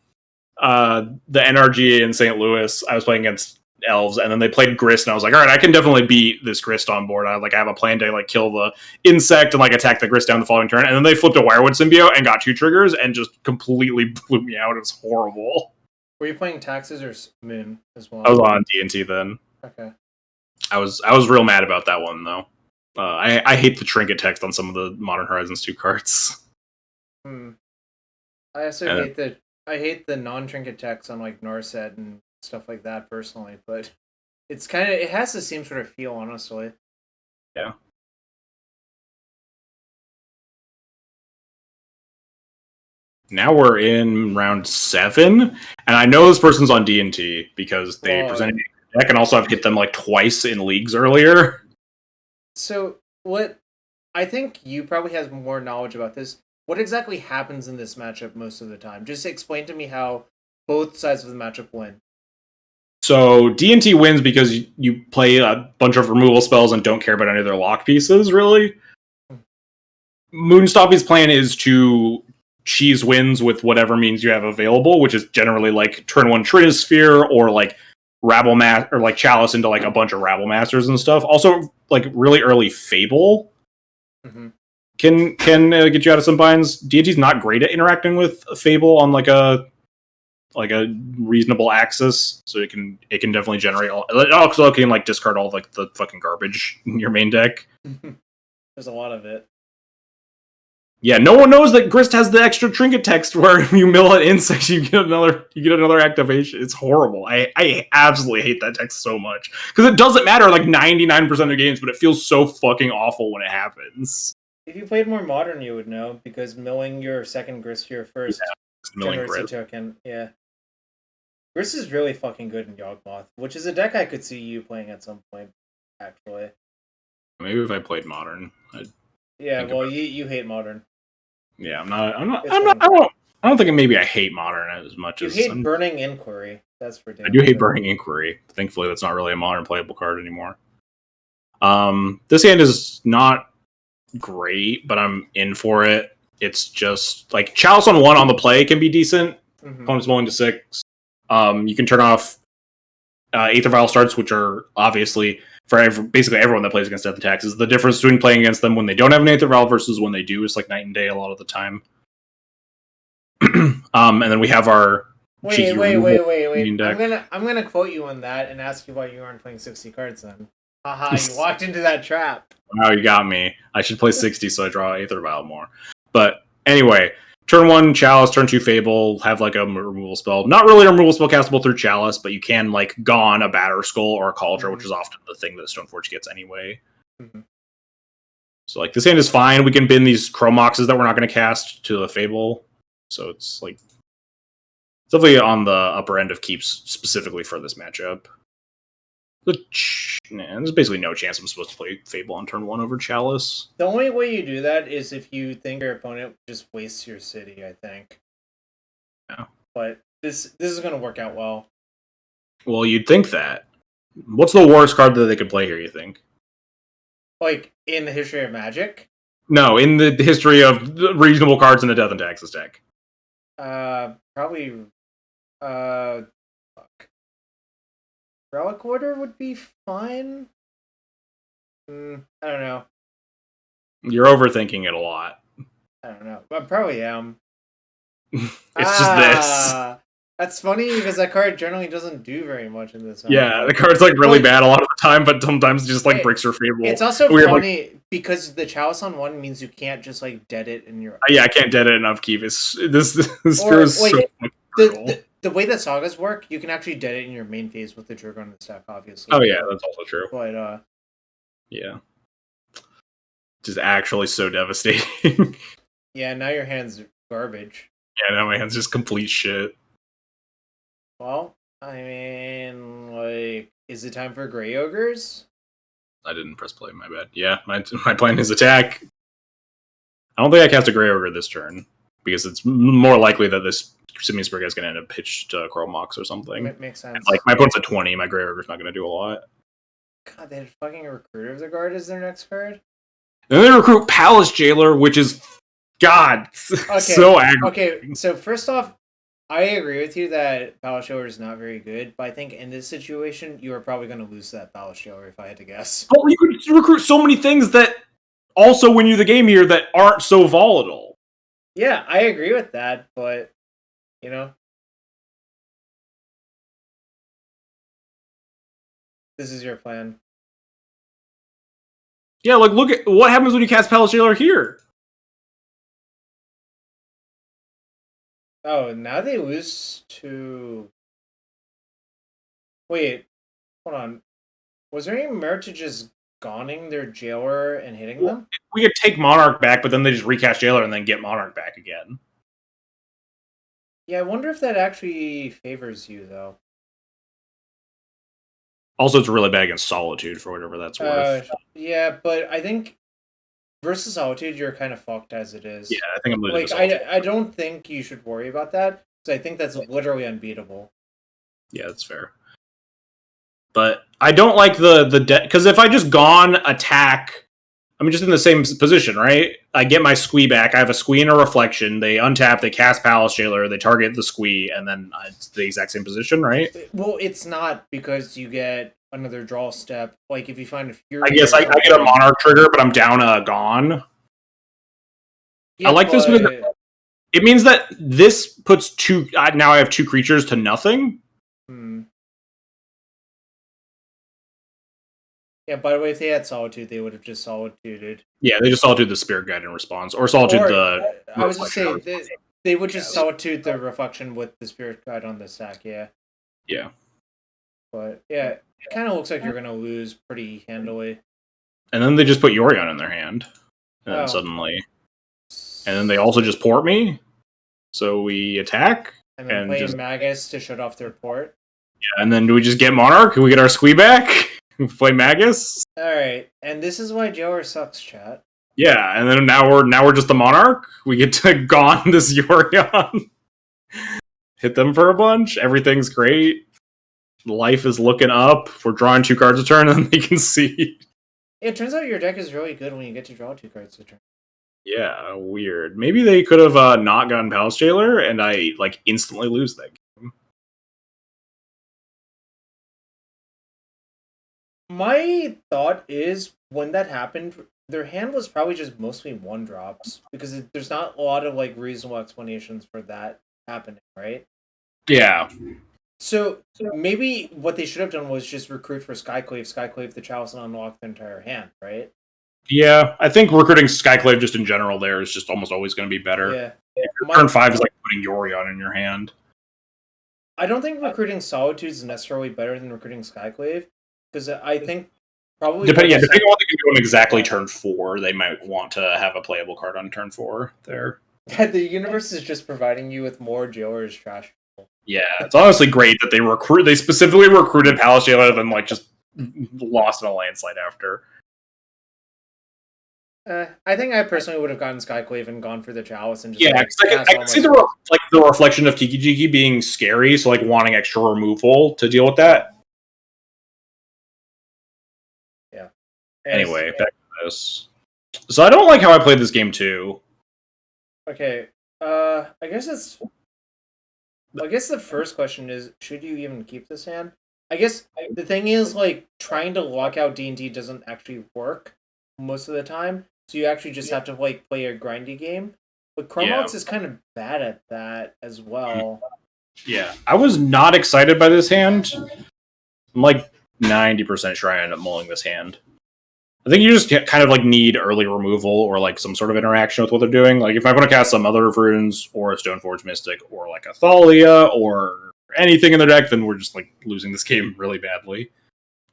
NRG in St. Louis, I was playing against elves, and then they played Grist, and I was like, all right, I can definitely beat this Grist on board. I have a plan to like kill the insect and like attack the Grist down the following turn, and then they flipped a Wirewood symbiote and got 2 triggers and just completely blew me out. It was horrible. Were you playing Taxes or Moon as well? I was on D&T then. Okay. I was real mad about that one though. I hate the trinket text on some of the Modern Horizons 2 cards. I also hate the non-trinket text on like Narset and stuff like that personally, but it has the same sort of feel, honestly. Yeah. Now we're in round 7, and I know this person's on D&T because they presented me a deck, and also I've hit them like twice in leagues earlier. So, I think you probably have more knowledge about this. What exactly happens in this matchup most of the time? Just explain to me how both sides of the matchup win. So, D&T wins because you play a bunch of removal spells and don't care about any of their lock pieces, really. Moonstompy's plan is to cheese wins with whatever means you have available, which is generally like turn 1 Trinisphere or like Rabble or like Chalice into like a bunch of Rabble Masters and stuff. Also, like really early Fable can get you out of some binds. D&T's not great at interacting with Fable on like a reasonable axis, so it can definitely generate all. It also can like discard all of, like the fucking garbage in your main deck. There's a lot of it. Yeah, no one knows that Grist has the extra trinket text where if you mill an insect, you get another activation. It's horrible. I absolutely hate that text so much. Because it doesn't matter like 99% of games, but it feels so fucking awful when it happens. If you played more Modern, you would know, because milling your second Grist to your first generates a token. Yeah. Grist is really fucking good in Yawgmoth, which is a deck I could see you playing at some point, actually. Maybe if I played Modern. You hate Modern. Yeah, I don't think maybe I hate Modern as much as... You hate Burning Inquiry. That's for damn I do hate Burning Inquiry. Thankfully, that's not really a Modern playable card anymore. This hand is not great, but I'm in for it. It's just, like, Chalice on 1 on the play can be decent. Opponent's willing to 6. You can turn off Aether Vial starts, which are obviously for basically everyone that plays against Death and Taxes. The difference between playing against them when they don't have an Aether Vial versus when they do is like night and day a lot of the time. And then we have our wait. I'm gonna quote you on that and ask you why you aren't playing 60 cards then. Haha, you walked into that trap. Wow, you got me. I should play 60 so I draw Aether Vial more. But anyway, turn 1 Chalice, turn 2 Fable, have like a removal spell. Not really a removal spell castable through Chalice, but you can like Gone a Batter Skull or a Cauldron, which is often the thing that Stoneforge gets anyway. So like this hand is fine. We can bin these Chromoxes that we're not going to cast to the Fable. So it's like it's definitely on the upper end of keeps specifically for this matchup. There's basically no chance I'm supposed to play Fable on turn 1 over Chalice. The only way you do that is if you think your opponent just wastes your city, I think. Yeah. But this is going to work out well. Well, you'd think that. What's the worst card that they could play here, you think? Like, in the history of Magic? No, in the history of reasonable cards in a Death and Taxes deck. Probably... Relic Order would be fine? I don't know. You're overthinking it a lot. I don't know. I probably am. It's just this. That's funny because that card generally doesn't do very much in this. Yeah, the card's like really bad a lot of the time, but sometimes it just like breaks your Fable. It's also funny because the Chalice on 1 means you can't just like dead it in your. Yeah, I can't dead it enough. Keep this feels so brutal. The way that sagas work, you can actually dead it in your main phase with the trigger on the stack, obviously. Oh yeah, that's also true. But yeah, just actually so devastating. Yeah, now your hand's garbage. Yeah, now my hand's just complete shit. Well, I mean, like, is it time for Grey Ogres? I didn't press play, my bad. Yeah, my plan is attack. I don't think I cast a Grey Ogre this turn, because it's more likely that this Simian Sprig is going to end up pitched to Chromox or something. It makes sense. And, like, my opponent's at 20, my Grey Ogre's not going to do a lot. God, they had fucking Recruiter of the Guard as their next card? And then they recruit Palace Jailer, which is, God, so aggravating. Okay, so first off, I agree with you that Palace Jailer is not very good, but I think in this situation, you are probably going to lose that Palace Jailer if I had to guess. But you could recruit so many things that also win you the game here that aren't so volatile. Yeah, I agree with that, but, you know. This is your plan. Yeah, like, look at what happens when you cast Palace Jailer here. Oh, now they lose to... Wait, hold on. Was there any merit to just gonning their Jailer and hitting them? We could take Monarch back, but then they just recast Jailer and then get Monarch back again. Yeah, I wonder if that actually favors you, though. Also, it's really bad against Solitude, for whatever that's worth. Yeah, but I think versus Solitude, you're kind of fucked as it is. Yeah, I think I'm losing. Like, I don't think you should worry about that, because I think that's literally unbeatable. Yeah, that's fair. But I don't like the because if I just Gone, attack, I'm just in the same position, right? I get my Squee back. I have a Squee and a Reflection. They untap, they cast Palace Jailer, they target the Squee, and then it's the exact same position, right? Well, it's not, because you get another draw step. Like, if you find a Fury... I guess I get a Monarch trigger, but I'm down a Gone. Yeah, I like this because it means that this puts two... now I have 2 creatures to nothing. Yeah, by the way, if they had Solitude, they would have just Solituded. Yeah, they just Solitude the Spirit Guide in response. Or Solitude the... I was just saying, they would just Solitude the Reflection with the Spirit Guide on the stack, yeah. Yeah. But, yeah, it kind of looks like you're going to lose pretty handily. And then they just put Yorion in their hand. And then suddenly... And then they also just port me. So we attack. And then play Magus to shut off their port. Yeah, and then do we just get Monarch? Can we get our Squee back? Play Magus? Alright, and this is why Jailer sucks, chat. Yeah, and then now we're just the Monarch. We get to Gone this Yorion. Hit them for a bunch. Everything's great. Life is looking up. We're drawing 2 cards a turn, and they can see. It turns out your deck is really good when you get to draw 2 cards a turn. Yeah, weird. Maybe they could have not gotten Palace Jailer, and I like instantly lose that game. My thought is when that happened, their hand was probably just mostly 1-drops because there's not a lot of like reasonable explanations for that happening, right? Yeah. So maybe what they should have done was just recruit for Skyclave the Chalice, and unlock the entire hand, right? Yeah, I think recruiting Skyclave just in general there is just almost always going to be better. Yeah. Turn 5 is like putting Yorion in your hand. I don't think recruiting Solitudes is necessarily better than recruiting Skyclave, because I think probably depending on what they can do on exactly turn 4, they might want to have a playable card on turn 4 there. The universe is just providing you with more Jailers trash. Yeah, it's honestly great that they specifically recruited Palace Jailer and then like just lost in a landslide after. I think I personally would have gotten Skyclave and gone for the Chalice and just I can see the reflection of Tiki Jiki being scary, so like wanting extra removal to deal with that. Yeah. Anyway, back to this. So I don't like how I played this game too. Okay. I guess the first question is, should you even keep this hand? I guess the thing is, like, trying to lock out D&D doesn't actually work most of the time. So you actually just have to like play a grindy game. But Chromox is kind of bad at that as well. Yeah. I was not excited by this hand. I'm like 90% sure I end up mulling this hand. I think you just kind of like need early removal or like some sort of interaction with what they're doing. Like if I want to cast some Mother of Runes or a Stoneforge Mystic or like a Thalia or anything in their deck, then we're just like losing this game really badly.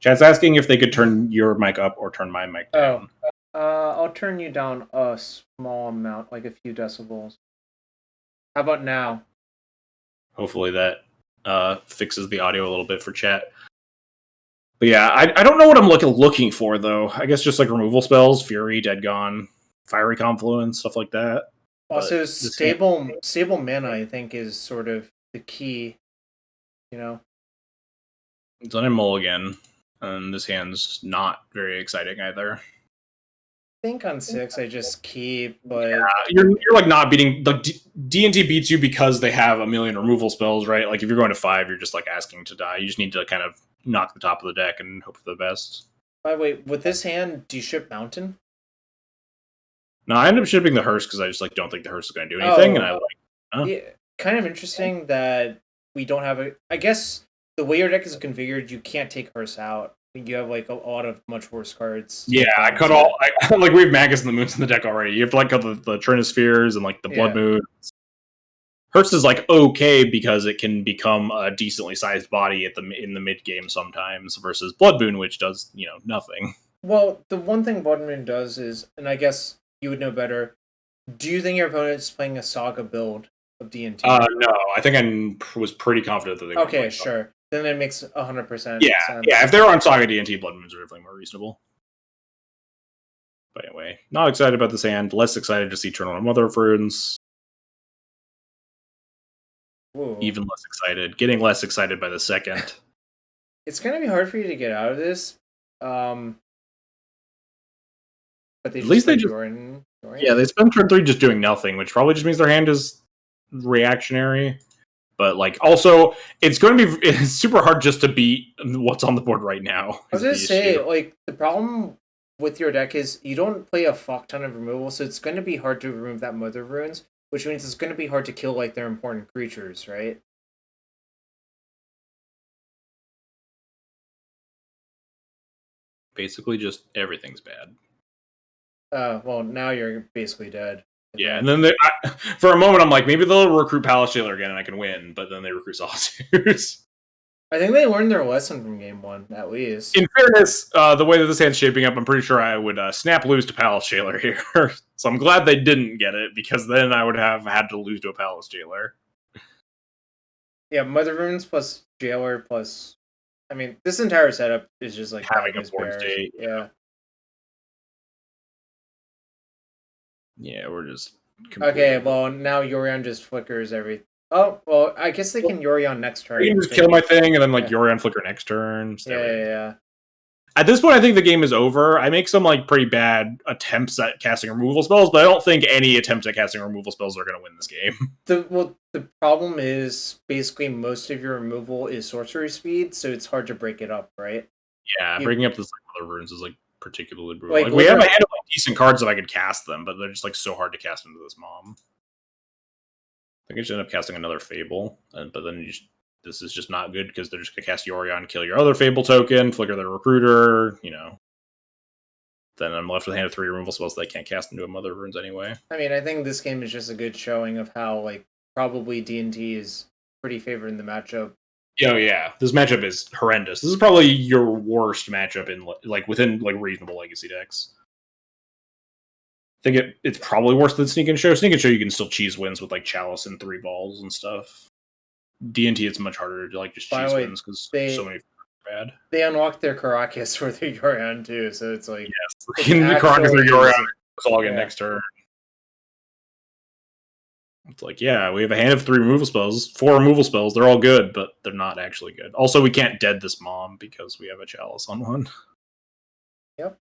Chat's asking if they could turn your mic up or turn my mic down. I'll turn you down a small amount, like a few decibels. How about now? Hopefully that fixes the audio a little bit for chat. But yeah, I don't know what I'm looking for, though. I guess just like removal spells, Fury, Dead Gone, Fiery Confluence, stuff like that. Also, stable mana, I think, is sort of the key, you know? It's on a mulligan, and this hand's not very exciting either. I think on 6 I just keep, but you're like not beating the D&T beats you because they have a million removal spells, right? Like if you're going to 5, you're just like asking to die. You just need to kind of knock the top of the deck and hope for the best. By the way, with this hand, do you ship Mountain? No, I end up shipping the Hearse because I just like don't think the Hearse is going to do anything, and I like. Yeah, kind of interesting that we don't have a. I guess the way your deck is configured, you can't take Hearse out. You have like a lot of much worse cards. Yeah, I cut all. Like we have Magus and the Moons in the deck already. You have to like cut the Trinispheres and like the Blood Moons. Hearse is like okay because it can become a decently sized body in the mid game sometimes versus Blood Moon, which does nothing. Well, the one thing Blood Moon does is, and I guess you would know better. Do you think your opponent is playing a Saga build of D&T? No, I think I was pretty confident that they. Okay, sure. Then it makes 100% sense. Yeah. If they're on Saga D&T, Blood Moons are definitely more reasonable. But anyway, not excited about this hand. Less excited to see turn on Mother of Runes. Whoa. Even less excited. Getting less excited by the second. It's gonna be hard for you to get out of this. But at least they just. Yeah, they spend turn 3 just doing nothing, which probably just means their hand is reactionary. But like, also, it's super hard just to beat what's on the board right now. I was gonna say, like, the problem with your deck is you don't play a fuck ton of removal, so it's going to be hard to remove that Mother of Runes, which means it's going to be hard to kill like their important creatures, right? Basically, just everything's bad. Well, now you're basically dead. Yeah, and then for a moment I'm like, maybe they'll recruit Palace Jailer again and I can win, but then they recruit Solitudes. I think they learned their lesson from game 1, at least. In fairness, the way that this hand's shaping up, I'm pretty sure I would snap lose to Palace Jailer here. So I'm glad they didn't get it, because then I would have had to lose to a Palace Jailer. Yeah, Mother Runes plus Jailer plus... I mean, this entire setup is just like... having a board state. Yeah. Yeah, we're just... Okay, well, now Yorion just flickers everything. Oh, well, I guess they can Yorion next turn. You can just kill my thing, and then, like, Yorion flicker next turn. Yeah. At this point, I think the game is over. I make some, like, pretty bad attempts at casting removal spells, but I don't think any attempts at casting removal spells are going to win this game. The problem is, basically, most of your removal is sorcery speed, so it's hard to break it up, right? Yeah, breaking up this other runes is like particularly brutal. Like, Like we have a hand of like decent cards if I could cast them, but they're just like so hard to cast into this mom. I think I should end up casting another Fable, but then this is just not good because they're just gonna cast Yorion, kill your other Fable token, flicker their Recruiter, Then I'm left with a hand of 3 removal spells that I can't cast into Mother of Runes anyway. I mean, I think this game is just a good showing of how like probably D&T is pretty favored in the matchup. Oh yeah, this matchup is horrendous. This is probably your worst matchup in like within like reasonable Legacy decks. I think it's probably worse than Sneak and Show. Sneak and Show you can still cheese wins with like Chalice and 3 balls and stuff. D&T it's much harder to like just cheese wins because so many bad. They unlocked their Caracas for their Yorion too, so it's like yes, in the Caracas or Yorion all again next turn. It's like, yeah, we have a hand of 3 removal spells, 4 removal spells. They're all good, but they're not actually good. Also, we can't dead this mom because we have a Chalice on one. Yep.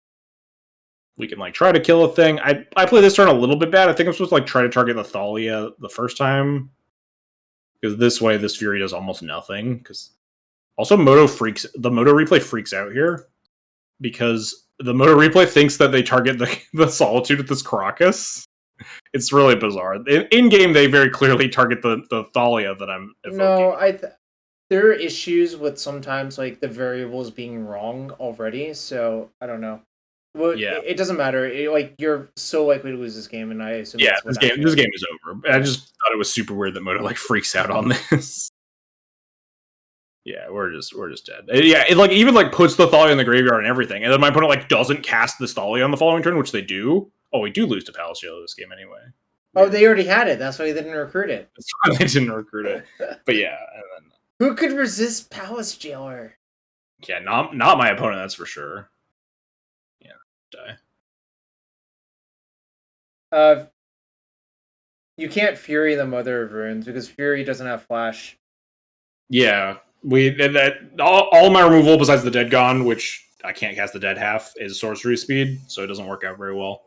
We can like try to kill a thing. I play this turn a little bit bad. I think I'm supposed to like try to target the Thalia the first time. Because this way, this Fury does almost nothing. Because also, the Moto replay freaks out here. Because the Moto replay thinks that they target the Solitude with this Caracas. It's really bizarre. In game, they very clearly target the Thalia that I'm evoking. No, there are issues with sometimes like the variables being wrong already. So I don't know. Well, yeah, it doesn't matter. You're so likely to lose this game, and I assume this game is over. I just thought it was super weird that Moto like freaks out on this. Yeah, we're just dead. Yeah, it like even like puts the Thalia in the graveyard and everything, and then my opponent like doesn't cast this Thalia on the following turn, which they do. Oh, we do lose to Palace Jailer this game anyway. Oh, they already had it. That's why they didn't recruit it. That's why they didn't recruit it. But yeah, and then, who could resist Palace Jailer? Yeah, not my opponent. That's for sure. Yeah, die. You can't Fury the Mother of Runes because Fury doesn't have flash. Yeah, all my removal besides the Dead Gone, which I can't cast the Dead half, is sorcery speed, so it doesn't work out very well.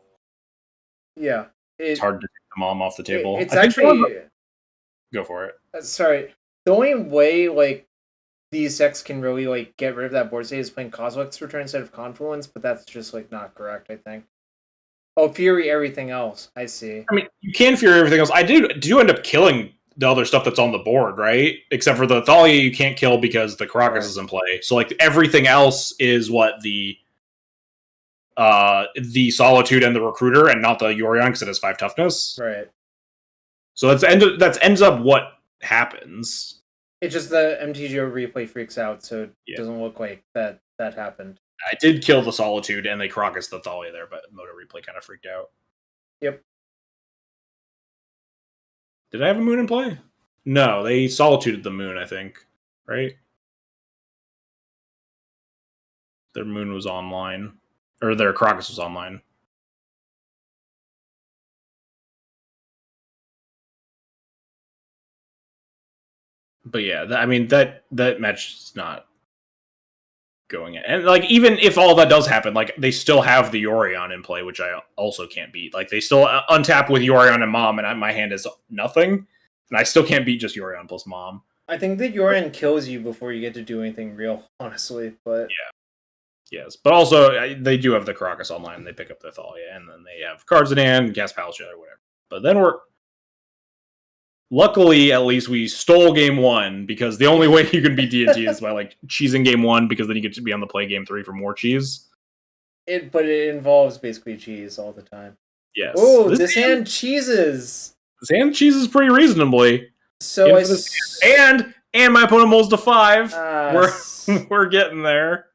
Yeah, it's hard to take the mom off the table. It's actually go for it. Sorry, the only way like these decks can really like get rid of that board state is playing Cosmic's Return instead of Confluence, but that's just like not correct. I think. Oh, Fury everything else. I see. I mean, you can Fury everything else. I do end up killing the other stuff that's on the board, right? Except for the Thalia, you can't kill because the Caracas is in play. So like everything else is what the Solitude and the Recruiter, and not the Yorion because it has 5 toughness. Right. So that ends up what happens. It's just the MTGO replay freaks out, so it doesn't look like that happened. I did kill the Solitude and they Caracas the Thalia there, but Moto replay kind of freaked out. Yep. Did I have a moon in play? No, they Solituded the moon, I think. Right? Their moon was online. Or their Caracas was online. But yeah, I mean, that match is not going in. And like, even if all that does happen, like, they still have the Yorion in play, which I also can't beat. Like, they still untap with Yorion and Mom, and my hand is nothing. And I still can't beat just Yorion plus Mom. I think that Yorion kills you before you get to do anything real, honestly. But yeah. Yes. But also, they do have the Caracas online, and they pick up the Thalia, and then they have cards in hand, Gas Palace or whatever. But then luckily, at least we stole game 1, because the only way you can beat D&T is by like cheesing game 1, because then you get to be on the play game 3 for more cheese. But it involves basically cheese all the time. Yes. Oh, this hand cheeses. This hand cheeses pretty reasonably. So and my opponent molds to 5. We're getting there.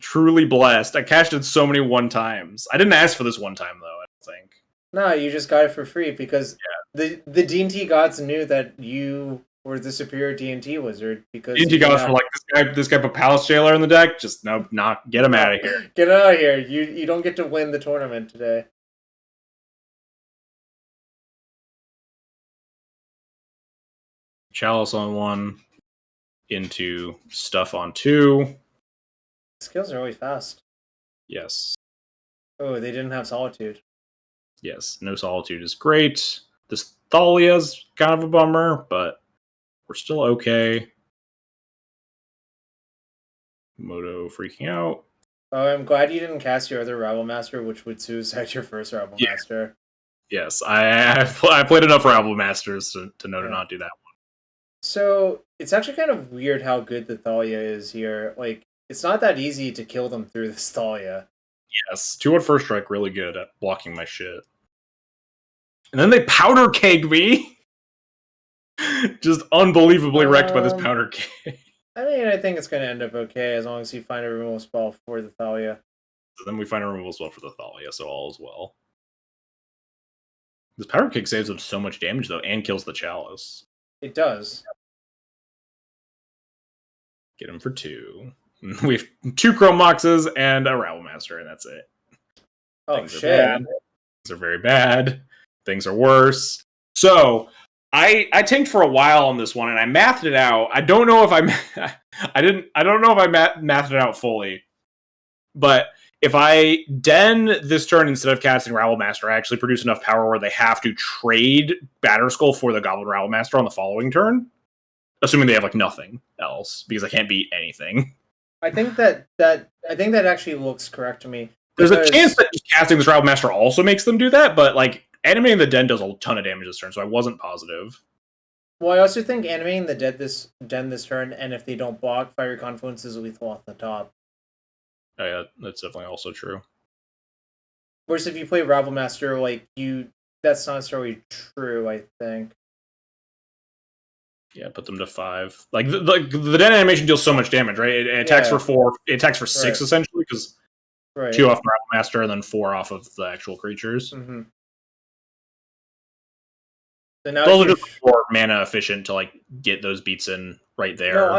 Truly blessed. I cashed it so many 1-times. I didn't ask for this 1 time though, I don't think. No, you just got it for free because the D&T gods knew that you were the superior D&T wizard. Because D&T gods were like, this guy put Palace Jailer in the deck. Just no, get him out of here. Get out of here. You don't get to win the tournament today. Chalice on 1, into stuff on 2. Skills are always fast. Yes. Oh, they didn't have Solitude. Yes, no Solitude is great. This Thalia's kind of a bummer, but we're still okay. Moto freaking out. Oh, I'm glad you didn't cast your other Rabble Master, which would suicide your first Rabble Master. Yes, I played enough Rabble Masters to know to not do that one. So it's actually kind of weird how good the Thalia is here. Like, it's not that easy to kill them through this Thalia. Yes, 2-1 first strike, really good at blocking my shit. And then they powder keg me. Just unbelievably wrecked by this powder keg. I mean, I think it's going to end up okay as long as you find a removal spell for the Thalia. So then we find a removal spell for the Thalia, so all is well. This powder keg saves them so much damage, though, and kills the Chalice. It does. Get him for 2. We have 2 Chrome Moxes and a Rabble Master, and that's it. Oh, Things shit. Things are very bad. Things are worse. So, I tanked for a while on this one, and I mathed it out. I don't know if I don't know if I mathed it out fully. But if I den this turn instead of casting Rabble Master, I actually produce enough power where they have to trade Batterskull for the Goblin Rabble Master on the following turn. Assuming they have like nothing else, because I can't beat anything. I think that actually looks correct to me. There's a chance that just casting this Rabble Master also makes them do that, but like animating the den does a ton of damage this turn, so I wasn't positive. Well, I also think animating the den this turn, and if they don't block, Fiery Confluence is lethal off the top. Oh, yeah, that's definitely also true. Whereas if you play Rabble Master, like that's not necessarily true, I think. Yeah, put them to 5. Like the den animation deals so much damage, right? It attacks for 4. It attacks for 6 essentially, because 2 off the Rabble Master and then 4 off of the actual creatures. Mm-hmm. So now it's also just 4 mana efficient to like get those beats in right there. No,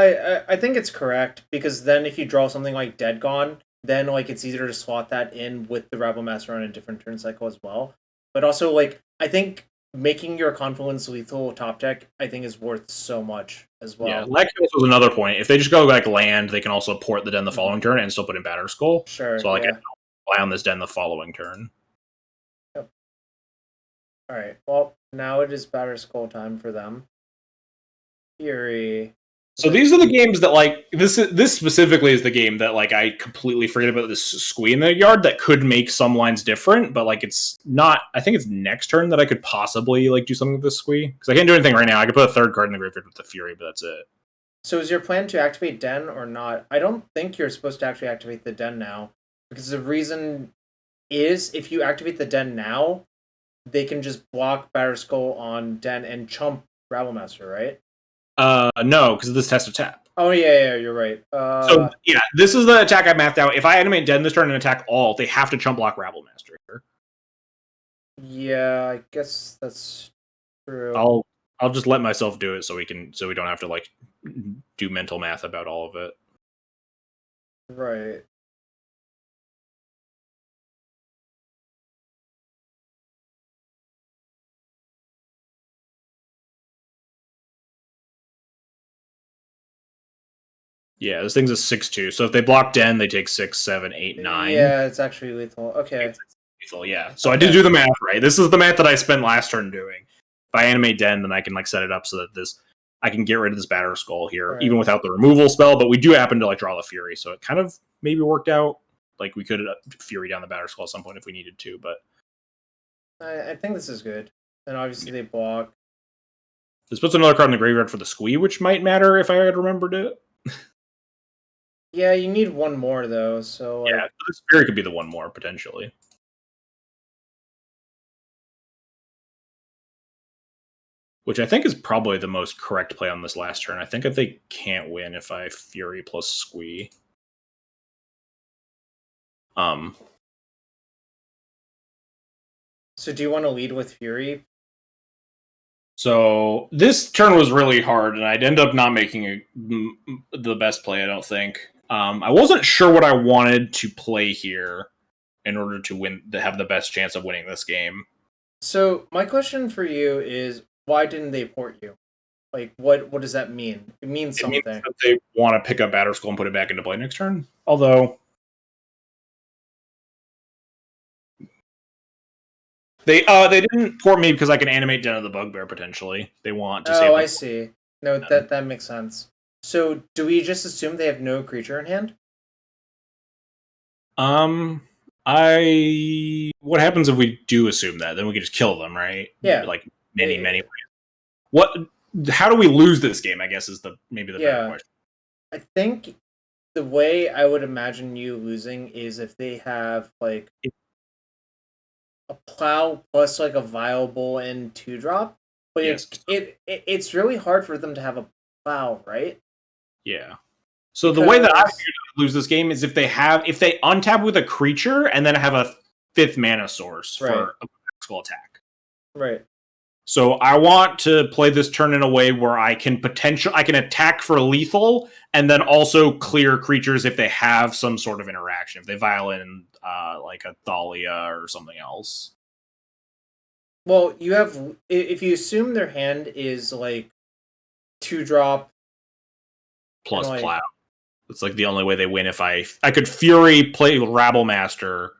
I think it's correct, because then if you draw something like Dead Gone, then like it's easier to slot that in with the Rabble Master on a different turn cycle as well. But also, like, I think making your Confluence lethal top deck, I think, is worth so much as well. Yeah, Legacy was another point. If they just go like land, they can also port the den the following turn and still put in Batterskull. Sure. So like, I can rely on this den the following turn. Yep. All right. Well, now it is Batterskull time for them. Fury. So these are the games that like this specifically is the game that like I completely forget about this squee in the yard that could make some lines different, but like it's not. I think it's next turn that I could possibly like do something with this squee, because I can't do anything right now. I could put a 3rd card in the graveyard with the Fury, but that's it. So is your plan to activate Den or not? I don't think you're supposed to actually activate the Den now, because the reason is if you activate the Den now, they can just block Batterskull on Den and chump Rabble Master, right? No, because this has to tap. Oh yeah, you're right. So yeah, this is the attack I mapped out. If I animate Den this turn and attack all, they have to chump block Rabble Master. Yeah, I guess that's true. I'll just let myself do it so we don't have to like do mental math about all of it. Right. Yeah, this thing's a 6/2. So if they block Den, they take 6, 7, 8, 9. Yeah, it's actually lethal. Okay. It's lethal, yeah. So I did do the math right. This is the math that I spent last turn doing. If I animate Den, then I can like set it up so that I can get rid of this Batterskull here, even without the removal spell. But we do happen to like draw the Fury, so it kind of maybe worked out. Like we could Fury down the Batterskull at some point if we needed to, but I think this is good. And obviously they block. This puts another card in the graveyard for the squee, which might matter if I had remembered it. Yeah, you need one more though, so like... Yeah, this Fury could be the one more potentially. Which I think is probably the most correct play on this last turn. I think if they can't win if I Fury plus Squee. So do you want to lead with Fury? So this turn was really hard, and I'd end up not making the best play, I don't think. I wasn't sure what I wanted to play here in order to have the best chance of winning this game. So my question for you is, why didn't they port you? Like, what does that mean? It means something. It means that they want to pick up Batterskull and put it back into play next turn. Although they didn't port me because I can animate Den of the Bugbear potentially. They want to. Oh, I see. No, that makes sense. So do we just assume they have no creature in hand? What happens if we do assume that? Then we can just kill them, right? Yeah. Like many ways. How do we lose this game, I guess, is maybe the better question. I think the way I would imagine you losing is if they have like a plow plus like a viable and 2-drop. But Yes. it's really hard for them to have a plow, right? Yeah. So the way that I lose this game is if they untap with a creature and then have a 5th mana source for a magical attack. Right. So I want to play this turn in a way where I can attack for lethal and then also clear creatures if they have some sort of interaction. If they violin like a Thalia or something else. Well, if you assume their hand is like 2-drop plus plow. It's like the only way they win. If I could Fury, play Rabblemaster.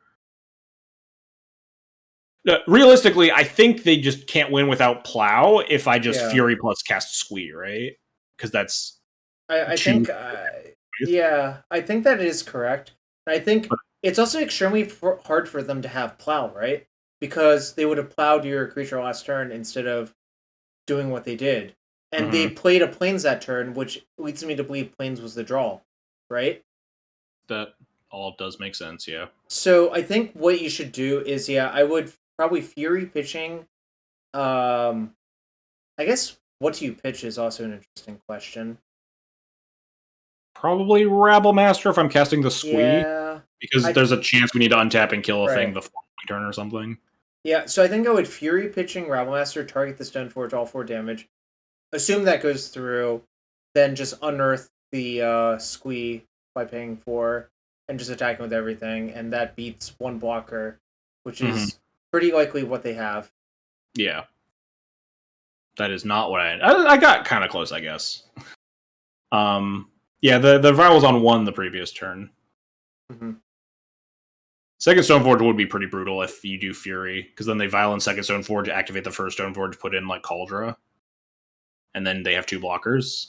Realistically, I think they just can't win without plow if I just Fury plus cast Squee, right? Because that's I think I think that is correct. I think it's also extremely hard for them to have plow, right? Because they would have plowed your creature last turn instead of doing what they did. And they played a Plains that turn, which leads me to believe Plains was the draw, right? That all does make sense, yeah. So I think what you should do is, I would probably Fury pitching. I guess what do you pitch is also an interesting question. Probably Rabblemaster if I'm casting the Squee. Yeah. Because there's a chance we need to untap and kill a thing the following turn or something. Yeah, so I think I would Fury pitching Rabblemaster, target the Stoneforge, all 4 damage. Assume that goes through, then just unearth the Squee by paying 4, and just attacking with everything, and that beats 1 blocker, which is pretty likely what they have. Yeah. That is not what I got kind of close, I guess. Yeah, the Viral was on 1 the previous turn. Second Stoneforge would be pretty brutal if you do Fury, because then they Violent Second Stoneforge, activate the first Stoneforge, put in like Cauldra, and then they have 2 blockers.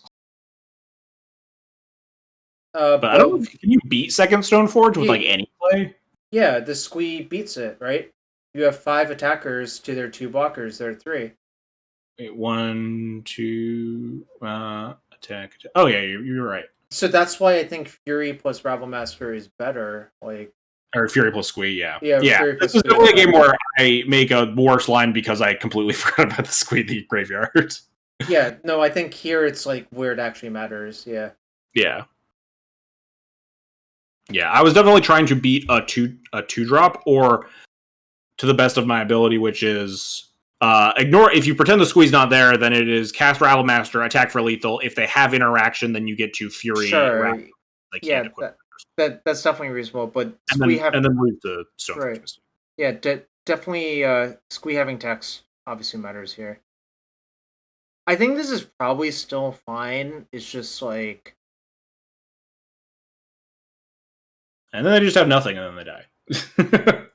But I don't know, can you beat Second Stoneforge with like any play? Yeah, the Squee beats it, right? You have 5 attackers to their 2 blockers, there are 3. Wait, 1, 2, attack. Oh yeah, you're right. So that's why I think Fury plus Rabblemaster is better. Or Fury plus Squee, yeah. Fury plus this is definitely a game where I make a worse line because I completely forgot about the Squee the graveyard. Yeah, no, I think here it's like where it actually matters, yeah. Yeah. Yeah, I was definitely trying to beat a 2-drop, or to the best of my ability, which is ignore if you pretend the Squee's not there, then it is cast Rabblemaster, attack for lethal. If they have interaction, then you get to Fury. Sure. Yeah, that's definitely reasonable. But and then move to Stoneforge. Right. Yeah, definitely. Squee having text obviously matters here. I think this is probably still fine. It's just like, and then they just have nothing, and then they die.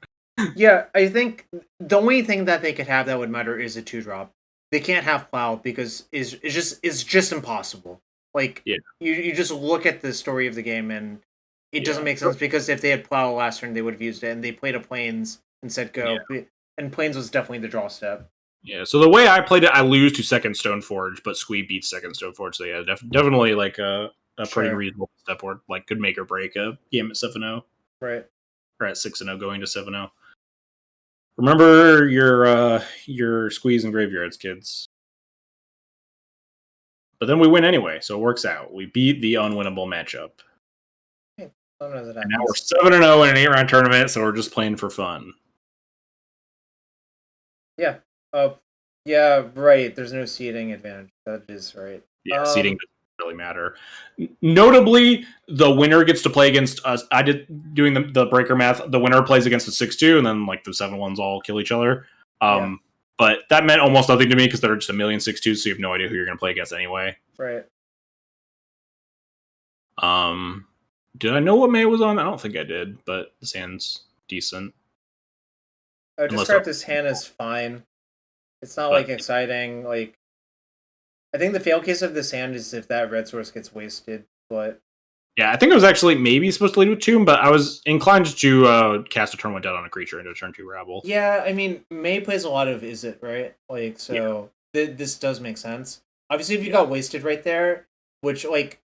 Yeah, I think the only thing that they could have that would matter is a 2-drop. They can't have plow because it's just impossible. Like you just look at the story of the game and it doesn't make sense, because if they had plow last turn they would have used it, and they played a Plains and said go, and Plains was definitely the draw step. Yeah, so the way I played it, I lose to Second Stoneforge, but Squee beats Second Stoneforge. So yeah, definitely like a pretty reasonable step, or like could make or break a game at 7-0. Right. Or at 6-0 going to 7-0. Remember your Squeeze and graveyards, kids. But then we win anyway, so it works out. We beat the unwinnable matchup. Hey, and now we're 7-0 in an 8-round tournament, so we're just playing for fun. Yeah. Yeah, right. There's no seeding advantage. That is right. Yeah, seeding doesn't really matter. Notably, the winner gets to play against us. I did doing the breaker math. The winner plays against the 6-2, and then like the 7-1s all kill each other. But that meant almost nothing to me because there are just a million 6-2s, so you have no idea who you're going to play against anyway. Right. Did I know what May was on? I don't think I did, but this hand's decent. I would describe this hand as fine. It's not like exciting. Like, I think the fail case of this hand is if that red source gets wasted, but Yeah, I think it was actually maybe supposed to lead with Tomb, but I was inclined to cast a turn 1 dead on a creature into a turn 2 Rabble. Yeah, I mean, May plays a lot of Is It, right? Like, so this does make sense. Obviously, if you got wasted right there, which, like,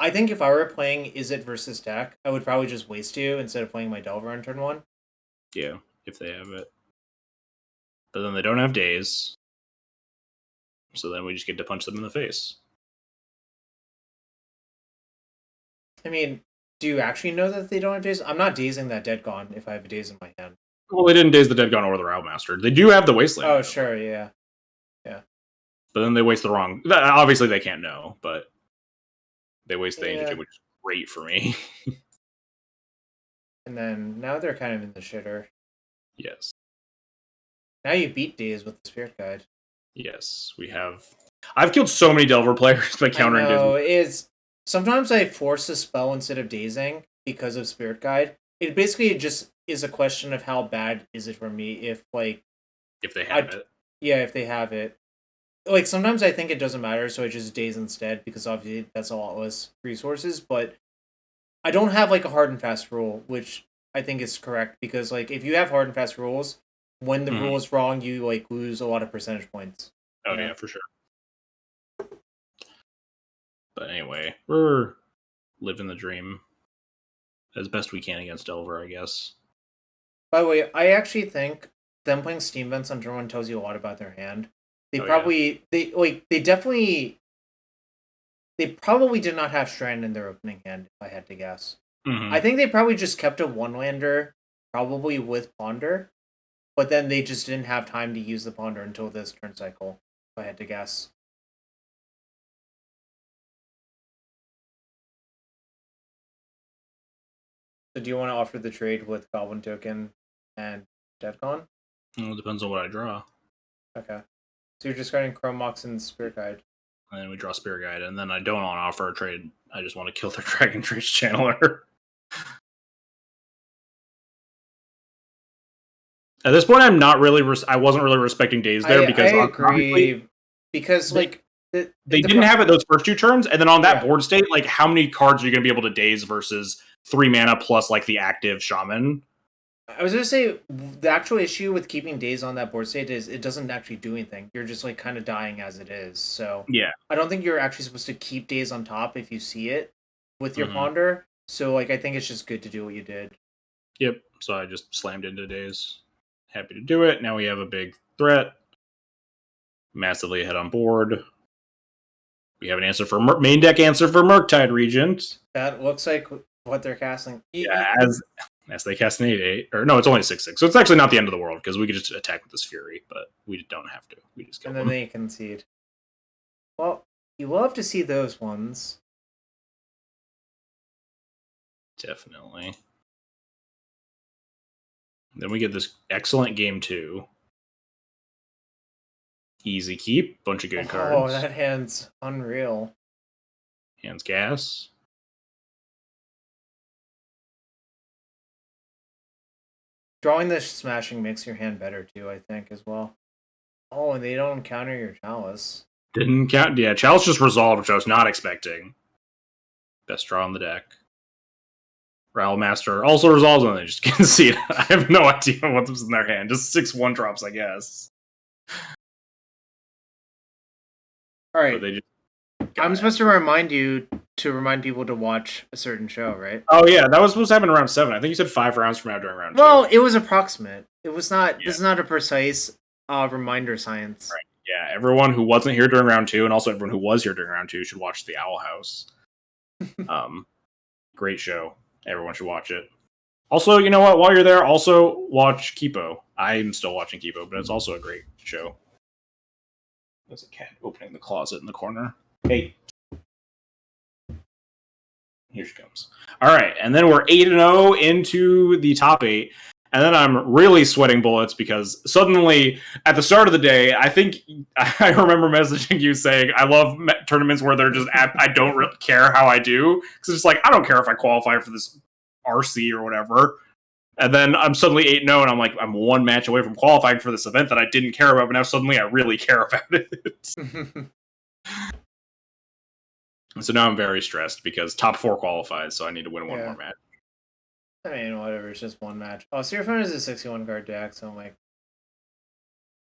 I think if I were playing Is It versus deck, I would probably just waste you instead of playing my Delver on turn 1. Yeah, if they have it. But then they don't have days. So then we just get to punch them in the face. I mean, do you actually know that they don't have days? I'm not dazing that Dead Gone if I have a daze in my hand. Well, they didn't daze the Dead Gone or the Routemaster. They do have the Wasteland. Oh, sure, yeah. But then they waste the wrong... Obviously, they can't know, but they waste the Ancient Tomb, which is great for me. And then now they're kind of in the shitter. Yes. Now you beat daze with the Spirit Guide. Yes, we have... I've killed so many Delver players by countering daze. Sometimes I force a spell instead of dazing because of Spirit Guide. It basically just is a question of how bad is it for me if they have it. Yeah, if they have it. Like, sometimes I think it doesn't matter, so I just daze instead, because obviously that's a lot less resources, but I don't have, like, a hard and fast rule, which I think is correct, because, like, if you have hard and fast rules, when the rule is wrong, you, like, lose a lot of percentage points. Oh, yeah, for sure. But anyway, we're living the dream as best we can against Delver, I guess. By the way, I actually think them playing Steam Vents on turn 1 tells you a lot about their hand. They probably did not have Strand in their opening hand, if I had to guess. Mm-hmm. I think they probably just kept a one-lander, probably with Ponder, but then they just didn't have time to use the Ponder until this turn cycle, if I had to guess. So do you want to offer the trade with Goblin Token and Deadcon? Well, it depends on what I draw. Okay. So you're discarding Chrome Mox and Spirit Guide. And then we draw Spirit Guide, and then I don't want to offer a trade. I just want to kill their Dragon Trace Channeler. At this point, I'm not really. I wasn't really respecting days there because I agree. Because they didn't have it those first 2 turns, and then on that board state, like, how many cards are you going to be able to daze versus 3 mana plus like the active Shaman? I was going to say, the actual issue with keeping days on that board state is it doesn't actually do anything. You're just, like, kind of dying as it is. So yeah, I don't think you're actually supposed to keep days on top if you see it with your Ponder. So, like, I think it's just good to do what you did. Yep. So I just slammed into days. Happy to do it. Now we have a big threat. Massively ahead on board. We have an answer for main deck answer for Murktide Regent. That looks like what they're casting. Yeah, as they cast an 8/8, or no, it's only 6/6, so it's actually not the end of the world because we could just attack with this Fury, but we don't have to. We just kill them. And then they concede. Well, you love to see those ones. Definitely. Then we get this excellent game 2. Easy keep, bunch of good cards. Oh, that hand's unreal. Hands gas. Drawing the smashing makes your hand better too, I think, as well. Oh, and they don't counter your Chalice. Didn't count. Yeah, Chalice just resolved, which I was not expecting. Best draw on the deck. Master also resolves, and they just concede. I have no idea what's in their hand. Just 6/1 drops, I guess. All right. I'm supposed to remind people to watch a certain show, right? Oh yeah, that was supposed to happen around 7. I think you said 5 rounds from now during round 2. Well, it was approximate. It was not. Yeah. This is not a precise reminder science. Right. Yeah, everyone who wasn't here during round 2, and also everyone who was here during round 2, should watch The Owl House. Great show. Everyone should watch it. Also, you know what? While you're there, also watch Kipo. I'm still watching Kipo, but it's also a great show. There's a cat opening the closet in the corner. Hey. Here she comes. All right, and then we're 8-0 into the top 8. And then I'm really sweating bullets because suddenly, at the start of the day, I think I remember messaging you saying, I love tournaments where they're just, I don't really care how I do. Because it's like, I don't care if I qualify for this RC or whatever. And then I'm suddenly 8-0, and I'm like, I'm 1 match away from qualifying for this event that I didn't care about, but now suddenly I really care about it. And so now I'm very stressed because top 4 qualifies, so I need to win one more match. I mean, whatever. It's just one match. Oh, so your phone is a 61 card deck, so I'm like.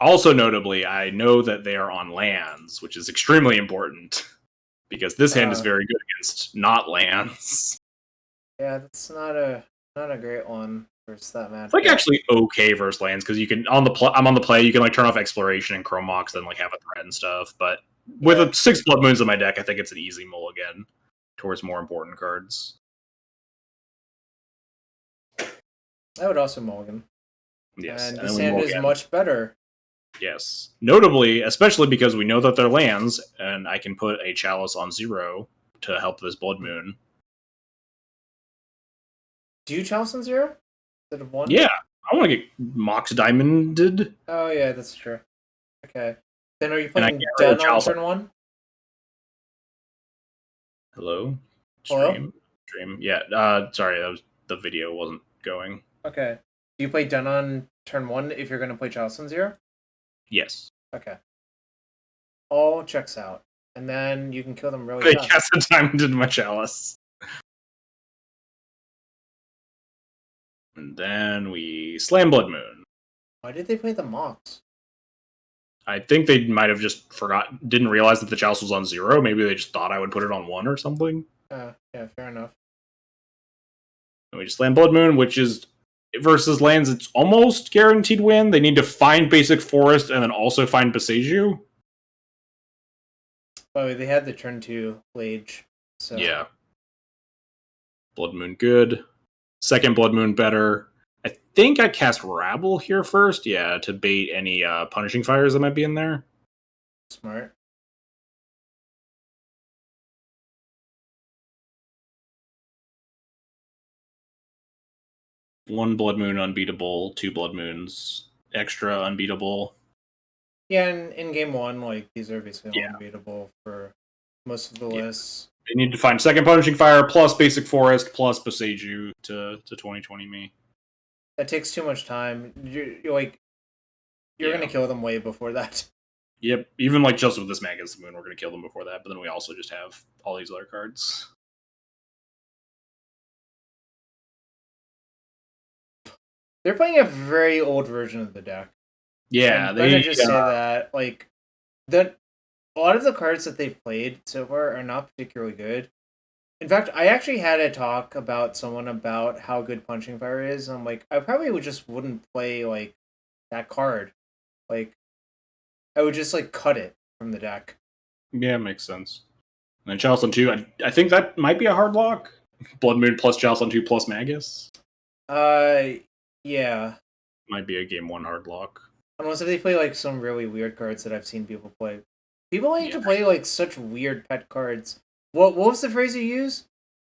Also, notably, I know that they are on lands, which is extremely important because this hand is very good against not lands. Yeah, that's not a great one versus that match. It's like actually okay versus lands because you can I'm on the play. You can like turn off Exploration and Chrome Mox, then like have a threat and stuff. But with a 6 Blood Moons in my deck, I think it's an easy mulligan towards more important cards. I would also mulligan. Yes, and this hand is much better. Yes. Notably, especially because we know that they're lands, and I can put a Chalice on 0 to help this Blood Moon. Do you Chalice on 0? Instead of 1? Yeah. I want to get Mox Diamonded. Oh, yeah, that's true. Okay. Then are you playing Dun on turn 1? Hello? Hello? Stream. Yeah. Sorry, the video wasn't going. Okay. Do you play Dun on turn 1 if you're going to play Chalice on 0? Yes. Okay. All checks out. And then you can kill them really fast. I cast a diamond into my Chalice. And then we slam Blood Moon. Why did they play the Mox? I think they might have just didn't realize that the Chalice was on 0. Maybe they just thought I would put it on 1 or something. Yeah, fair enough. And we just slam Blood Moon, which is versus lands, it's almost guaranteed win. They need to find basic forest and then also find Boseiju. Oh, they had the turn 2 Lage. So yeah. Blood Moon good. Second Blood Moon better. I think I cast Rabble here first, to bait any Punishing Fires that might be in there. Smart. One Blood Moon unbeatable, 2 Blood Moons extra unbeatable. Yeah, and in game 1, like these are basically unbeatable for most of the lists. They need to find second Punishing Fire plus basic forest plus Boseiju to 2020 me. That takes too much time. You're gonna kill them way before that. Yep, even like just with this Man Against the Moon, we're gonna kill them before that. But then we also just have all these other cards. They're playing a very old version of the deck. Yeah, I'm gonna just say that a lot of the cards that they've played so far are not particularly good. In fact, I actually had a talk about someone about how good Punching Fire is. I'm like, I probably wouldn't play like that card. Like, I would just like cut it from the deck. Yeah, makes sense. And then Chalice on 2, I think that might be a hard lock. Blood Moon plus Chalice on 2 plus Magus. Yeah. Might be a game 1 hard lock. Unless if they play like some really weird cards that I've seen people play. People like to play like such weird pet cards. What was the phrase you use?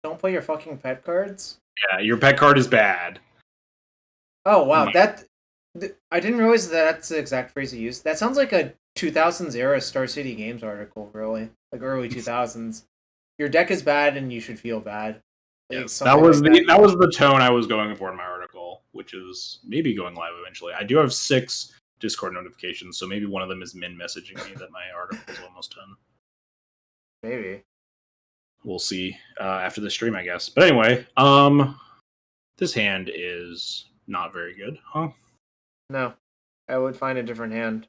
Don't play your fucking pet cards? Yeah, your pet card is bad. Oh wow, I didn't realize that's the exact phrase you used. That sounds like a 2000s era Star City Games article, really. Like early 2000s. Your deck is bad and you should feel bad. Like, yes, that was the tone I was going for in my article, which is maybe going live eventually. I do have 6 Discord notifications, so maybe one of them is Min messaging me that my article is almost done. Maybe. We'll see after the stream, I guess. But anyway, this hand is not very good, huh? No, I would find a different hand.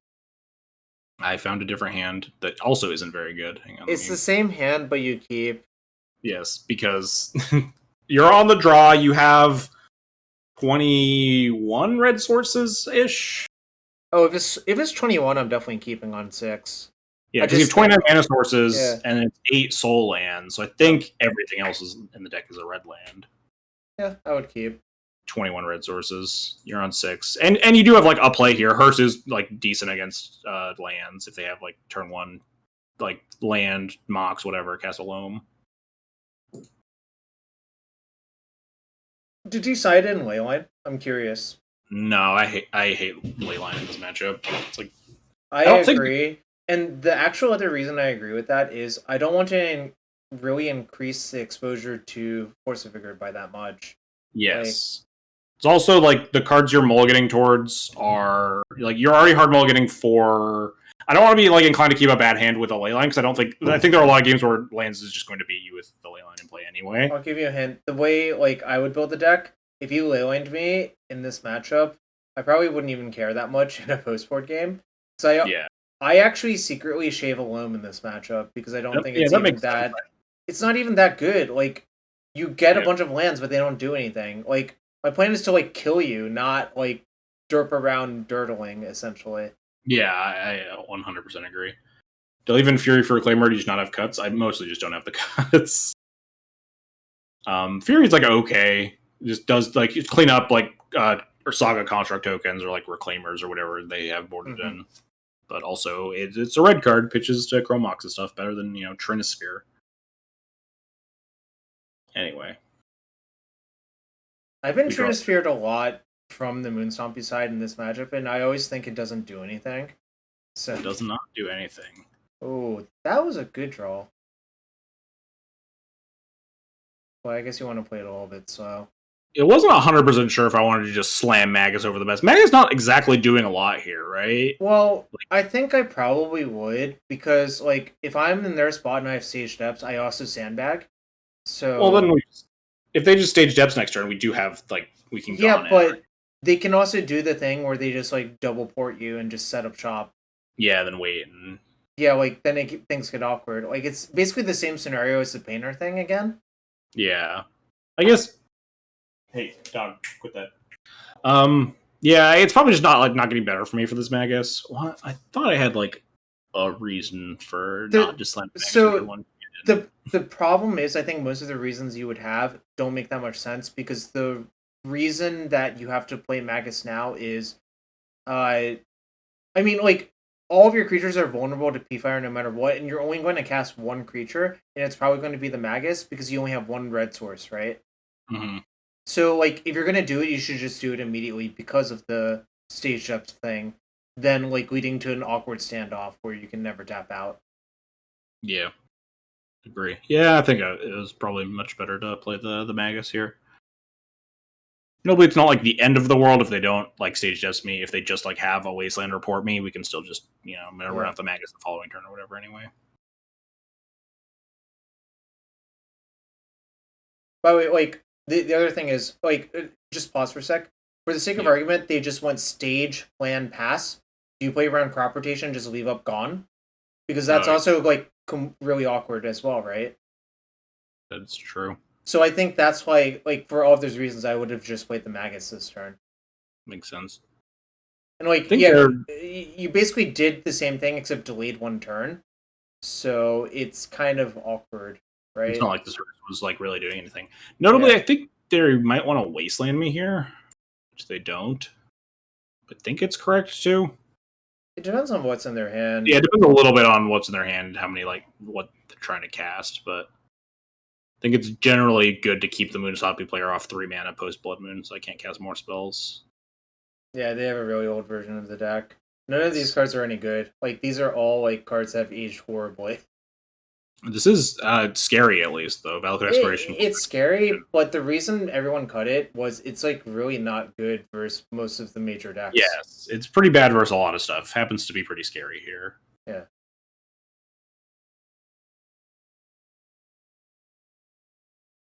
I found a different hand that also isn't very good. Hang on, it's the same hand, but you keep. Yes, because you're on the draw. You have 21 red sources ish. Oh, if it's 21, I'm definitely keeping on 6. Yeah, because you have 29 mana sources and it's 8 soul lands. So I think everything else is in the deck is a red land. Yeah, I would keep 21 red sources. You're on 6, and you do have like a play here. Hearst is like decent against lands if they have like turn 1, like land Mox whatever, cast a Loam. Did you side in Leyline? I'm curious. No, I hate Leyline in this matchup. It's like I agree. And the actual other reason I agree with that is I don't want to really increase the exposure to Force of Vigor by that much. Yes. It's also like the cards you're mulliganing towards are like you're already hard mulliganing for I don't want to be like inclined to keep a bad hand with a leyline because I think there are a lot of games where lands is just going to beat you with the leyline in play anyway. I'll give you a hint. The way like I would build the deck, if you leylined me in this matchup, I probably wouldn't even care that much in a post-board game. So I actually secretly shave a loam in this matchup because I don't think it's even that. It's not even that good. Like you get a bunch of lands, but they don't do anything. Like my plan is to like kill you, not like derp around dirtling essentially. Yeah, I 100% agree. They'll even Fury for Reclaimer does not have cuts. I mostly just don't have the cuts. Fury's like okay, just does like clean up like or Saga Construct tokens or like Reclaimers or whatever they have boarded in. But also it's a red card, pitches to Chromox and stuff better than Trinisphere. Anyway, I've been Trinisphered a lot from the Moon Stompy side in this matchup, and I always think it doesn't do anything. So it does not do anything. Oh, that was a good draw. Well, I guess you want to play it a little bit slow. It wasn't 100% sure if I wanted to just slam Magus over the best. Magus not exactly doing a lot here, right? Well, I think I probably would, because like if I'm in their spot and I have Stage Depths, I also sandbag. So well, then if they just Stage Depths next turn, we do have like we can but they can also do the thing where they just like double port you and just set up shop. Yeah, then wait and like then things get awkward. Like it's basically the same scenario as the Painter thing again. Yeah, I guess. Hey, dog, quit that. Yeah, it's probably just not getting better for me for this Magus. What? I thought I had like a reason for not just slamming Magus. So the problem is, I think most of the reasons you would have don't make that much sense because the reason that you have to play Magus now is, I mean, like all of your creatures are vulnerable to P-Fire no matter what, and you're only going to cast one creature, and it's probably going to be the Magus because you only have one red source, right? Mm-hmm. So, like, if you're going to do it, you should just do it immediately because of the Stage Depth thing, then, like, leading to an awkward standoff where you can never tap out. Yeah. Agree. Yeah, I think it was probably much better to play the Magus here. Nobody, it's not like the end of the world if they don't like Stage Depths me. If they just like have a Wasteland report me, we can still just run out the Magus the following turn or whatever anyway. By the way, like the other thing is like just pause for a sec. For the sake of argument, they just went stage, land, pass. Do you play around crop rotation, just leave up gone? Because that's also like really awkward as well, right? That's true. So I think that's why, like, for all of those reasons, I would have just played the Magus this turn. Makes sense. And like, you basically did the same thing except delayed one turn. So it's kind of awkward, right? It's not like this was like really doing anything. Notably, I think they might want to Wasteland me here, which they don't. But I think it's correct too. It depends on what's in their hand. Yeah, it depends a little bit on what's in their hand, how many what they're trying to cast, but I think it's generally good to keep the Moon Stompy player off 3 mana post Blood Moon, so I can't cast more spells. Yeah, they have a really old version of the deck. None of these cards are any good. Like, these are all like cards that have aged horribly. This is scary, at least, though. Valakut Exploration. It's scary, but the reason everyone cut it was it's like really not good versus most of the major decks. Yes, it's pretty bad versus a lot of stuff. Happens to be pretty scary here. Yeah.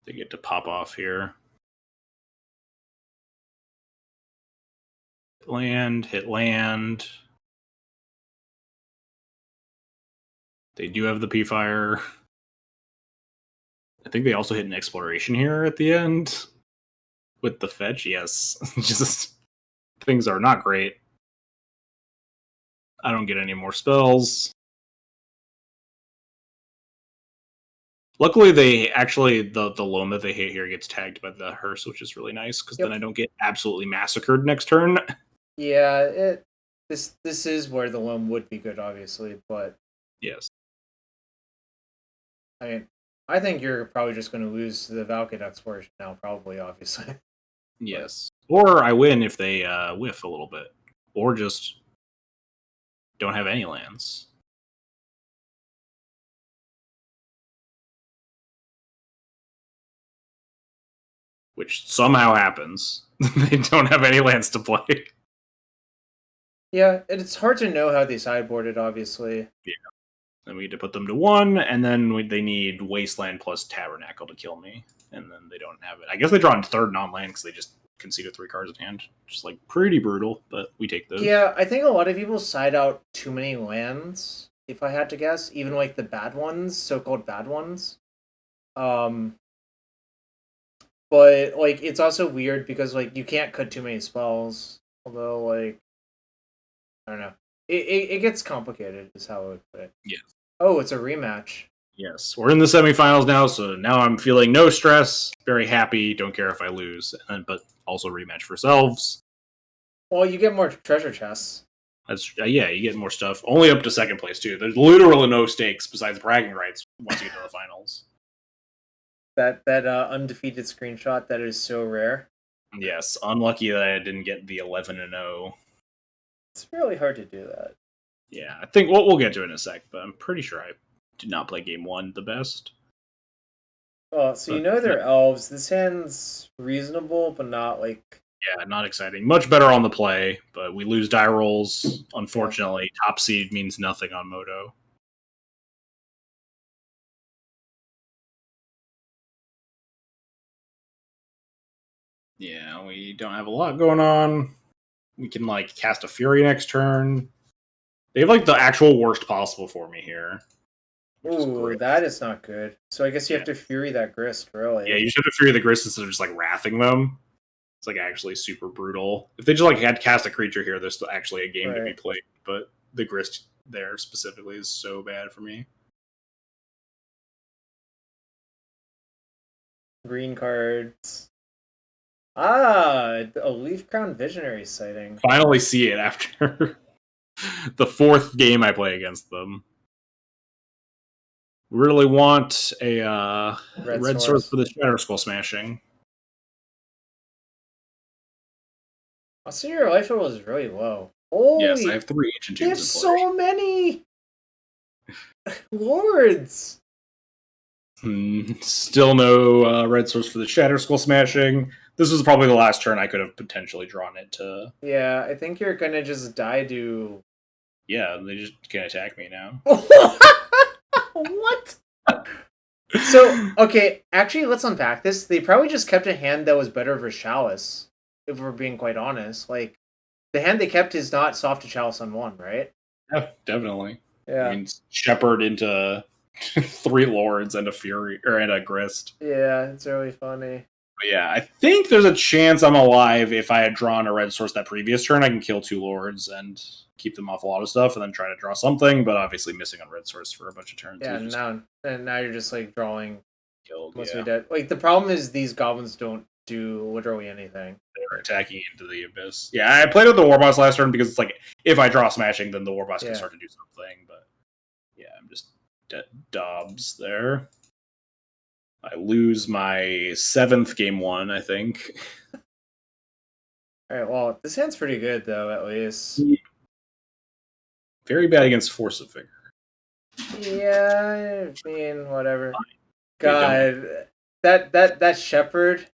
They get to pop off here. Hit land. They do have the P-Fire. I think they also hit an Exploration here at the end. With the fetch, yes. Just things are not great. I don't get any more spells. Luckily, they actually the loam that they hit here gets tagged by the hearse, which is really nice because then I don't get absolutely massacred next turn. Yeah, this is where the loam would be good, obviously, but yes. I mean, I think you're probably just going to lose the Valakut Exploration now, probably, obviously. Yes, or I win if they whiff a little bit, or just don't have any lands. Which somehow happens. They don't have any lands to play. Yeah, it's hard to know how they sideboarded, obviously. Yeah. Then we need to put them to 1, and then they need Wasteland plus Tabernacle to kill me, and then they don't have it. I guess they draw in 3rd non-land because they just conceded 3 cards in hand. Just like pretty brutal, but we take those. Yeah, I think a lot of people side out too many lands, if I had to guess, even like the bad ones, so-called bad ones. But like it's also weird because like you can't cut too many spells. Although like I don't know. It gets complicated is how I would put it. Yeah. Oh, it's a rematch. Yes. We're in the semifinals now, so now I'm feeling no stress, very happy, don't care if I lose, but also rematch for selves. Well, you get more treasure chests. That's yeah, you get more stuff. Only up to 2nd place too. There's literally no stakes besides bragging rights once you get to the finals. That undefeated screenshot that is so rare. Yes, unlucky that I didn't get the 11-0. It's really hard to do that. Yeah, I think we'll get to it in a sec, but I'm pretty sure I did not play game 1 the best. Oh, so you know they're elves. This hand's reasonable, but not like... Yeah, not exciting. Much better on the play, but we lose die rolls. Unfortunately, top seed means nothing on Moto. Yeah, we don't have a lot going on. We can, like, cast a Fury next turn. They have, like, the actual worst possible for me here. Ooh, that is not good. So I guess you have to Fury that Grist, really. Yeah, you should have Fury the Grist instead of just, like, wrathing them. It's, like, actually super brutal. If they just, like, had cast a creature here, there's actually a game to be played. But the Grist there specifically is so bad for me. Green cards. Ah, a Leaf Crown Visionary sighting. Finally see it after the 4th game I play against them. Really want a red sword for the Shatter Skull Smashing. Also, your life level is really low. Holy, yes, I have 3 Ancient Tombs. They have so many lords. Still no red source for the Shatter Skull Smashing. This was probably the last turn I could have potentially drawn it to. Yeah, I think you're gonna just die to... Yeah, they just can attack me now. What? So, okay, actually, let's unpack this. They probably just kept a hand that was better for Chalice, if we're being quite honest. Like, the hand they kept is not soft to Chalice on 1, right? Yeah, definitely. Yeah. I mean, Shepherd into 3 Lords and a Fury, or and a Grist. Yeah, it's really funny. But yeah, I think there's a chance I'm alive if I had drawn a red source that previous turn. I can kill 2 Lords and keep them off a lot of stuff and then try to draw something, but obviously missing on red source for a bunch of turns. Yeah, now you're just like drawing killed. Must be dead. Like the problem is these goblins don't do literally anything. They're attacking into the abyss. Yeah, I played with the Warboss last turn because it's like if I draw smashing, then the Warboss can start to do something. But yeah, I'm just dead Dobbs there. I lose my 7th game 1, I think. Alright, well, this hand's pretty good though, at least. Very bad against Force of Vigor. Yeah, I mean, whatever. God, that Shepherd,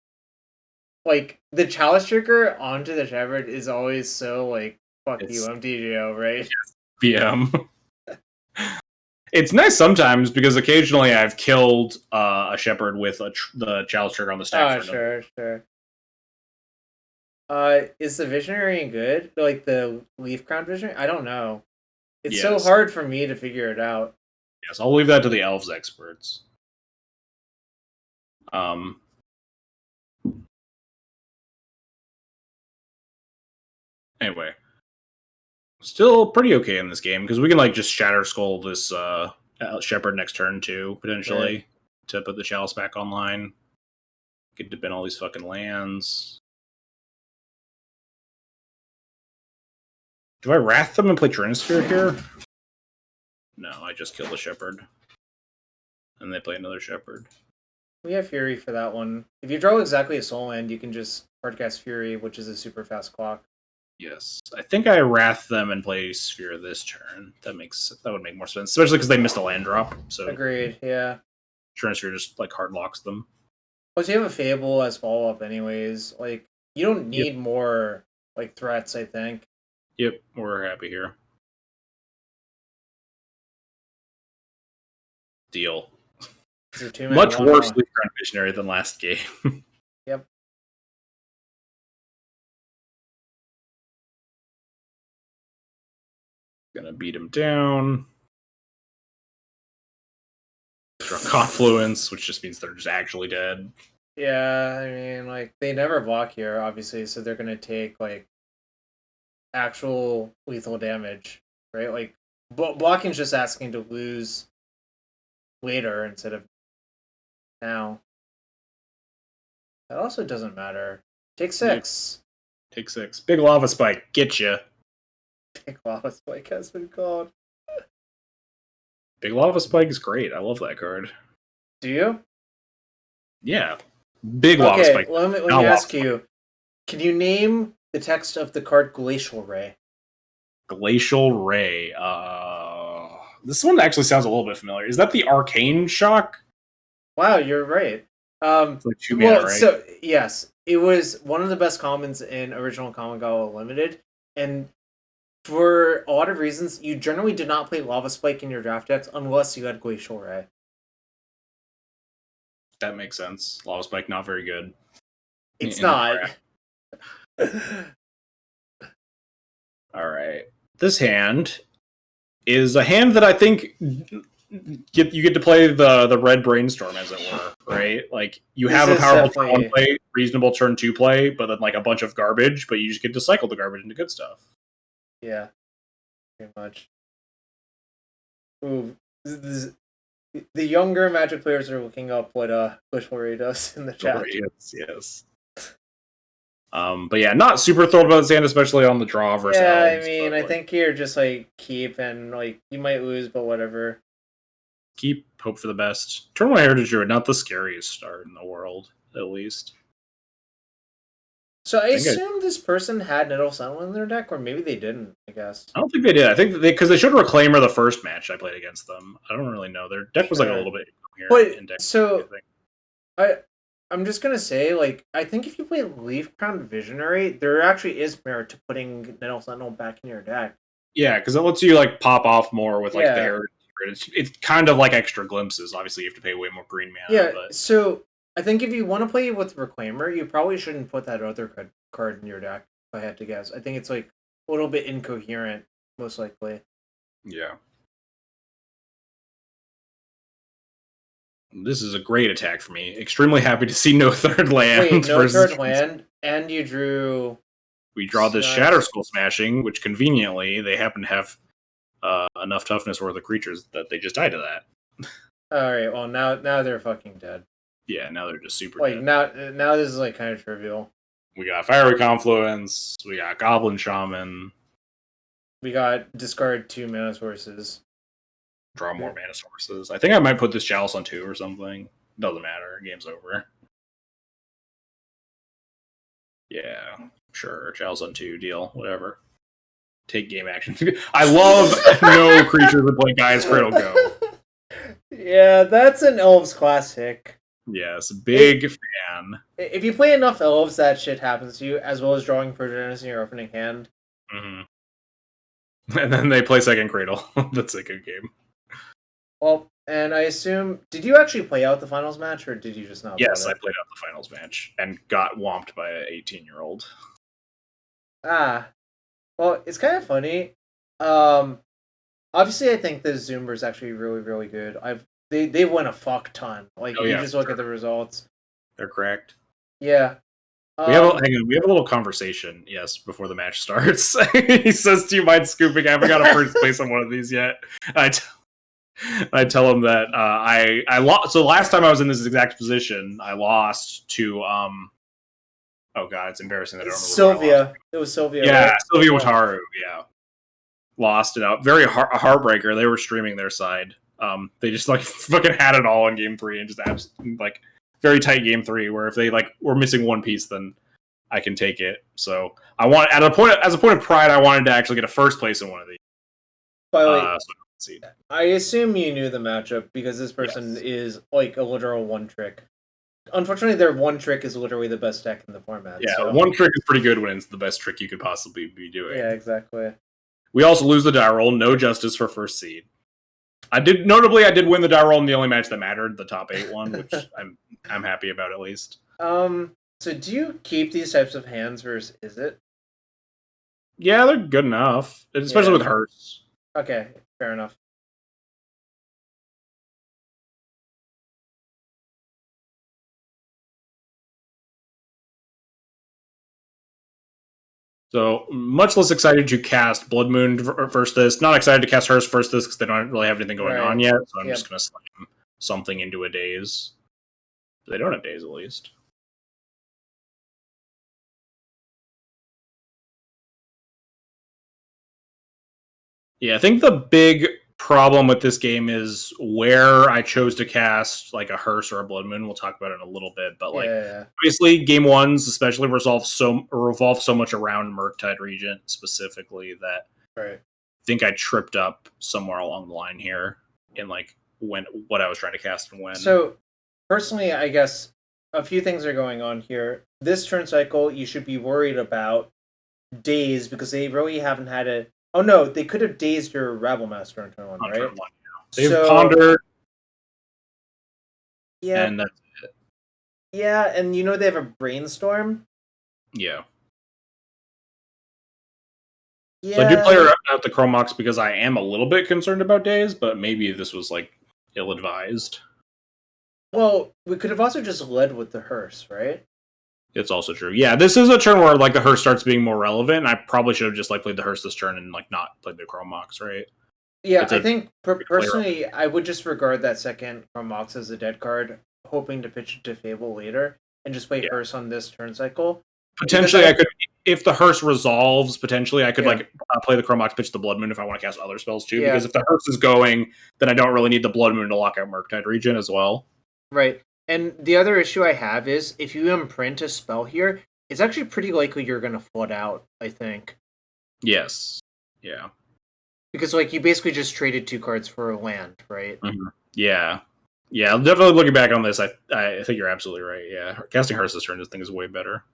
like the Chalice Trigger onto the Shepherd is always so like fuck you, MTGO, right? BM. It's nice sometimes because occasionally I've killed a Shepherd with the Chalice Trigger on the stack. Oh, sure. Is the Visionary good? Like the Leaf Crown Visionary? I don't know. It's so hard for me to figure it out. Yes, I'll leave that to the Elves experts. Anyway, still pretty okay in this game because we can like just Shatter Skull this Shepherd next turn too, potentially, to put the Chalice back online. Get to bin all these fucking lands. Do I Wrath them and play Trinisphere here? No, I just kill the Shepherd. And they play another Shepherd. We have Fury for that one. If you draw exactly a soul land, you can just hardcast Fury, which is a super fast clock. Yes. I think I Wrath them and play Sphere this turn. That would make more sense. Especially because they missed a land drop. So agreed, yeah. Trinisphere just like hard locks them. Plus you have a Fable as follow-up anyways. Like, you don't need more like threats, I think. Yep, we're happy here. Deal. Much worse Leafcrown Visionary than last game. Yep. Gonna beat him down. Draw Confluence, which just means they're just actually dead. Yeah, I mean, like, they never block here, obviously, so they're gonna take, like, actual lethal damage, right? Like, blocking's just asking to lose later instead of now. That also doesn't matter. Take 6. Take 6. Big Lava Spike, get ya. Big Lava Spike has been called. Big Lava Spike is great. I love that card. Do you? Yeah. Big Lava Spike. Let me ask you. Can you name the text of the card Glacial Ray? Glacial Ray. This one actually sounds a little bit familiar. Is that the Arcane Shock? Wow, you're right. It's like 2 mana, right? So yes, it was one of the best commons in original Kamigawa Limited, and for a lot of reasons, you generally did not play Lava Spike in your draft decks unless you had Glacial Ray. That makes sense. Lava Spike not very good. It's not. All right. This hand is a hand that I think you get to play the red brainstorm, as it were, right? Like, you have a powerful turn 1 play, reasonable turn 2 play, but then like a bunch of garbage, but you just get to cycle the garbage into good stuff. Yeah, pretty much. Ooh, the younger Magic players are looking up what Glacial Ray does in the chat. Yes. But yeah, not super thrilled about this hand, especially on the draw versus elves, I mean, I think you're just like keep and like you might lose, but whatever. Keep, hope for the best. Turn 1 Heritage Druid, not the scariest start in the world, at least. So I assume this person had Nettle Sentinel in their deck, or maybe they didn't, I guess. I don't think they did. I think because they showed Reclaimer the first match I played against them. I don't really know. Their deck was like a little bit in deck. So I'm just gonna say, like, I think if you play Leafcrown Visionary, there actually is merit to putting Nettle Sentinel back in your deck. Yeah, because it lets you like pop off more with like the Heritage. It's kind of like extra glimpses. Obviously, you have to pay way more green mana. Yeah, so I think if you want to play with Reclaimer, you probably shouldn't put that other card in your deck, if I had to guess. I think it's like a little bit incoherent, most likely. Yeah. This is a great attack for me. Extremely happy to see no third land. Wait, no third land, and you drew... We draw this Shatter Skull Smashing, which conveniently, they happen to have enough toughness worth of creatures that they just die to that. Alright, well, now they're fucking dead. Yeah, now they're just super dead. Now this is like kind of trivial. We got Fiery Confluence, we got Goblin Shaman. We got discard 2 mana sources. Draw more mana sources. I think I might put this Chalice on 2 or something. Doesn't matter. Game's over. Yeah, sure. Chalice on 2, deal. Whatever. Take game action. I love no creatures that play Gaia's Cradle Go. Yeah, that's an Elves classic. Yes, big fan. If you play enough Elves, that shit happens to you, as well as drawing Progenitus in your opening hand. Mm-hmm. And then they play Second Cradle. That's a good game. Well, and I assume... Did you actually play out the finals match, or did you just not? Yes, I played out the finals match, and got whomped by an 18-year-old. Ah. Well, it's kind of funny. Obviously, I think the Zoomer is actually really, really good. They won a fuck ton. Like, you just look at the results. They're correct. Yeah. We have a little conversation, yes, before the match starts. He says, "Do you mind scooping? I haven't got a first place on one of these yet." I tell him that I lost. So last time I was in this exact position, I lost to oh god, it's embarrassing that I don't remember. Sylvia. It was Sylvia. Yeah, right? Sylvia Wataru. Yeah, lost it out. Very heartbreaker. They were streaming their side. They just like fucking had it all in game 3 and just like very tight game 3. Where if they like were missing one piece, then I can take it. So I want as a point of pride, I wanted to actually get a first place in one of these. By the way, I assume you knew the matchup because this person is like a literal one trick. unfortunately, their one trick is literally the best deck in the format. Yeah, so. one trick is pretty good when it's the best trick you could possibly be doing. Yeah, exactly. We also lose the die roll. No justice for first seed. I did win the die roll in the only match that mattered, the top 8 one, which I'm happy about at least. So do you keep these types of hands versus is it? Yeah, they're good enough, especially with Hearst. Okay, fair enough. So much less excited to cast Blood Moon versus this. Not excited to cast Hearst versus this because they don't really have anything going on yet. So I'm just going to slam something into a Daze. They don't have Daze, at least. Yeah, I think the big problem with this game is where I chose to cast like a Hearse or a Blood Moon. We'll talk about it in a little bit, but like obviously game ones especially revolve so much around Murktide Regent specifically that I think I tripped up somewhere along the line here in like what I was trying to cast and when. So personally, I guess a few things are going on here. This turn cycle, you should be worried about Daze because they really haven't had a. Oh no, they could have dazed your Rabble Master on turn 1, right? Turn 1, yeah. They've pondered. Yeah. And that's it. Yeah, and you know they have a Brainstorm? Yeah. Yeah. So I do play out the Chromox because I am a little bit concerned about Daze, but maybe this was like ill-advised. Well, we could have also just led with the Hearse, right? It's also true. Yeah, this is a turn where like the Hearse starts being more relevant. I probably should have just like played the Hearse this turn and like not played the Chromox, right? Yeah, I think personally I would just regard that second Chromox as a dead card, hoping to pitch it to Fable later and just play Hearse on this turn cycle. Potentially, I could, if the Hearse resolves, potentially I could like play the Chromox, pitch the Blood Moon if I want to cast other spells too. Because if the Hearse is going, then I don't really need the Blood Moon to lock out Murktide Regent as well. Right. And the other issue I have is if you imprint a spell here, it's actually pretty likely you're going to flood out, I think. Yes. Yeah. Because like you basically just traded 2 cards for a land, right? Mm-hmm. Yeah. Yeah, definitely looking back on this, I think you're absolutely right. Yeah. Casting Hearse this turn, this thing is way better.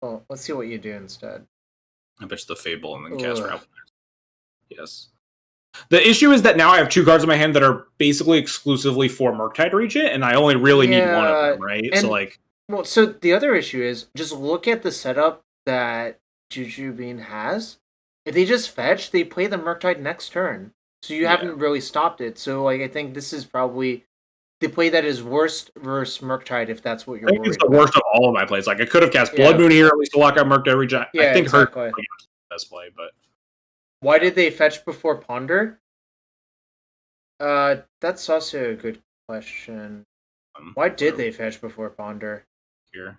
Well, let's see what you do instead. I pitch the Fable and then cast Rabble. Yes. The issue is that now I have 2 cards in my hand that are basically exclusively for Murktide Regent, and I only really need one of them, right? And, so like, well, so the other issue is just look at the setup that Jujubin has. If they just fetch, they play the Murktide next turn, so you haven't really stopped it. So like, I think this is probably the play that is worst versus Murktide if that's what you're. I think it's the worst of all of my plays. Like I could have cast Blood Moon here at least to lock out Murktide Regent. I think exactly. Hurt is the best play, but. Why did they fetch before Ponder? That's also a good question. Why did they fetch before Ponder? Here.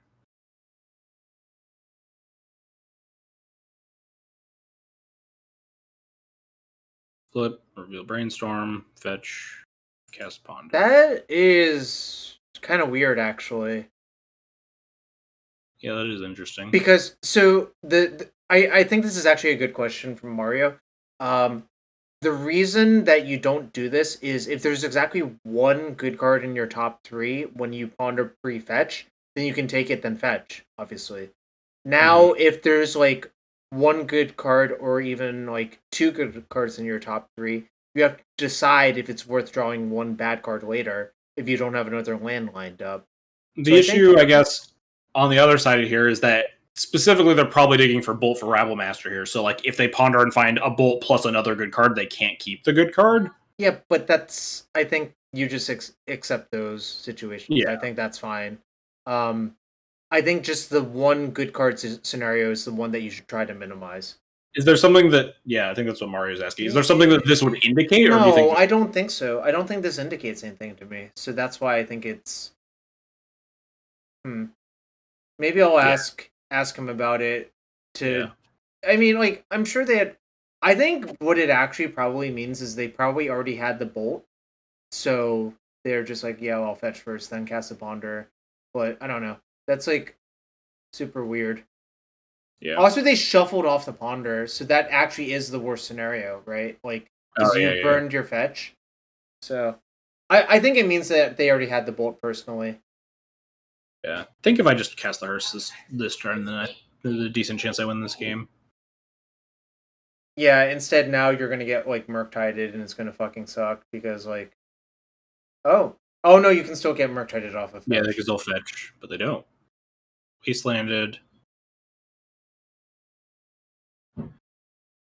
Flip, reveal Brainstorm, fetch, cast Ponder. That is kind of weird, actually. Yeah, that is interesting. Because, so, I think this is actually a good question from Mario. The reason that you don't do this is if there's exactly one good card in your top 3 when you ponder pre-fetch, then you can take it, then fetch, obviously. Now, if there's like one good card or even like 2 good cards in your top 3, you have to decide if it's worth drawing one bad card later if you don't have another land lined up. The issue, I guess, on the other side of here is that specifically they're probably digging for Bolt for Rabble Master here. So like if they ponder and find a Bolt plus another good card, they can't keep the good card. Yeah, but that's, I think you just accept those situations. Yeah. I think that's fine. I think just the one good card scenario is the one that you should try to minimize. Is there something that, I think that's what Mario's asking. Is there something that this would indicate? No, or do you think I don't think so. I don't think this indicates anything to me. So that's why I think it's... Maybe I'll ask him about it I mean, like, I'm sure they had... I think what it actually probably means is they probably already had the Bolt. So they're just like, yeah, I'll fetch first, then cast a Ponder. But I don't know. That's like super weird. Yeah. Also, they shuffled off the Ponder, so that actually is the worst scenario, right? Like, because you burned your fetch. So I think it means that they already had the bolt personally. Yeah, I think if I just cast the hearse this turn, then there's a decent chance I win this game. Yeah, instead now you're gonna get like Murktided and it's gonna fucking suck because like, oh no, you can still get Murktided off of fetch. Yeah, they can still fetch, but they don't. Wastelanded.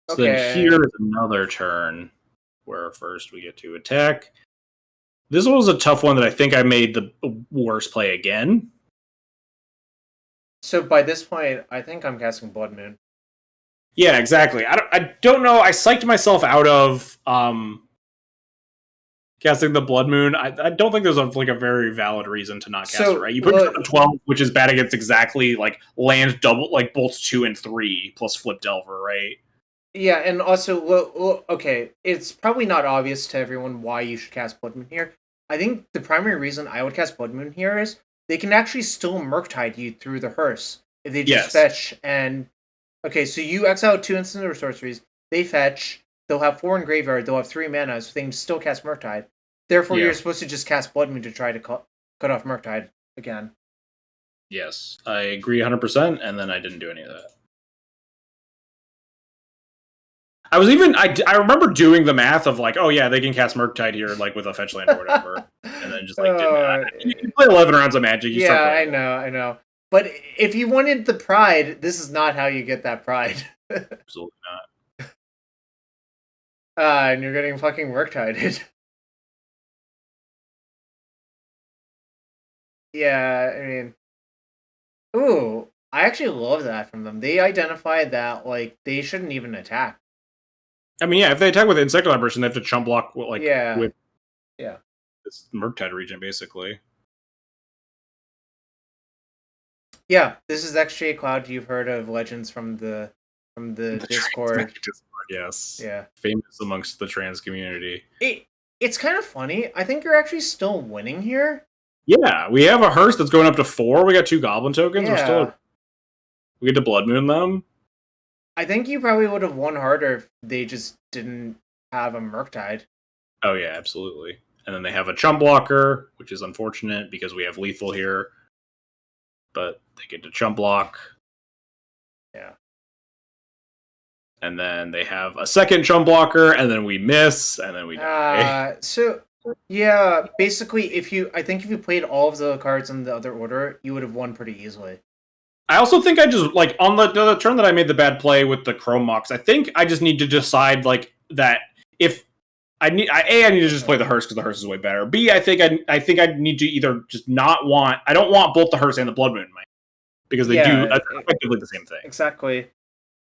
So then here is another turn where first we get to attack. This was a tough one that I think I made the worst play again. So by this point, I think I'm casting Blood Moon. Yeah, exactly. I don't know. I psyched myself out of casting the Blood Moon. I don't think there's a very valid reason to not cast it, right? You put it on 12, which is bad against exactly like land double, like bolts 2 and 3 plus Flip Delver, right? Yeah, and also, okay, it's probably not obvious to everyone why you should cast Blood Moon here. I think the primary reason I would cast Blood Moon here is they can actually still Murktide you through the hearse if they just fetch and... Okay, so you exile 2 instant or sorceries, they fetch, they'll have 4 in graveyard, they'll have 3 mana, so they can still cast Murktide. Therefore, you're supposed to just cast Blood Moon to try to cut off Murktide again. Yes, I agree 100%, and then I didn't do any of that. I remember doing the math of like, oh yeah, they can cast Murktide here, like with a fetch land or whatever, and then just like you can play 11 rounds of Magic. Yeah, I know. But if you wanted the pride, this is not how you get that pride. Absolutely not. And you're getting fucking Murktided. Yeah, I mean, ooh, I actually love that from them. They identified that like they shouldn't even attack. I mean, yeah, if they attack with Insect Aberration, they have to chump block with this Murktide region, basically. Yeah, this is XJCloud. You've heard of legends from the Discord. Yes. Yeah. Famous amongst the trans community. It's kind of funny. I think you're actually still winning here. Yeah, we have a hearse that's going up to 4. We got 2 goblin tokens. Yeah. We get to Blood Moon them. I think you probably would have won harder if they just didn't have a Murktide. Oh yeah, absolutely. And then they have a chump blocker, which is unfortunate because we have lethal here. But they get to chump block. Yeah. And then they have a second chump blocker, and then we miss, and then we die. So yeah, basically, I think if you played all of the cards in the other order, you would have won pretty easily. I also think I just like on the turn that I made the bad play with the Chrome Mox. I think I just need to decide like that if I need to just play the hearse because the hearse is way better. B, I think I need to either just not want. I don't want both the hearse and the Blood Moon in my because they do effectively the same thing. Exactly.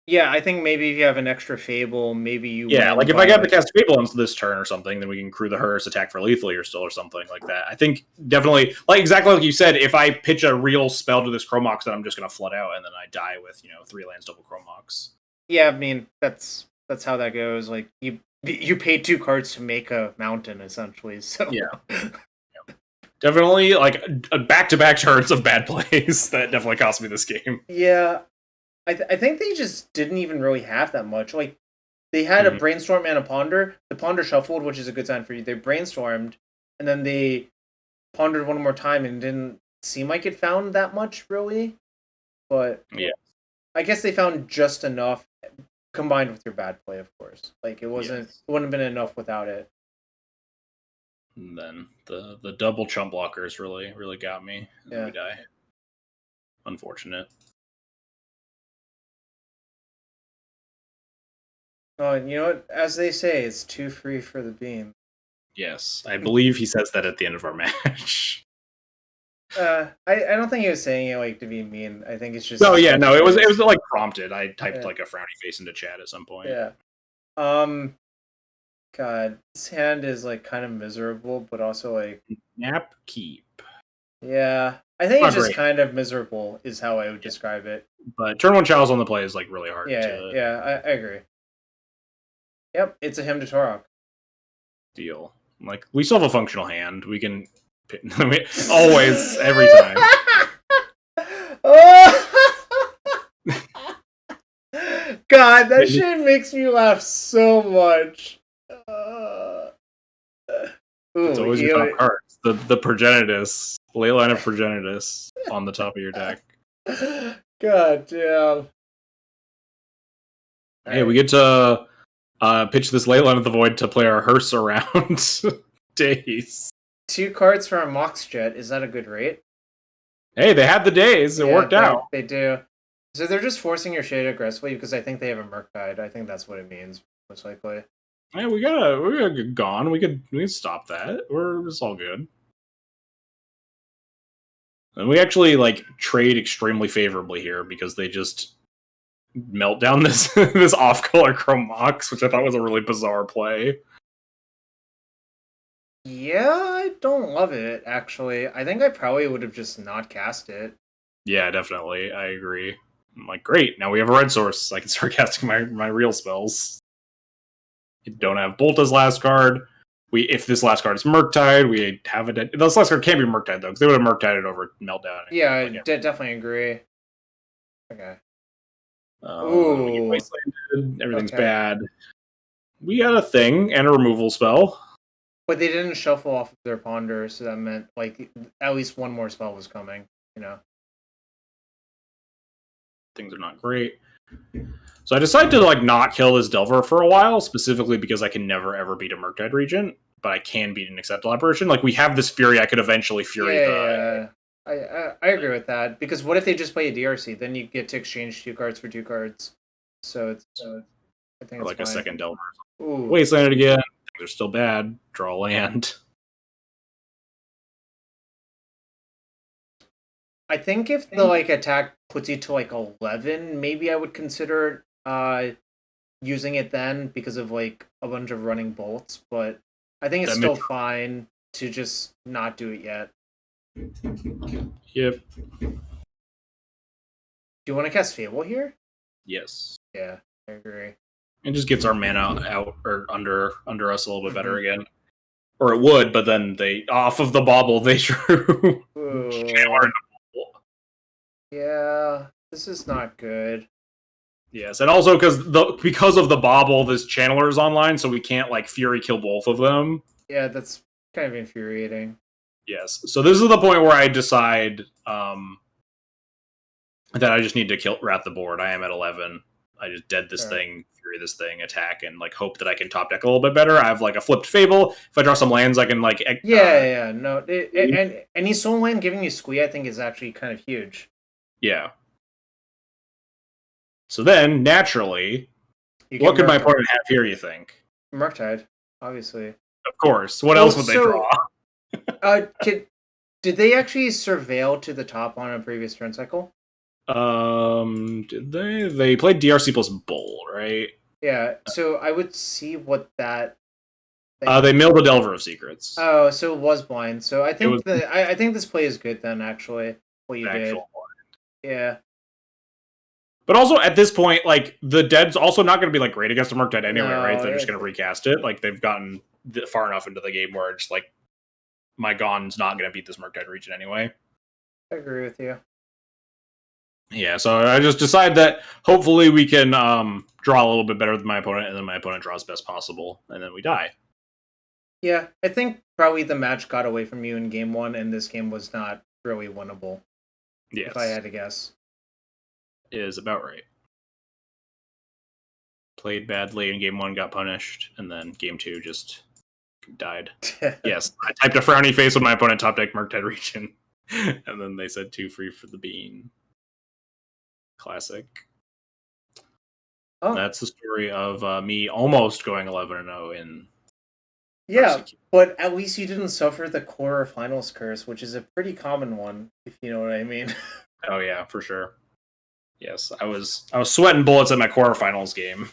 Yeah, I think maybe if you have an extra Fable, maybe you... Yeah, like if I got to cast Fable on this turn or something, then we can crew the hearse, attack for lethal or still or something like that. I think definitely, like exactly like you said, if I pitch a real spell to this Chrome Mox, then I'm just going to flood out and then I die with, 3 lands double Chrome Mox. Yeah, I mean, that's how that goes. Like, you paid 2 cards to make a mountain, essentially, so... Yeah. Definitely, like, back-to-back turns of bad plays that definitely cost me this game. Yeah. I think they just didn't even really have that much. Like, they had a Brainstorm and a Ponder. The Ponder shuffled, which is a good sign for you. They brainstormed, and then they pondered one more time, and it didn't seem like it found that much, really. But yeah, I guess they found just enough, combined with your bad play, of course. Like, it wouldn't have been enough without it. And then the double chump blockers really got me. And then we die. Unfortunate. Oh, and you know what? As they say, it's too free for the beam. Yes, I believe he says that at the end of our match. I don't think he was saying it like to be mean. I think it's just... No, yeah, no, it was like prompted. I typed like a frowny face into chat at some point. Yeah. God, this hand is like kind of miserable, but also like... Nap keep. Yeah. I think it's just kind of miserable is how I would describe it. But turn 1 Chalice on the play is like really hard. Yeah, I agree. Yep, it's a Hymn to Torok. Deal. Like, we still have a functional hand. We can... always, every time. God, that shit makes me laugh so much. Ooh, It's always your top cards. The Progenitus, Leyline of Progenitus on the top of your deck. God damn. Hey, we get to pitch this Leyline of the Void to play our hearse around days. 2 cards for a Moxjet. Is that a good rate? Hey, they had the days. It worked out. They do. So they're just forcing your shade aggressively because I think they have a Murktide. I think that's what it means, most likely. Hey, we gotta get gone. We could stop that. It's all good. And we actually like trade extremely favorably here because they just melt down this this off-color Chrome Mox, which I thought was a really bizarre play. Yeah, I don't love it, actually. I think I probably would have just not cast it. Yeah, definitely. I agree. I'm like, great, now we have a red source. I can start casting my real spells. You don't have Bolt as last card. If this last card is Murktide, we have a this last card can't be Murktide though, because they would have Murktide it over Meltdown. Yeah, I definitely agree. Okay. Ooh. Everything's bad. We got a thing and a removal spell. But they didn't shuffle off of their Ponder, so that meant like at least one more spell was coming, you know. Things are not great. So I decided to like not kill this Delver for a while, specifically because I can never ever beat a Murktide Regent, but I can beat an Acceptable Apparition. Like we have this Fury, I could eventually Fury the. I agree with that, because what if they just play a DRC? Then you get to exchange 2 cards for 2 cards. So I think it's like fine. A second Delver. Ooh. Wasteland it again. They're still bad. Draw land. I think if the like attack puts you to like 11, maybe I would consider using it then because of like a bunch of running bolts, but I think it's still fine to just not do it yet. Yep. Do you want to cast Fable here? Yes. Yeah, I agree. It just gets our mana out or under us a little bit better again. Or it would, but then they off of the bobble they drew. Yeah, this is not good. Yes, and also because of the bobble, this channeler is online, so we can't like Fury kill both of them. Yeah, that's kind of infuriating. Yes, so this is the point where I decide that I just need to rat the board. I am at 11. I just dead this thing, Fury this thing, attack, and like hope that I can top deck a little bit better. I have like a flipped Fable. If I draw some lands, I can like no. And any soul land giving you squee, I think, is actually kind of huge. Yeah. So then, naturally, what could my opponent have here, you think? Murktide, obviously. Of course. What else would they draw? Did they actually surveil to the top on a previous turn cycle? Did they? They played DRC plus Bull, right? Yeah, so I would see what that... They milled the Delver of Secrets. Oh, so it was blind. So I think I think this play is good then, actually, what you did. Blind. Yeah. But also, at this point, like, the Dead's also not going to be, like, great against a Murktide anyway, right? They're just going to recast it. Like, they've gotten far enough into the game where it's like, my Gon's not going to beat this Murktide region anyway. I agree with you. Yeah, so I just decide that hopefully we can draw a little bit better than my opponent, and then my opponent draws best possible, and then we die. Yeah, I think probably the match got away from you in game 1, and this game was not really winnable. Yes. If I had to guess. Is about right. Played badly in game 1, got punished, and then game 2 just died. Yes, I typed a frowny face when my opponent top decked Murktide region, and then they said 2 free for the bean. Classic. Oh. That's the story of me almost going 11-0 in. Yeah, RCQ. But at least you didn't suffer the quarterfinals curse, which is a pretty common one, if you know what I mean. Oh yeah, for sure. Yes, I was sweating bullets at my quarterfinals game.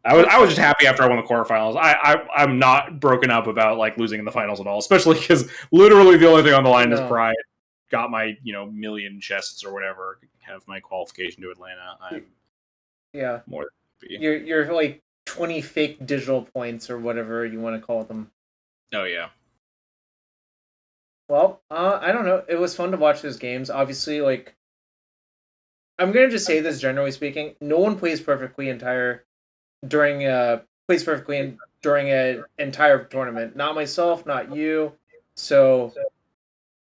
I was just happy after I won the quarterfinals. I'm not broken up about like losing in the finals at all, especially because literally the only thing on the line is pride. Got my million chests or whatever. Have my qualification to Atlanta. I'm more than happy. You're like 20 fake digital points or whatever you want to call them. Oh yeah. Well, I don't know. It was fun to watch those games. Obviously, like, I'm gonna just say this generally speaking, no one plays perfectly plays perfectly during an entire tournament. Not myself, not you. So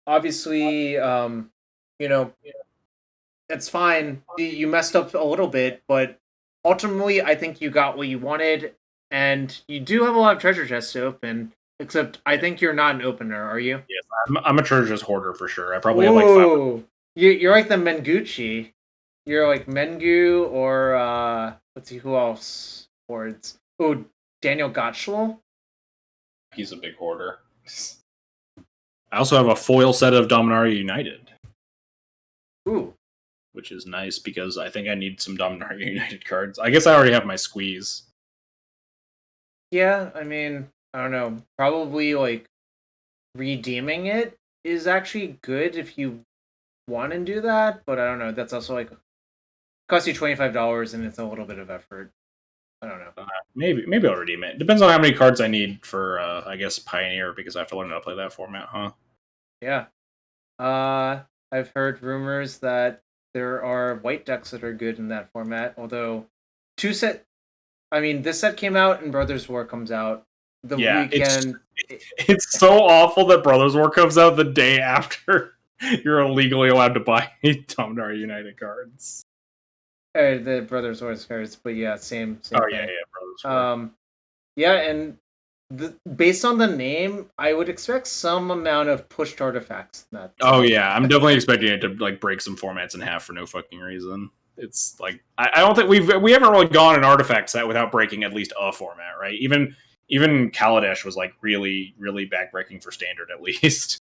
obviously, it's fine. You messed up a little bit, but ultimately, I think you got what you wanted, and you do have a lot of treasure chests to open. Except, I think you're not an opener, are you? Yes, I'm a treasure chest hoarder for sure. I probably have like 5. You're like the Mengucci. You're like Mengu or let's see who else hoards. Oh, Daniel Gottschall. He's a big hoarder. I also have a foil set of Dominaria United. Ooh. Which is nice because I think I need some Dominaria United cards. I guess I already have my squeeze. Yeah, I mean, I don't know. Probably like redeeming it is actually good if you want to do that, but I don't know. That's also like costs you $25 and it's a little bit of effort. I don't know. Maybe I'll redeem it. Depends on how many cards I need for I guess Pioneer because I have to learn how to play that format, huh? Yeah. I've heard rumors that there are white decks that are good in that format, although this set came out and Brothers War comes out the weekend. It's so awful that Brothers War comes out the day after you're illegally allowed to buy Dominaria United cards. The Brothers War cards, but yeah, same thing. Yeah, Brothers War. Yeah, and based on the name, I would expect some amount of pushed artifacts. Oh yeah, I'm definitely expecting it to like break some formats in half for no fucking reason. It's like I don't think we haven't really gone an artifact set without breaking at least a format, right? Even Kaladesh was like really backbreaking for standard at least.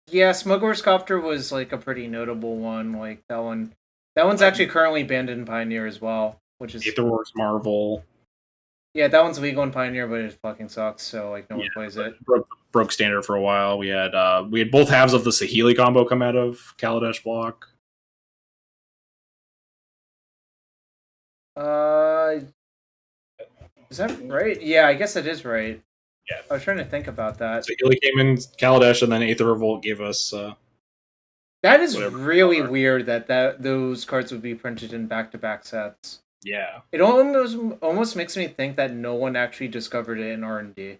Yeah, Smuggler's Copter was like a pretty notable one. Like that one. That one's actually currently banned in Pioneer as well, which is Aetherworks Marvel. Yeah, that one's legal in Pioneer, but it fucking sucks. So like no one plays it. Broke standard for a while. We had both halves of the Saheeli combo come out of Kaladesh block. Is that right? Yeah, I guess it is right. Yeah, I was trying to think about that. Saheeli came in Kaladesh, and then Aether Revolt gave us. That is really weird that those cards would be printed in back-to-back sets. Yeah, it almost makes me think that no one actually discovered it in R&D.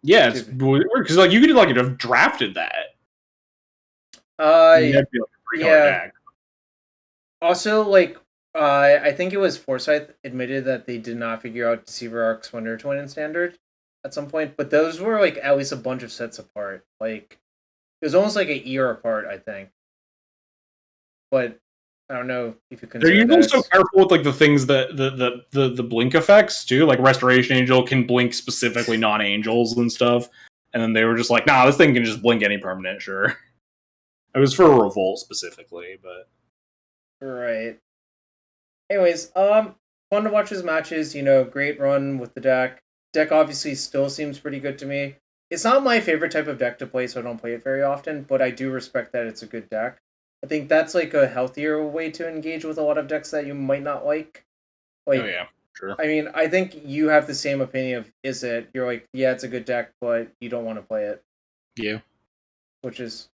Yeah, it's weird because like you could like have drafted that. That'd be like a $3 deck. Also, like I think it was Forsyth admitted that they did not figure out Deceiver Arc's Wonder Twin in Standard at some point, but those were like at least a bunch of sets apart. Like it was almost like a year apart, I think. But I don't know if you can. They're usually so careful with like the things that the blink effects too. Like Restoration Angel can blink specifically non-angels and stuff, and then they were just like, "Nah, this thing can just blink any permanent." Sure, it was for Revolt specifically, but right. Anyways, fun to watch his matches. You know, great run with the deck. Deck obviously still seems pretty good to me. It's not my favorite type of deck to play, so I don't play it very often. But I do respect that it's a good deck. I think that's like a healthier way to engage with a lot of decks that you might not like. Like, oh yeah, sure. I mean, I think you have the same opinion of is it? You're like, yeah, it's a good deck, but you don't want to play it. Yeah. Which is,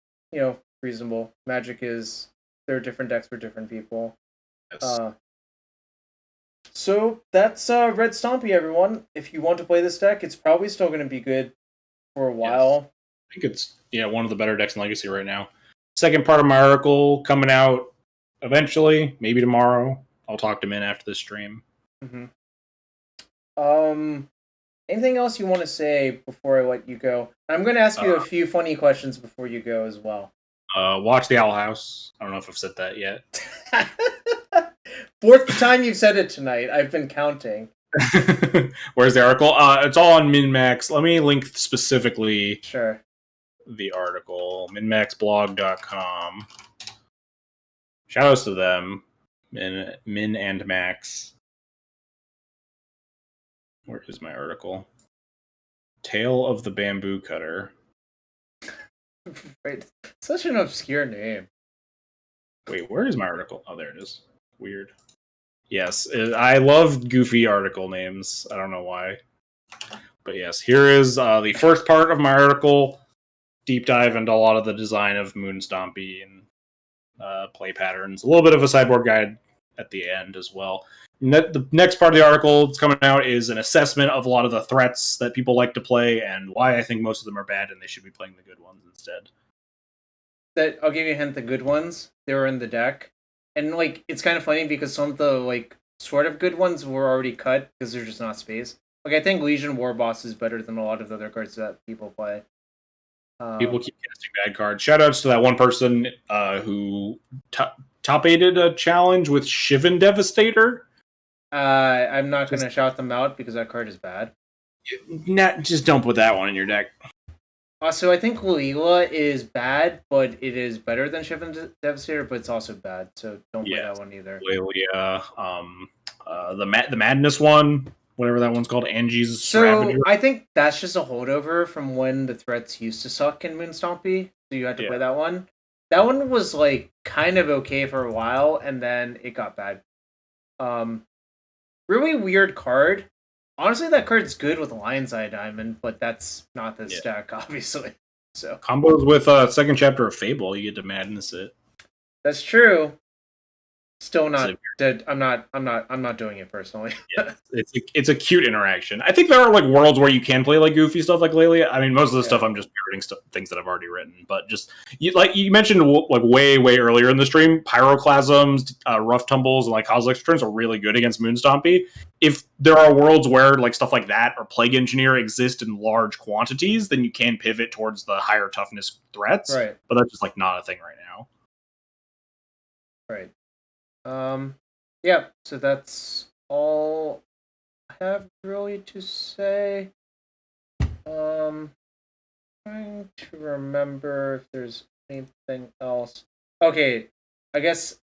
reasonable. Magic is there are different decks for different people. Yes. So that's Red Stompy, everyone. If you want to play this deck, it's probably still going to be good for a while. Yes. I think it's one of the better decks in Legacy right now. Second part of my article coming out eventually, maybe tomorrow. I'll talk to Min after the stream. Mm-hmm. Anything else you want to say before I let you go? I'm going to ask you a few funny questions before you go as well. Watch the Owl House. I don't know if I've said that yet. Fourth time you've said it tonight. I've been counting. Where's the article? It's all on MinMax. Let me link specifically. Sure. The article, minmaxblog.com. Shoutouts to them, Min and Max. Where is my article? Tale of the Bamboo Cutter. Wait, such an obscure name. Wait, where is my article? Oh, there it is. Weird. Yes, I love goofy article names. I don't know why. But yes, here is the first part of my article. Deep dive into a lot of the design of Moon Stompy and play patterns. A little bit of a sideboard guide at the end as well. The next part of the article that's coming out is an assessment of a lot of the threats that people like to play and why I think most of them are bad and they should be playing the good ones instead. That I'll give you a hint. The good ones, they were in the deck, and like it's kind of funny because some of the like sort of good ones were already cut because there's just not space. Like I think Legion War Boss is better than a lot of the other cards that people play. People keep casting bad cards. Shoutouts to that one person who top-aided a challenge with Shivan Devastator. I'm not going to shout them out because that card is bad. Just don't put that one in your deck. Also, I think Leela is bad, but it is better than Shivan Devastator, but it's also bad, so don't play that one either. Leela, the Madness one, whatever that one's called, Angie's So I think that's just a holdover from when the threats used to suck in Moon Stompy, so you had to play that one. That one was like kind of okay for a while, and then it got bad. Really weird card. Honestly, that card's good with Lion's Eye Diamond, but that's not this deck, obviously. So combos with second chapter of Fable, you get to madness it. That's true. Still not dead. I'm not doing it personally. Yeah, it's a cute interaction. I think there are like worlds where you can play like goofy stuff like Lelia. I mean, most of the stuff I'm just parroting things that I've already written. But just like you mentioned, like way earlier in the stream, Pyroclasms, Rough Tumbles, and like Kozilek's turns are really good against Moon Stompy. If there are worlds where like stuff like that or Plague Engineer exist in large quantities, then you can pivot towards the higher toughness threats. Right. But that's just like not a thing right now. Right. Yeah, so that's all I have really to say. Trying to remember if there's anything else. Okay, I guess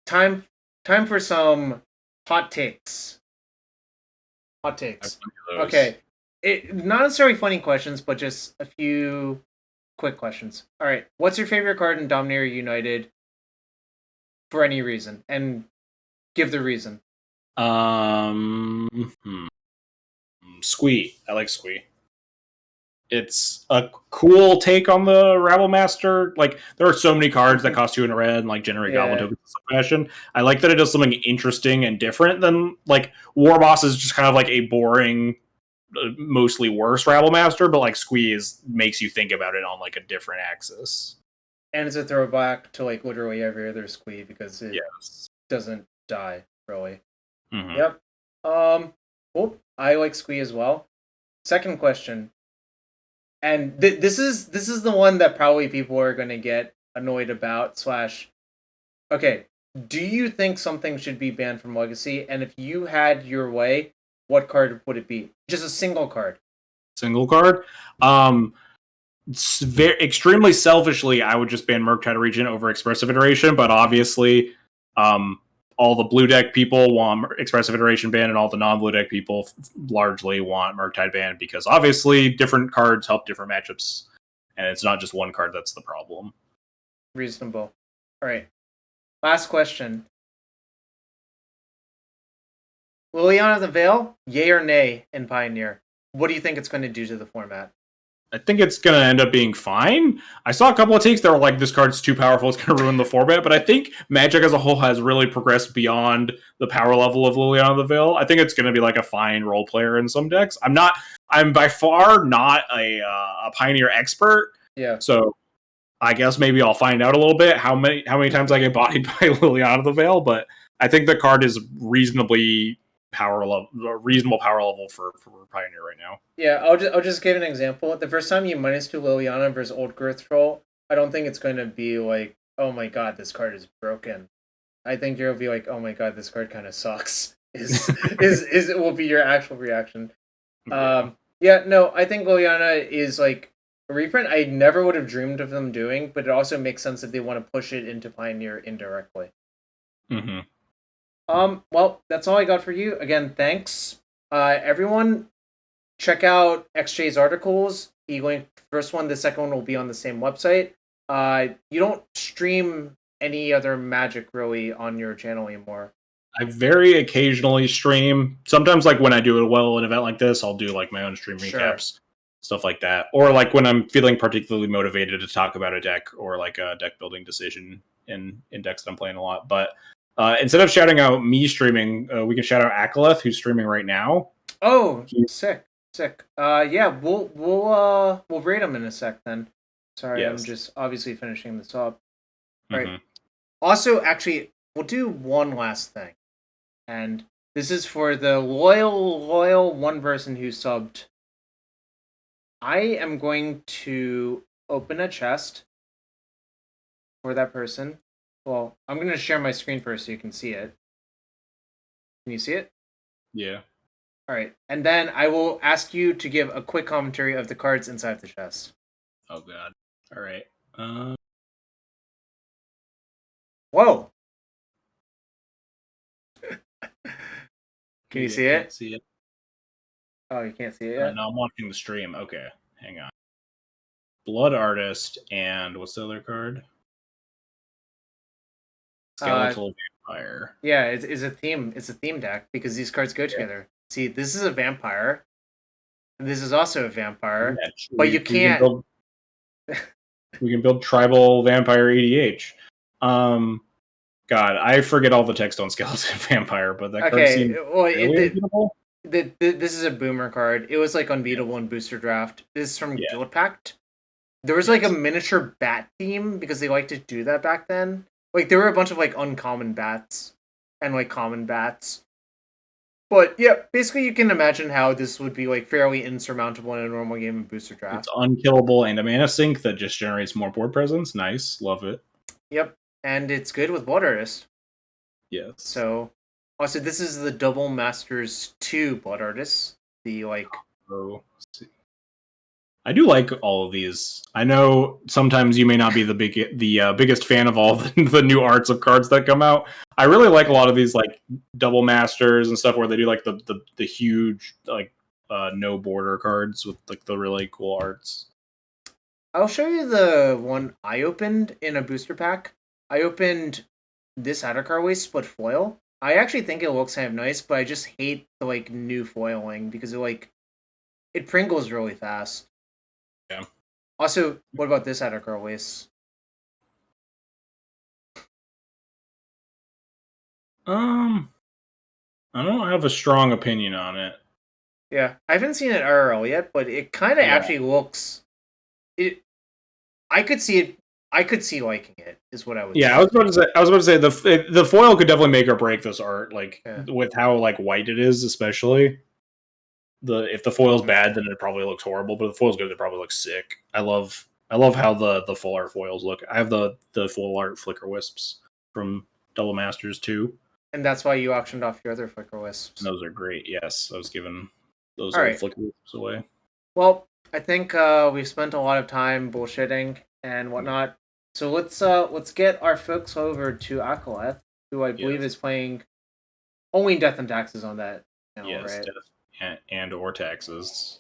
time for some hot takes. Hot takes. Okay. Not necessarily funny questions, but just a few quick questions. All right. What's your favorite card in Dominator United? For any reason, and give the reason. Squee. I like Squee. It's a cool take on the Rabble Master. Like, there are so many cards that cost 2 in a red and like generate goblin tokens in some fashion. I like that it does something interesting and different than like War Boss is just kind of like a boring, mostly worse Rabble Master, but like Squee makes you think about it on like a different axis. And it's a throwback to like literally every other Squee because it doesn't die really. Mm-hmm. Yep. Well, I like Squee as well. Second question, and this is the one that probably people are going to get annoyed about. Okay, do you think something should be banned from Legacy? And if you had your way, what card would it be? Just a single card. Single card. Extremely selfishly, I would just ban Murktide Regent over Expressive Iteration, but obviously, all the blue deck people want Expressive Iteration banned, and all the non-blue deck people largely want Murktide banned because obviously different cards help different matchups, and it's not just one card that's the problem. Reasonable. All right. Last question. Liliana of the Veil, yay or nay in Pioneer? What do you think it's going to do to the format? I think it's going to end up being fine. I saw a couple of takes that were like, this card's too powerful, it's going to ruin the format, but I think Magic as a whole has really progressed beyond the power level of Liliana of the Veil. I think it's going to be like a fine role player in some decks. I'm by far not a Pioneer expert. Yeah. So I guess maybe I'll find out a little bit how many times I get bodied by Liliana of the Veil, but I think the card is reasonable power level for Pioneer right now. Yeah, I'll just give an example. The first time you -2 Liliana versus Old Girth Troll, I don't think it's going to be like, oh my god, this card is broken. I think you'll be like, oh my god, this card kind of sucks. It will be your actual reaction. I think Liliana is like a reprint I never would have dreamed of them doing, but it also makes sense if they want to push it into Pioneer indirectly. Mm-hmm. Well, that's all I got for you. Again, thanks. Everyone, check out XJ's articles. First one, the second one will be on the same website. You don't stream any other Magic really on your channel anymore. I very occasionally stream. Sometimes, like when I do an event like this, I'll do like my own stream recaps, stuff like that. Or like when I'm feeling particularly motivated to talk about a deck or like a deck building decision in decks that I'm playing a lot. But Instead of shouting out me streaming, we can shout out Akaleth, who's streaming right now. Oh, sick. Yeah, we'll rate him in a sec then. Sorry, yes. I'm just obviously finishing this up. All right. Also, actually, we'll do one last thing, and this is for the loyal one person who subbed. I am going to open a chest for that person. Well, I'm going to share my screen first so you can see it. Can you see it? Yeah. All right, and then I will ask you to give a quick commentary of the cards inside the chest. Oh God! All right. Whoa! Can you see it? Can't see it. Oh, you can't see it yet? No, I'm watching the stream. Okay, hang on. Blood Artist and what's the other card? Skeletal Vampire. Yeah, it's a theme. It's a theme deck because these cards go together. See, this is a vampire. And this is also a vampire. Yeah, but you can't. We can build tribal vampire EDH. God, I forget all the text on Skeleton Vampire, but that card seemed really unbeatable. This is a boomer card. It was like unbeatable in Booster Draft. This is from Guild Pact. There was like a miniature bat theme because they liked to do that back then. Like there were a bunch of like uncommon bats and like common bats. But yeah, basically you can imagine how this would be like fairly insurmountable in a normal game of Booster Draft. It's unkillable and a mana sink that just generates more board presence. Nice, love it. Yep, and it's good with Blood Artist. Yes. So, also this is the Double Masters 2 Blood Artist. The like. Oh, I do like all of these. I know sometimes you may not be the biggest fan of all the new arts of cards that come out. I really like a lot of these like Double Masters and stuff where they do like the huge like no border cards with like the really cool arts. I'll show you the one I opened in a booster pack. I opened this Addercar Waste split foil. I actually think it looks kind of nice, but I just hate the like new foiling because it Pringles really fast. Yeah. Also, what about this Addercar Waste? I don't have a strong opinion on it. Yeah, I haven't seen it IRL yet, but it kind of actually looks. I could see it. I could see liking it. Is what I would. Yeah, say. I was about to say the foil could definitely make or break this art. Like with how like white it is, especially. If the foil's bad, then it probably looks horrible. But if the foil's good, it probably looks sick. I love how the full art foils look. I have the full art Flicker Wisps from Double Masters 2. And that's why you auctioned off your other Flicker Wisps. Those are great. Yes, I was giving those Flicker Wisps away. Well, I think we've spent a lot of time bullshitting and whatnot. So let's get our folks over to Akaleth, who I believe is playing only Death and Taxes on that channel, right? Death and or Taxes.